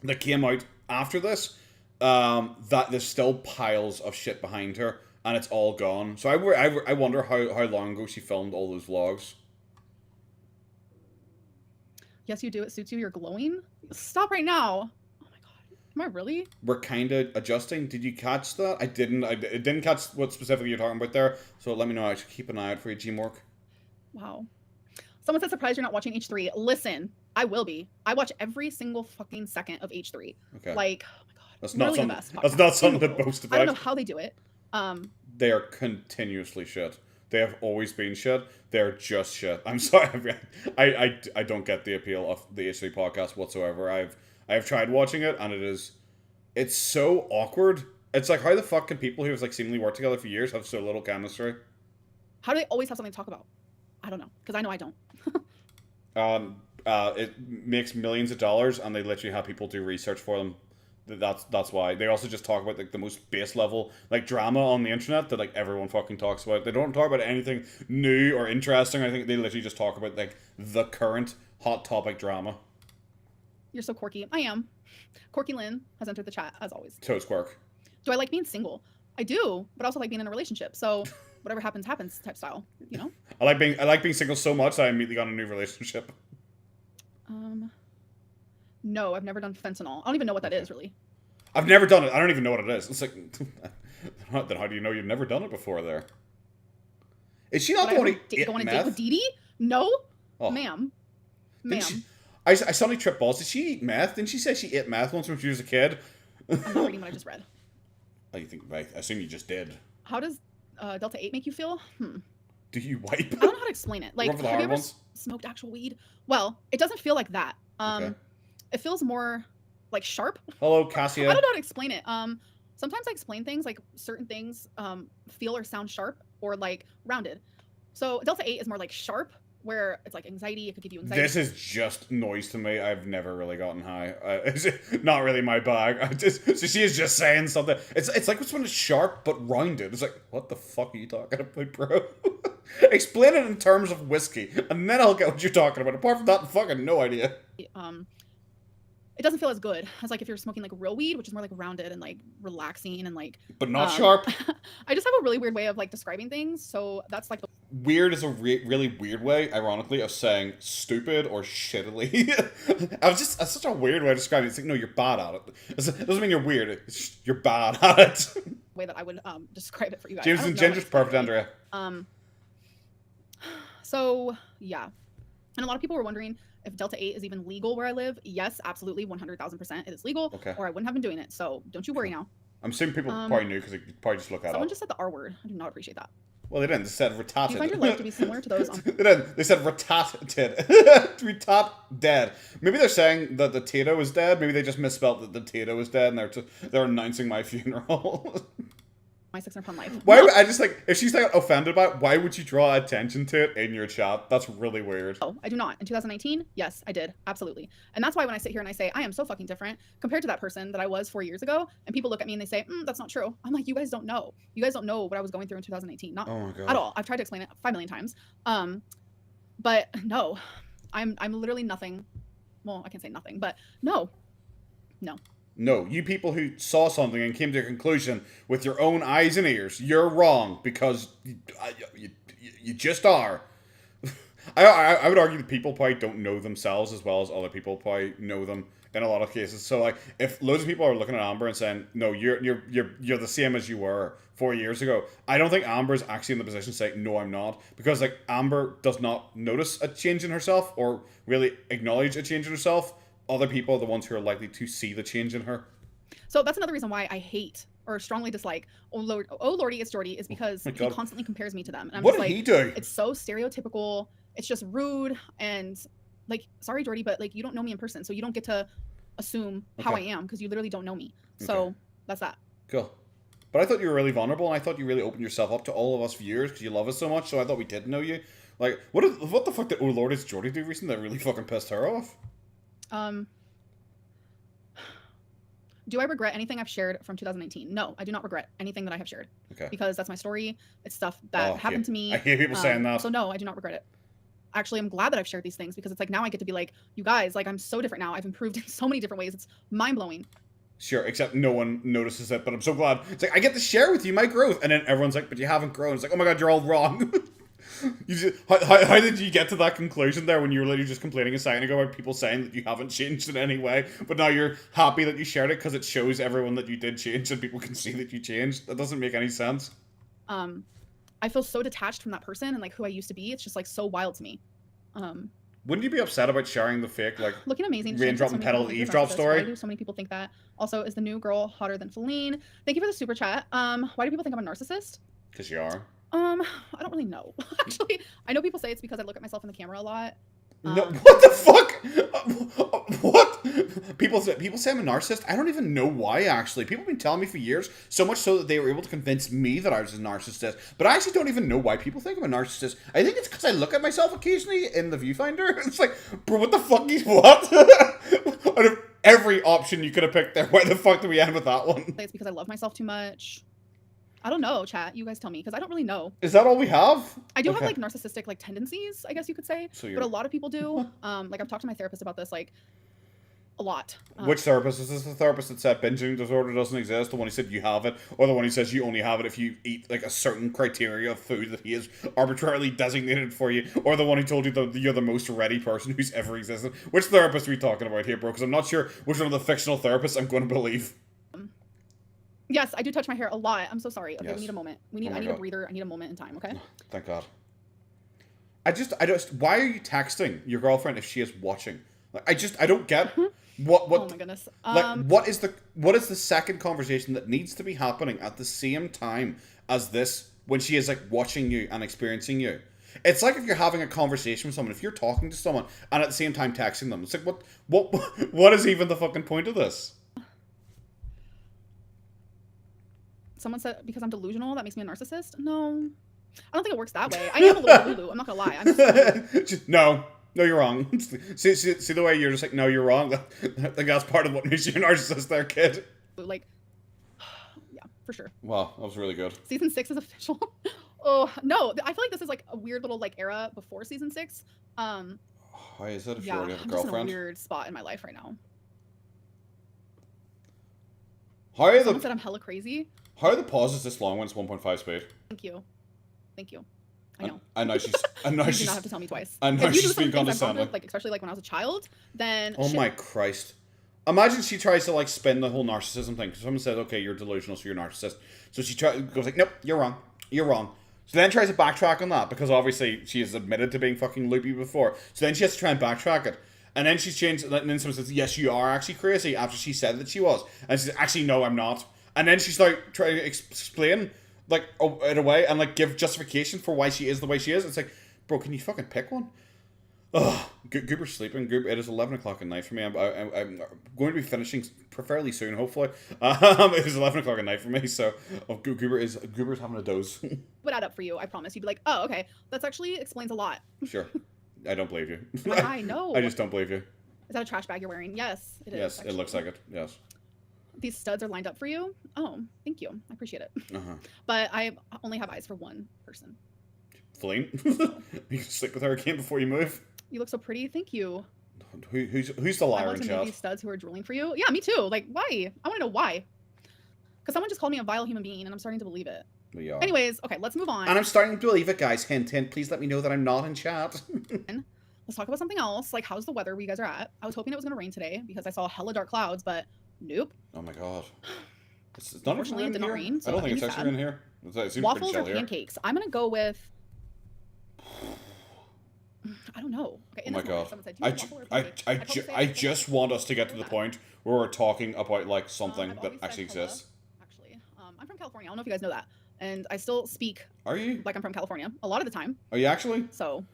that came out after this, that there's still piles of shit behind her, and it's all gone. So I wonder how long ago she filmed all those vlogs. Yes, you do. It suits you. You're glowing. Stop right now. Oh my god. Am I really? We're kind of adjusting. Did you catch that? I didn't catch what specifically you're talking about there. So let me know. I should keep an eye out for you, Gmork. Wow. Someone said surprised you're not watching H3. Listen, I will be. I watch every single fucking second of H3. Okay. Like, oh my god. That's not something. That's not something to boast about. I don't know how they do it. They are continuously shit. They have always been shit. They're just shit. I'm sorry. I don't get the appeal of the H3 podcast whatsoever. I've tried watching it, and it's so awkward. It's like, how the fuck can people who have like seemingly worked together for years have so little chemistry? How do they always have something to talk about? I don't know, because I know I don't. It makes millions of dollars, and they literally have people do research for them. That's why. They also just talk about like the most base level like drama on the internet that like everyone fucking talks about. They don't talk about anything new or interesting. I think they literally just talk about like the current hot topic drama. You're so quirky. I am. Quirky Lynn has entered the chat as always. Toast quirk. Do I like being single? I do, but I also like being in a relationship. So whatever happens type style, you know? I like being single so much that I immediately got a new relationship. No, I've never done fentanyl. I don't even know what that is, really. I've never done it. I don't even know what it is. It's like, then how do you know you've never done it before there? Is she not the one who ate go on a meth? date with Dee Dee? No, oh. Ma'am. I suddenly tripped balls. Did she eat meth? Didn't she say she ate meth once when she was a kid? I'm not reading what I just read. Oh, you think? I assume you just did. How does Delta 8 make you feel? Do you wipe? I don't know how to explain it. Like, have you ever smoked actual weed? Well, it doesn't feel like that. Okay. It feels more like sharp. Hello, Cassia. I don't know how to explain it. Sometimes I explain things like certain things feel or sound sharp or like rounded. So Delta 8 is more like sharp, where it's like anxiety. It could give you anxiety. This is just noise to me. I've never really gotten high. It's not really my bag. So she is just saying something. It's like when it's sharp but rounded. It's like, what the fuck are you talking about, bro? Explain it in terms of whiskey, and then I'll get what you're talking about. Apart from that, fucking no idea. It doesn't feel as good as like if you're smoking like real weed, which is more like rounded and like relaxing and like. But not sharp. I just have a really weird way of like describing things, so that's like. Weird is a really weird way, ironically, of saying stupid or shittily. That's such a weird way of describing it. It's like, no, you're bad at it. It doesn't mean you're weird. It's just, you're bad at it. Way that I would describe it for you guys. James and Ginger's perfect, Andrea. So yeah, and a lot of people were wondering if Delta 8 is even legal where I live. Yes, absolutely, 100,000% it is legal. Okay. Or I wouldn't have been doing it. So don't you worry now. I'm assuming people probably knew because they could probably just look at it. Someone just said the R word. I do not appreciate that. Well, they didn't. They said retarded. Do you find your life to be similar to those? They didn't. They said retarded. Retard dead. Maybe they're saying that the Tato is dead. Maybe they just misspelled that the Tato is dead, and they're announcing my funeral. my 600-pound life. Why? No. I just like, if she's like offended by it, why would you draw attention to it in your chat? That's really weird. Oh, I do not. In 2019, yes, I did. Absolutely. And that's why when I sit here and I say, I am so fucking different compared to that person that I was 4 years ago, and people look at me and they say, that's not true. I'm like, you guys don't know. You guys don't know what I was going through in 2018. Not at all. I've tried to explain it 5 million times. But no, I'm literally nothing. Well, I can't say nothing, but no. No, you people who saw something and came to a conclusion with your own eyes and ears, you're wrong, because you just are. I would argue that people probably don't know themselves as well as other people probably know them in a lot of cases. So like, if loads of people are looking at Amber and saying, no, you're the same as you were 4 years ago, I don't think Amber's actually in the position to say, no, I'm not, because like, Amber does not notice a change in herself or really acknowledge a change in herself. Other people are the ones who are likely to see the change in her. So that's another reason why I hate or strongly dislike oh Lordy, it's Jordy, is because he constantly compares me to them. And I'm what just did like, he do? It's so stereotypical. It's just rude. And like, sorry, Jordy, but like, you don't know me in person. So you don't get to assume how I am, because you literally don't know me. So that's that. Cool. But I thought you were really vulnerable, and I thought you really opened yourself up to all of us viewers because you love us so much. So I thought we did know you. Like, what the fuck did oh Lord, it's Jordy do recently that really fucking pissed her off? Do I regret anything I've shared from 2019? No, I do not regret anything that I have shared. Okay. Because that's my story. It's stuff that happened to me. I hear people saying that. So no, I do not regret it. Actually, I'm glad that I've shared these things, because it's like now I get to be like, you guys, like I'm so different now. I've improved in so many different ways. It's mind-blowing. Sure, except no one notices it, but I'm so glad. It's like, I get to share with you my growth, and then everyone's like, but you haven't grown. It's like, oh my god, you're all wrong. How did you get to that conclusion there when you were literally just complaining a second ago about people saying that you haven't changed in any way, but now you're happy that you shared it because it shows everyone that you did change and people can see that you changed? That doesn't make any sense. I feel so detached from that person and like who I used to be. It's just like so wild to me. Wouldn't you be upset about sharing the fake, like, looking amazing, raindrop and petal eavesdrop story? Why do so many people think that? Also, is the new girl hotter than Feline? Thank you for the super chat. Why do people think I'm a narcissist? Because you are. I don't really know. Actually, I know people say it's because I look at myself in the camera a lot. No, what the fuck? What? People say I'm a narcissist. I don't even know why, actually. People have been telling me for years, so much so that they were able to convince me that I was a narcissist. But I actually don't even know why people think I'm a narcissist. I think it's because I look at myself occasionally in the viewfinder. It's like, bro, what the fuck is what? Out of every option you could have picked there, why the fuck did we end with that one? It's because I love myself too much. I don't know, chat. You guys tell me, because I don't really know. Is that all we have? I do have like narcissistic like tendencies, I guess you could say. So but a lot of people do. Like I've talked to my therapist about this like a lot. Which therapist? Is this the therapist that said binging disorder doesn't exist? The one who said you have it? Or the one who says you only have it if you eat like a certain criteria of food that he has arbitrarily designated for you? Or the one who told you that you're the most ready person who's ever existed? Which therapist are we talking about here, bro? Because I'm not sure which one of the fictional therapists I'm going to believe. Yes, I do touch my hair a lot. I'm so sorry. Okay, yes. we need a moment. I need a breather. I need a moment in time, okay? Thank God. I just, why are you texting your girlfriend if she is watching? Like, I don't get what. Oh my goodness. Like, what is the second conversation that needs to be happening at the same time as this when she is like watching you and experiencing you? It's like if you're having a conversation with someone, if you're talking to someone and at the same time texting them. It's like, what is even the fucking point of this? Someone said because I'm delusional, that makes me a narcissist. No, I don't think it works that way. I am a little Lulu. I'm not gonna lie. No, you're wrong. see the way you're just like, no, you're wrong. I think that's part of what makes you a narcissist there, kid. Like, yeah, for sure. Wow, that was really good. Season 6 is official. Oh, no, I feel like this is like a weird little like era before season 6. Why is that if you already have a I'm girlfriend? just in a weird spot in my life right now. Someone said I'm hella crazy. How are the pauses this long when it's 1.5 speed? Thank you. I know. I know she's. You do not have to tell me twice. I know she's being condescending. Like especially like when I was a child, then. Oh my Christ! Imagine she tries to like spin the whole narcissism thing. Someone says, "Okay, you're delusional, so you're a narcissist." So she goes like, "Nope, you're wrong. You're wrong." So then tries to backtrack on that because obviously she has admitted to being fucking loopy before. So then she has to try and backtrack it. And then she's changed, and then someone says, "Yes, you are actually crazy," after she said that she was. And she says, "Actually, no, I'm not." And then she's like trying to explain, like, in a way, and like give justification for why she is the way she is. It's like, bro, can you fucking pick one? Oh, Goober's sleeping. Goober, it is 11 o'clock at night for me. I'm going to be finishing fairly soon, hopefully. It is 11 o'clock at night for me, so Goober's having a doze. Would add up for you, I promise. You'd be like, oh, okay, that's actually explains a lot. Sure. I don't believe you. I know. I just don't believe you. Is that a trash bag you're wearing? Yes, it is. Yes, actually. it looks like it. Yes. These studs are lined up for you? Oh, thank you. I appreciate it. But I only have eyes for one person. Feline? You can sleep with her again before you move? You look so pretty. Thank you. Who's the liar in chat? I want to move these studs who are drooling for you. Yeah, me too. Like, why? I want to know why. Because someone just called me a vile human being, and I'm starting to believe it. We are. Anyways, okay, let's move on. And I'm starting to believe it, guys. Hint, hint. Please let me know that I'm not in chat. Let's talk about something else. Like, how's the weather where you guys are at? I was hoping it was going to rain today because I saw hella dark clouds, but nope. Oh my god. It's not Unfortunately, it did not rain. So I don't think it's actually in here. It seems waffles or here. pancakes? I'm going to go with... I don't know. Okay, oh my god. I just want us to get to the point where we're talking about like something that actually exists. Actually, I'm from California. I don't know if you guys know that. And I still speak Are you? Like I'm from California a lot of the time. Are you actually? So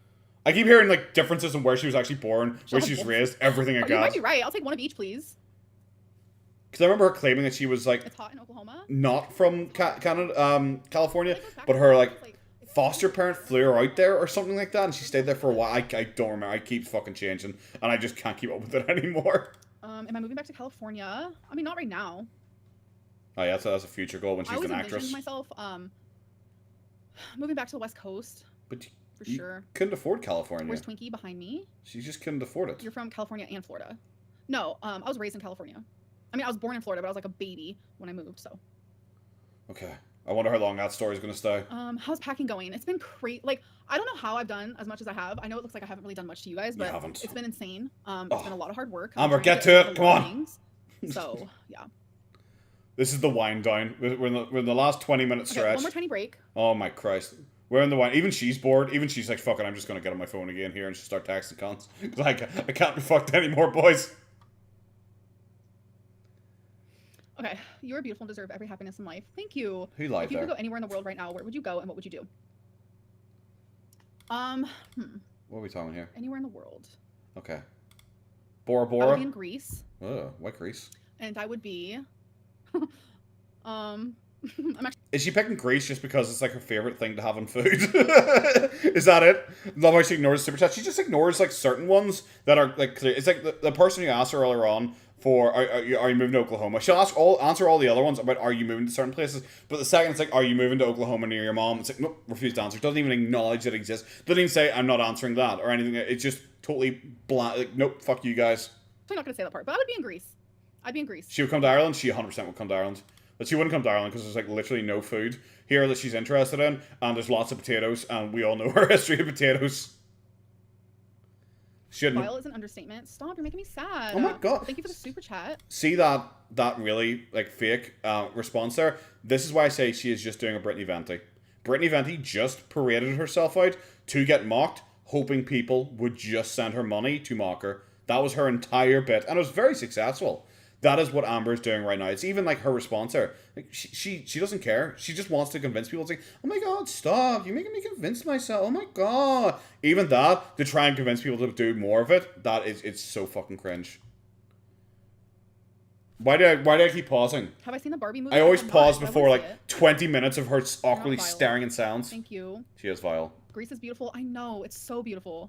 I keep hearing like differences in where she was actually born, where she was raised, everything I got. You might be right. I'll take one of each, please. Because I remember her claiming that she was like it's hot in Oklahoma. Not from Canada, California, but her like foster parent flew her out there or something like that, and she stayed there for a while. I don't remember. I keep fucking changing, and I just can't keep up with it anymore. Am I moving back to California? I mean, not right now. Oh yeah, that's a future goal when she's an actress. I always myself moving back to the West Coast. But for sure. Couldn't afford California. Where's Twinkie behind me? She just couldn't afford it. You're from California and Florida. No, I was raised in California. I mean, I was born in Florida, but I was like a baby when I moved, so. Okay. I wonder how long that story's gonna stay. How's packing going? It's been crazy. Like, I don't know how I've done as much as I have. I know it looks like I haven't really done much to you guys, but it's been insane. It's been a lot of hard work. Amber, get to it. Come on. So, yeah. This is the wind down. We're in the last 20-minute stretch. Okay, one more tiny break. Oh my Christ. We're in the wind. Even she's bored. Even she's like, fuck it, I'm just gonna get on my phone again here and just start texting cons. Because I can't be fucked anymore, boys. Okay, you are beautiful and deserve every happiness in life. Thank you. Who lied If you could go anywhere in the world right now, where would you go and what would you do? What are we talking here? Anywhere in the world. Okay. Bora Bora? I would be in Greece. Why Greece? And I would be... Is she picking Greece just because it's like her favorite thing to have on food? Is that it? Love how she ignores super chat. She just ignores like certain ones that are like clear. It's like the person who asked her earlier on for are you moving to Oklahoma? She'll answer all the other ones about are you moving to certain places, but the second it's like are you moving to Oklahoma near your mom? It's like nope, refuse to answer. Doesn't even acknowledge that it exists. Doesn't even say I'm not answering that or anything. It's just totally bland. Like nope, fuck you guys. I'm not gonna say that part, but I would be in Greece. I'd be in Greece. She would come to Ireland. She 100% would come to Ireland. But she wouldn't come to Ireland because there's like literally no food here that she's interested in, and there's lots of potatoes, and we all know her history of potatoes. Vile is an understatement. Stop, you're making me sad. Oh my god. Thank you for the super chat. See that really like fake response there? This is why I say she is just doing a Brittany Venti. Brittany Venti just paraded herself out to get mocked, hoping people would just send her money to mock her. That was her entire bit, and it was very successful. That is what Amber is doing right now. It's even like her response there. Like she doesn't care. She just wants to convince people. It's like, oh my god, stop! You're making me convince myself. Oh my god! Even that to try and convince people to do more of it. It's so fucking cringe. Why do I keep pausing? Have I seen the Barbie movie? I always pause before like 20 minutes of her awkwardly staring in silence. Thank you. She is vile. Greece is beautiful. I know. It's so beautiful.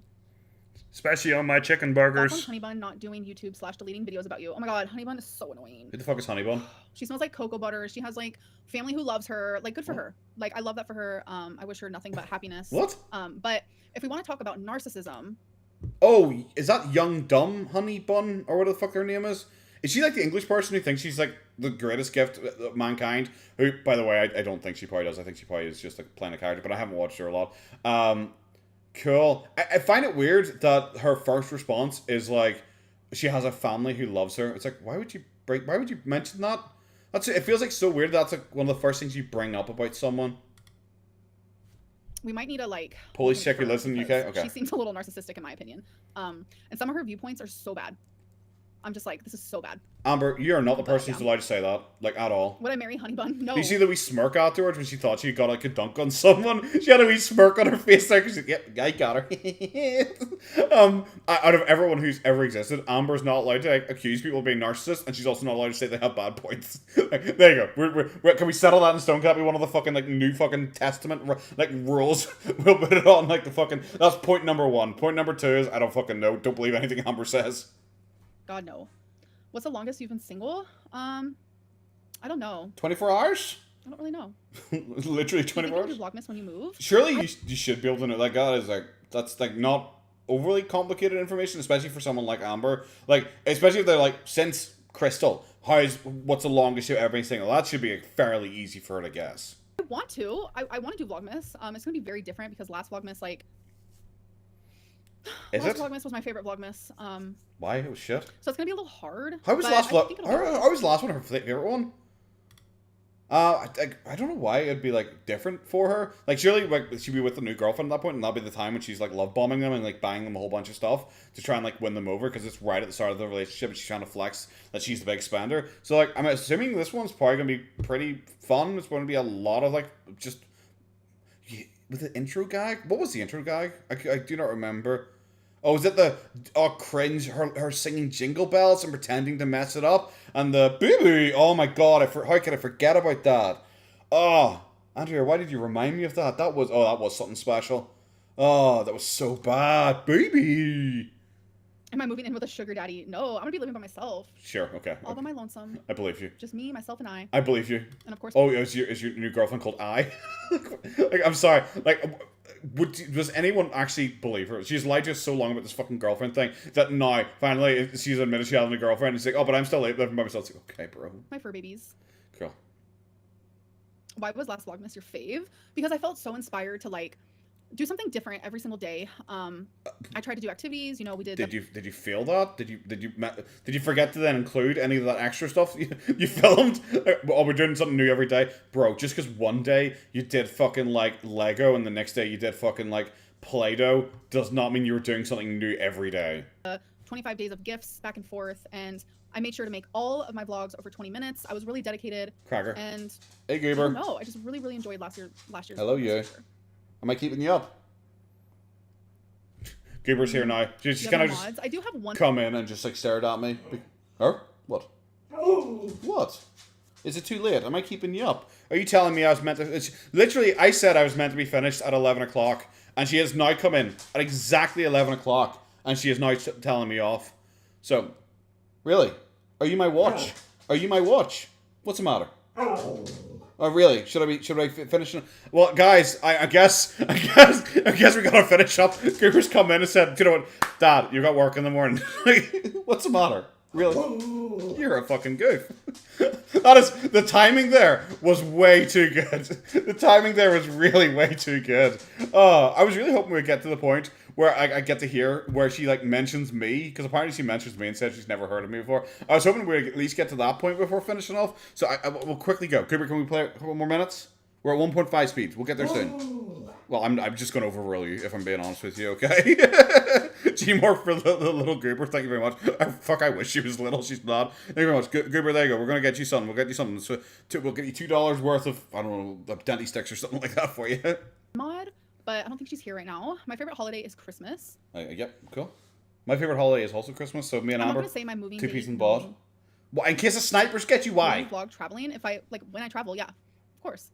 Especially on my chicken burgers. Honeybun not doing YouTube/deleting videos about you. Oh my god, Honeybun is so annoying. Who the fuck is Honeybun? She smells like cocoa butter. She has like family who loves her. Like good for her. Like I love that for her. I wish her nothing but happiness. What? But if we want to talk about narcissism. Oh, is that young dumb Honeybun or what the fuck her name is? Is she like the English person who thinks she's like the greatest gift of mankind? Who, by the way, I don't think she probably does. I think she probably is just like playing a character, but I haven't watched her a lot. Cool. I find it weird that her first response is like she has a family who loves her. It's like why would you mention that? It feels like so weird that's like one of the first things you bring up about someone. We might need a like police check who lives in the UK. Okay. She seems a little narcissistic in my opinion. And some of her viewpoints are so bad. I'm just like, this is so bad. Amber, you are not the person who's allowed to say that, like, at all. Would I marry Honey Bun? No. Do you see the wee smirk afterwards when she thought she got like a dunk on someone? She had a wee smirk on her face there because yep, I got her. Out of everyone who's ever existed, Amber's not allowed to like, accuse people of being narcissists, and she's also not allowed to say they have bad points. Like, there you go. Can we settle that in stone? Can't be one of the fucking like new fucking testament like rules. We'll put it on like the fucking. That's point number 1. Point number 2 is I don't fucking know. Don't believe anything Amber says. God no. What's the longest you've been single? I don't know. 24 hours? I don't really know. Literally 24 hours? Do Vlogmas when you move? Surely you should be able to know. Like, that is like, that's like not overly complicated information, especially for someone like Amber. Like, especially if they're like, since Crystal, what's the longest you've ever been single? That should be like, fairly easy for her to guess. I want to. I want to do Vlogmas. It's going to be very different because last Vlogmas, like, last Vlogmas was my favorite Vlogmas. Why? It was shit. So it's gonna be a little hard. How was last one? How was last one her favorite one? I don't know why it'd be like different for her. Like surely like she'd be with the new girlfriend at that point, and that'll be the time when she's like love bombing them and like buying them a whole bunch of stuff to try and like win them over because it's right at the start of the relationship and she's trying to flex that she's the big spender. So like I'm assuming this one's probably gonna be pretty fun. It's going to be a lot of like just with the intro gag. What was the intro gag? I do not remember. Oh, is it the cringe? Her singing Jingle Bells and pretending to mess it up, and the boo-boo. Oh my god! How could I forget about that? Oh, Andrea, why did you remind me of that? That was something special. Oh, that was so bad, baby. Am I moving in with a sugar daddy? No, I'm gonna be living by myself. Sure, okay. All by my lonesome. I believe you. Just me, myself, and I. I believe you. And of course. Oh, is your new girlfriend called I? Like, I'm sorry. Like, does anyone actually believe her? She's lied to us so long about this fucking girlfriend thing that now finally she's admitted she has a girlfriend. And she's like, oh, but I'm still living by myself. It's like, okay, bro. My fur babies. Cool. Why was last Vlogmas your fave? Because I felt so inspired to like do something different every single day. I tried to do activities. You know, we did. Did you feel that? Did you forget to then include any of that extra stuff you filmed? Oh, we're doing something new every day, bro. Just because one day you did fucking like Lego and the next day you did fucking like Play-Doh does not mean you were doing something new every day. 25 days of gifts back and forth, and I made sure to make all of my vlogs over 20 minutes. I was really dedicated. Cracker. And hey, Goober. No, I just really enjoyed last year's. Hello, you. Sure. Am I keeping you up? Goober's here now. She's kind of just I do have one. Come in and just like stared at me. Her? What? What? Is it too late? Am I keeping you up? Are you telling me I was meant to? Literally, I said I was meant to be finished at 11 o'clock, and she has now come in at exactly 11 o'clock, and she is now telling me off. So, really? Are you my watch? Are you my watch? What's the matter? Oh really? Should I finish? Well, guys, I guess we gotta finish up. Cooper's come in and said, "You know what, Dad? You got work in the morning." What's the matter? Really? You're a fucking goof. That is the timing. There was way too good. The timing there was really way too good. I was really hoping we'd get to the point where I get to hear where she like mentions me, because apparently she mentions me and said she's never heard of me before. I was hoping we'd at least get to that point before finishing off. So we'll quickly go. Cooper, can we play a couple more minutes? We're at 1.5 speed. We'll get there soon. Well, I'm just going to overrule you, if I'm being honest with you, okay? Teamwork for the little Goober. Thank you very much. I wish she was little. She's not. Thank you very much. Goober, there you go. We're going to get you something. We'll get you something. So, we'll get you $2 worth of, I don't know, Denti sticks or something like that for you. Mod, but I don't think she's here right now. My favorite holiday is Christmas. Yep, cool. My favorite holiday is also Christmas, so me and Amber, I'm not going to say my moving two-piece and bod. Well, in case the snipers get you, why? Vlog traveling. If I, like, when I travel, yeah, of course.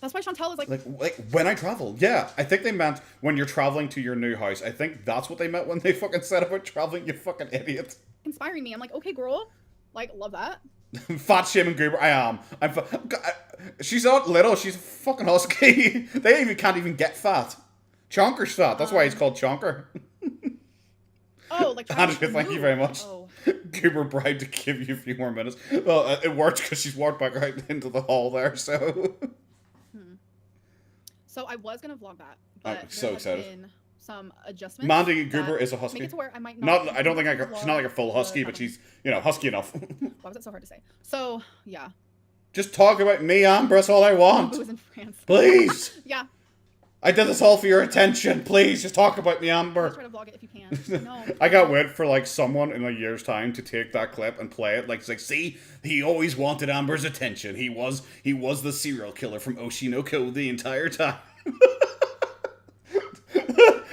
That's why Chantal is like when I travel. Yeah, I think they meant when you're traveling to your new house. I think that's what they meant when they fucking said about traveling, you fucking idiot. Inspiring me. I'm like, okay, girl. Like, love that. Fat shaming Goober. I am. She's not little. She's a fucking husky. They can't even get fat. Chonker's fat. That's why he's called Chonker. Oh, like Andrea, thank you very much. Oh. Goober bribed to give you a few more minutes. Well, it worked because she's walked back out into the hall there, so... So I was gonna vlog that, but I'm so excited. Been some adjustments. Mandy Goober is a husky. Make it to where I might not. I don't think she's not like a full husky, but she's husky enough. Why was it so hard to say? So yeah. Just talk about me, Amber. That's all I want. Who was in France? Please. Yeah. I did this all for your attention. Please, just talk about me, Amber. Try to vlog it if you can. No. I got wait for like someone in a year's time to take that clip and play it. Like it's like, see, he always wanted Amber's attention. He was the serial killer from Oshinoko the entire time.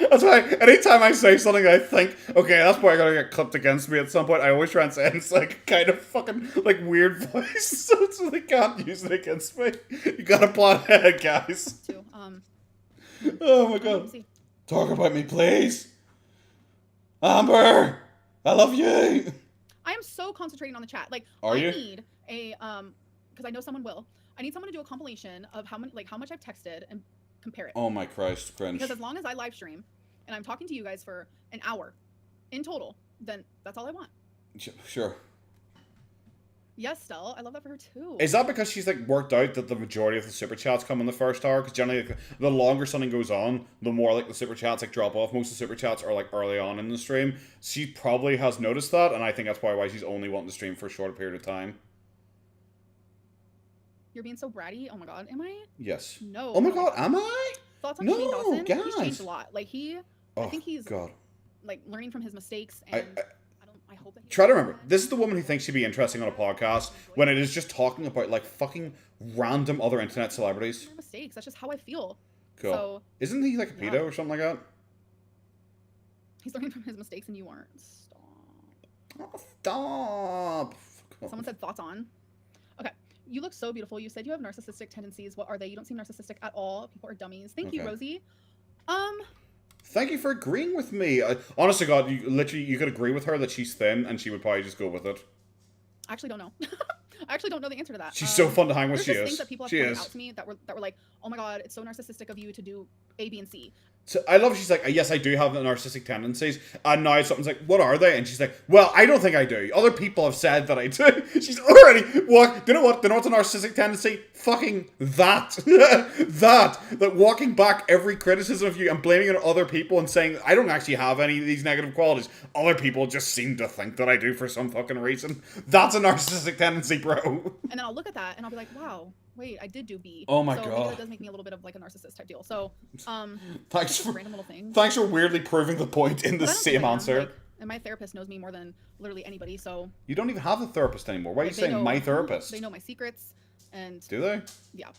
That's why anytime I say something I think, okay, that's probably gonna get clipped against me at some point, I always try and say it's like kind of fucking like weird voice, so they can't use it against me. You gotta plan ahead, guys. Oh my god. Talk about me, please. Amber! I love you! I am so concentrating on the chat. Like, Are you? I need a, because I know someone will. I need someone to do a compilation of how much I've texted and compare it. Oh my Christ, cringe. Because as long as I live stream and I'm talking to you guys for an hour in total, then that's all I want. Sure. Yes, Stell. I love that for her too. Is that because she's like worked out that the majority of the super chats come in the first hour? Because generally, like, the longer something goes on, the more like the super chats like drop off. Most of the super chats are like early on in the stream. She probably has noticed that, and I think that's probably why she's only wanting to stream for a shorter period of time. You're being so bratty. Oh my god, am I? Yes. No. Oh my god, am I? Thoughts on No, Shane Dawson? guys. He's changed a lot. Like I think he's God. like learning from his mistakes, and I hope that. Try to remember, this is the woman who thinks she'd be interesting on a podcast when it is just talking about like fucking random other internet celebrities. Mistakes. That's just how I feel. Cool. So, isn't he like a pedo or something like that? He's learning from his mistakes, and you aren't. Stop. Oh, stop. Someone said thoughts on. Okay. You look so beautiful. You said you have narcissistic tendencies. What are they? You don't seem narcissistic at all. People are dummies. Thank you, Rosie. Thank you for agreeing with me. Honest to God, you could agree with her that she's thin, and she would probably just go with it. I actually don't know. I actually don't know the answer to that. She's so fun to hang with. There's just things that people have pointed out to me that were like, oh my god, it's so narcissistic of you to do A, B, and C. So I love she's like, yes, I do have the narcissistic tendencies. And now something's like, what are they? And she's like, well, I don't think I do. Other people have said that I do. She's already, what? Do you know what? Do you know what's a narcissistic tendency? Fucking that. That walking back every criticism of you and blaming it on other people and saying, I don't actually have any of these negative qualities. Other people just seem to think that I do for some fucking reason. That's a narcissistic tendency, bro. And then I'll look at that and I'll be like, wow, wait, I did do B. Oh my god. god. That does make me a little bit of like a narcissist type deal. So, thanks for random little things. Thanks for weirdly proving the point in the same answer. Like, and my therapist knows me more than literally anybody. So you don't even have a therapist anymore. Why are you saying my therapist? They know my secrets, and do they? Yeah.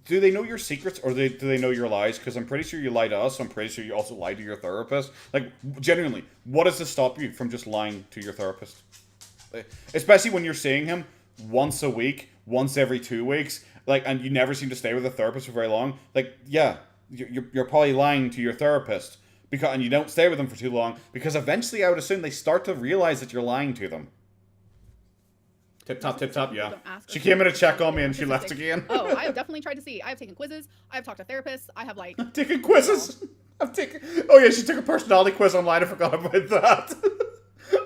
Do they know your secrets, or do they know your lies? Because I'm pretty sure you lie to us. I'm pretty sure you also lie to your therapist. Like, genuinely, what does to stop you from just lying to your therapist? Especially when you're seeing him once a week, once every 2 weeks, like, and you never seem to stay with a therapist for very long. Like, yeah, you're probably lying to your therapist and you don't stay with them for too long because eventually, I would assume they start to realize that you're lying to them. Tip top, yeah. She came in to check on me and she left again. Oh, I have definitely tried to see. I have taken quizzes. I have talked to therapists. I have like taken quizzes. Oh yeah, she took a personality quiz online. I forgot about that.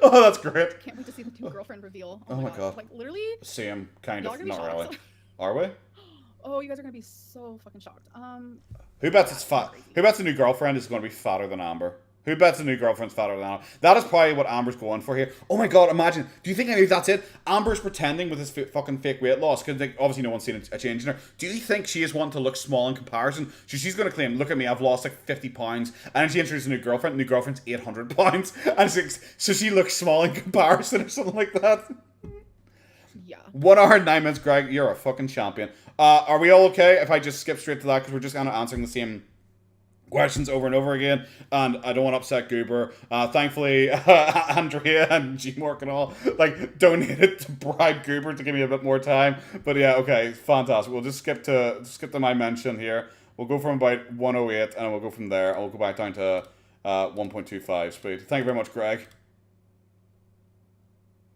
Oh, that's great. Can't wait to see the new girlfriend reveal. Oh my god. Like literally. Same kind of. Not really. Are we? Oh, you guys are gonna be so fucking shocked. Who bets it's fat? Who bets the new girlfriend is going to be fatter than Amber? Who bets the new girlfriend's fatter than Amber? That is probably what Amber's going for here. Oh my god, imagine. Do you think maybe that's it? Amber's pretending with his fucking fake weight loss because obviously no one's seen a change in her. Do you think she is wanting to look small in comparison? So she's going to claim, look at me, I've lost like 50 pounds. And then she introduces a new girlfriend. The new girlfriend's 800 pounds. And so she looks small in comparison or something like that. Yeah. 1 hour and 9 minutes, Greg. You're a fucking champion. Are we all okay if I just skip straight to that? Because we're just kind of answering the same questions over and over again, and I don't want to upset Goober. Thankfully, Andrea and G-Mork and all like donated to bribe Goober to give me a bit more time. But yeah, okay, fantastic. We'll just skip to my mention here. We'll go from about 108, and we'll go from there, and we'll go back down to 1.25 speed. Thank you very much, Greg.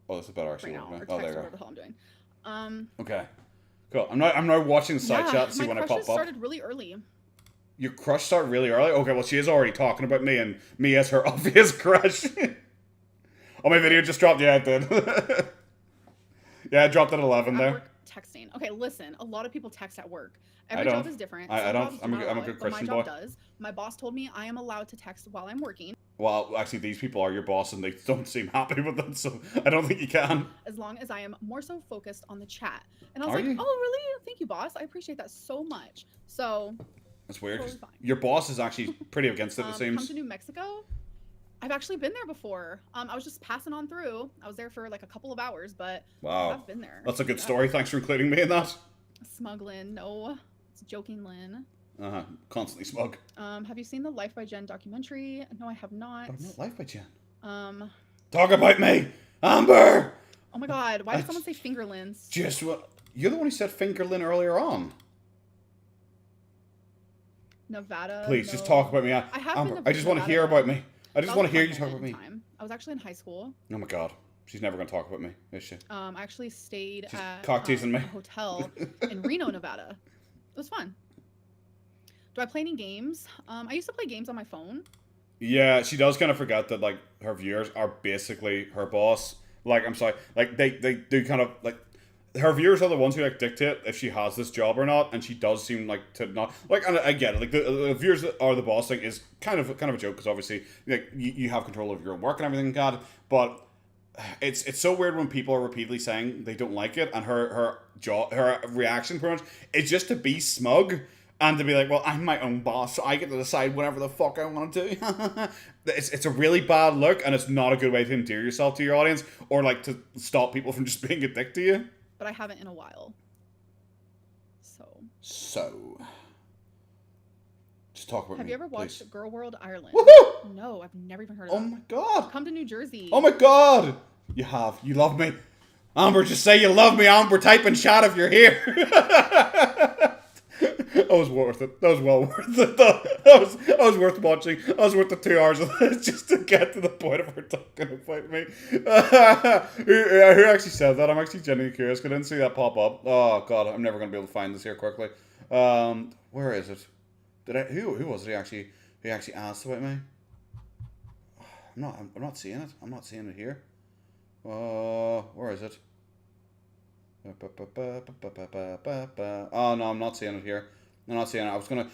Oh, this is better actually. Right oh, there you go. The hell I'm doing. Okay, cool. I'm now watching the side chat to see when I pop up. Started really early. Your crush started really early? Okay, well, she is already talking about me, and me as her obvious crush. Oh, my video just dropped? Yeah, it did. Yeah, it dropped at 11 there. Work, texting. Okay, listen, a lot of people text at work. Every I don't. job is different. I don't. I'm a good Christian boy. My job does. My boss told me I am allowed to text while I'm working. Well, actually, these people are your boss, and they don't seem happy with it, so I don't think you can. As long as I am more so focused on the chat. And I was are like, you? oh, really? Thank you, boss. I appreciate that so much. So... That's weird. Totally your boss is actually pretty against it, it seems. Come to New Mexico? I've actually been there before. I was just passing on through. I was there for like a couple of hours, but Wow. I've been there. That's a good story. Thanks for including me in that. Smug no. It's joking Lynn. Constantly smug. Have you seen the Life by Jen documentary? No, I have not. But I'm not Life by Jen. Talk about me! Amber! Oh my god, why did someone say Fingerlins? Just what? You're the one who said Fingerlin earlier on. Nevada. Please, no. just talk about me. Amber, I just want to hear about me. I just want to hear you talk about me. I was actually in high school. Oh my god. She's never going to talk about me, is she? I actually stayed at me. a hotel in Reno, Nevada. It was fun. Do I play any games? I used to play games on my phone. Yeah, she does kind of forget that, like, her viewers are basically her boss. Like, I'm sorry. Like, they do kind of, like... Her viewers are the ones who, like, dictate if she has this job or not, and she does seem like to not... Like, and I get it. Like, the viewers that are the boss thing is kind of a joke, because obviously, like, you have control of your own work and everything, God. But it's so weird when people are repeatedly saying they don't like it, and her reaction, pretty much, is just to be smug, and to be like, well, I'm my own boss, so I get to decide whatever the fuck I want to do. It's a really bad look, and it's not a good way to endear yourself to your audience, or, like, to stop people from just being a dick to you. But I haven't in a while. So. Just talk about Have me, you ever watched please. Gorlworld Ireland? Woohoo! No, I've never even heard of it. Oh my god. Come to New Jersey. Oh my god. You have. You love me. Amber, just say you love me, Amber. Type in chat if you're here. That was worth it. That was well worth it. That was worth watching. That was worth the 2 hours of this just to get to the point of her talking about me. Who actually said that? I'm actually genuinely curious. I didn't see that pop up. Oh god, I'm never gonna be able to find this here quickly. Where is it? Who was it who actually asked about me? I'm not seeing it. I'm not seeing it here. Where is it? Oh no, I'm not seeing it here. I'm not seeing it. I was gonna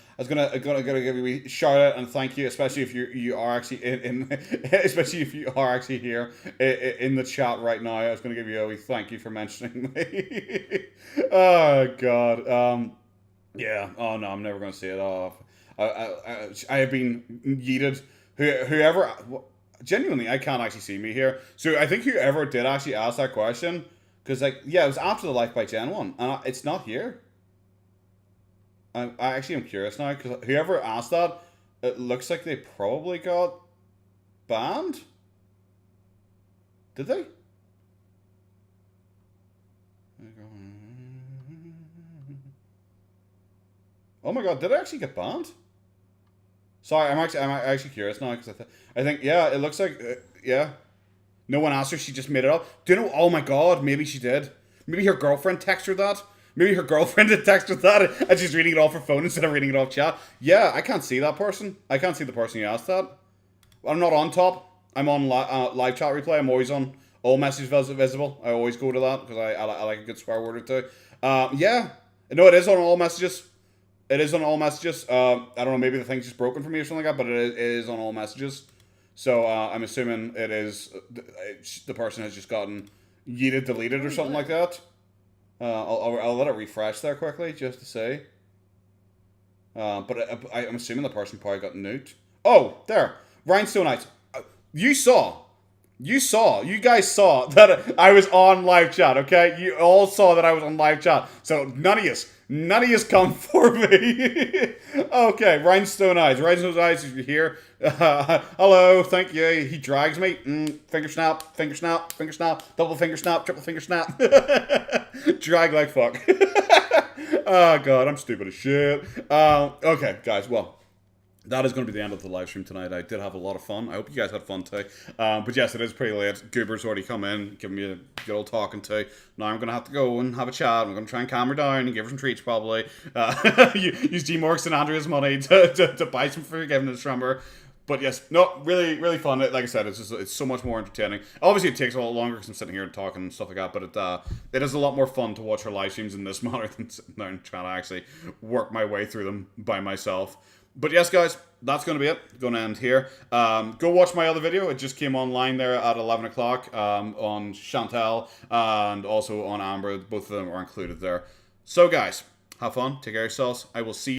give you a shout out and thank you, especially if you are actually especially if you are actually here in the chat right now. I was gonna give you a wee thank you for mentioning me. Oh god. Yeah. Oh no, I'm never gonna see it. Oh, I have been yeeted. Whoever, genuinely, I can't actually see me here. So I think whoever did actually ask that question, because like, yeah, it was after the Life by Jen one, and it's not here. I actually am curious now, because whoever asked that, it looks like they probably got banned. Did they? Oh my god, did I actually get banned? Sorry, I'm actually curious now, because I think, yeah, it looks like, yeah. No one asked her, she just made it up. Do you know, oh my god, maybe she did. Maybe her girlfriend texted her that. Maybe her girlfriend had texted her that, and she's reading it off her phone instead of reading it off chat. Yeah, I can't see that person. I can't see the person who asked that. I'm not on top. I'm on live chat replay. I'm always on all messages visible. I always go to that, because I like a good swear word or two. Yeah. No, it is on all messages. It is on all messages. I don't know, maybe the thing's just broken for me or something like that, but it is on all messages. So I'm assuming it is, the person has just gotten yeeted, deleted or something like that. I'll let it refresh there quickly, just to see. But I'm assuming the person probably got nuked. Oh, there. Rhinestone you guys saw that I was on live chat, okay? You all saw that I was on live chat. So none of yous come for me. Okay, Rhinestone Eyes, if you're here. Hello, thank you. He drags me. Finger snap, double finger snap, triple finger snap. Drag like fuck. Oh god, I'm stupid as shit. Okay, guys, well, that is going to be the end of the live stream tonight. I did have a lot of fun. I hope you guys had fun too. But yes, it is pretty late. Goober's already come in, giving me a good old talking to. Now I'm going to have to go and have a chat. I'm going to try and calm her down and give her some treats probably. Use G-Morks and Andrea's money to buy some forgiveness from her. But yes, no, really, really fun. Like I said, it's so much more entertaining. Obviously, it takes a lot longer because I'm sitting here and talking and stuff like that. But it is a lot more fun to watch her live streams in this manner than sitting there and trying to actually work my way through them by myself. But yes, guys, that's going to be it. Going to end here. Go watch my other video. It just came online there at 11 o'clock on Chantal and also on Amber. Both of them are included there. So, guys, have fun. Take care of yourselves. I will see you.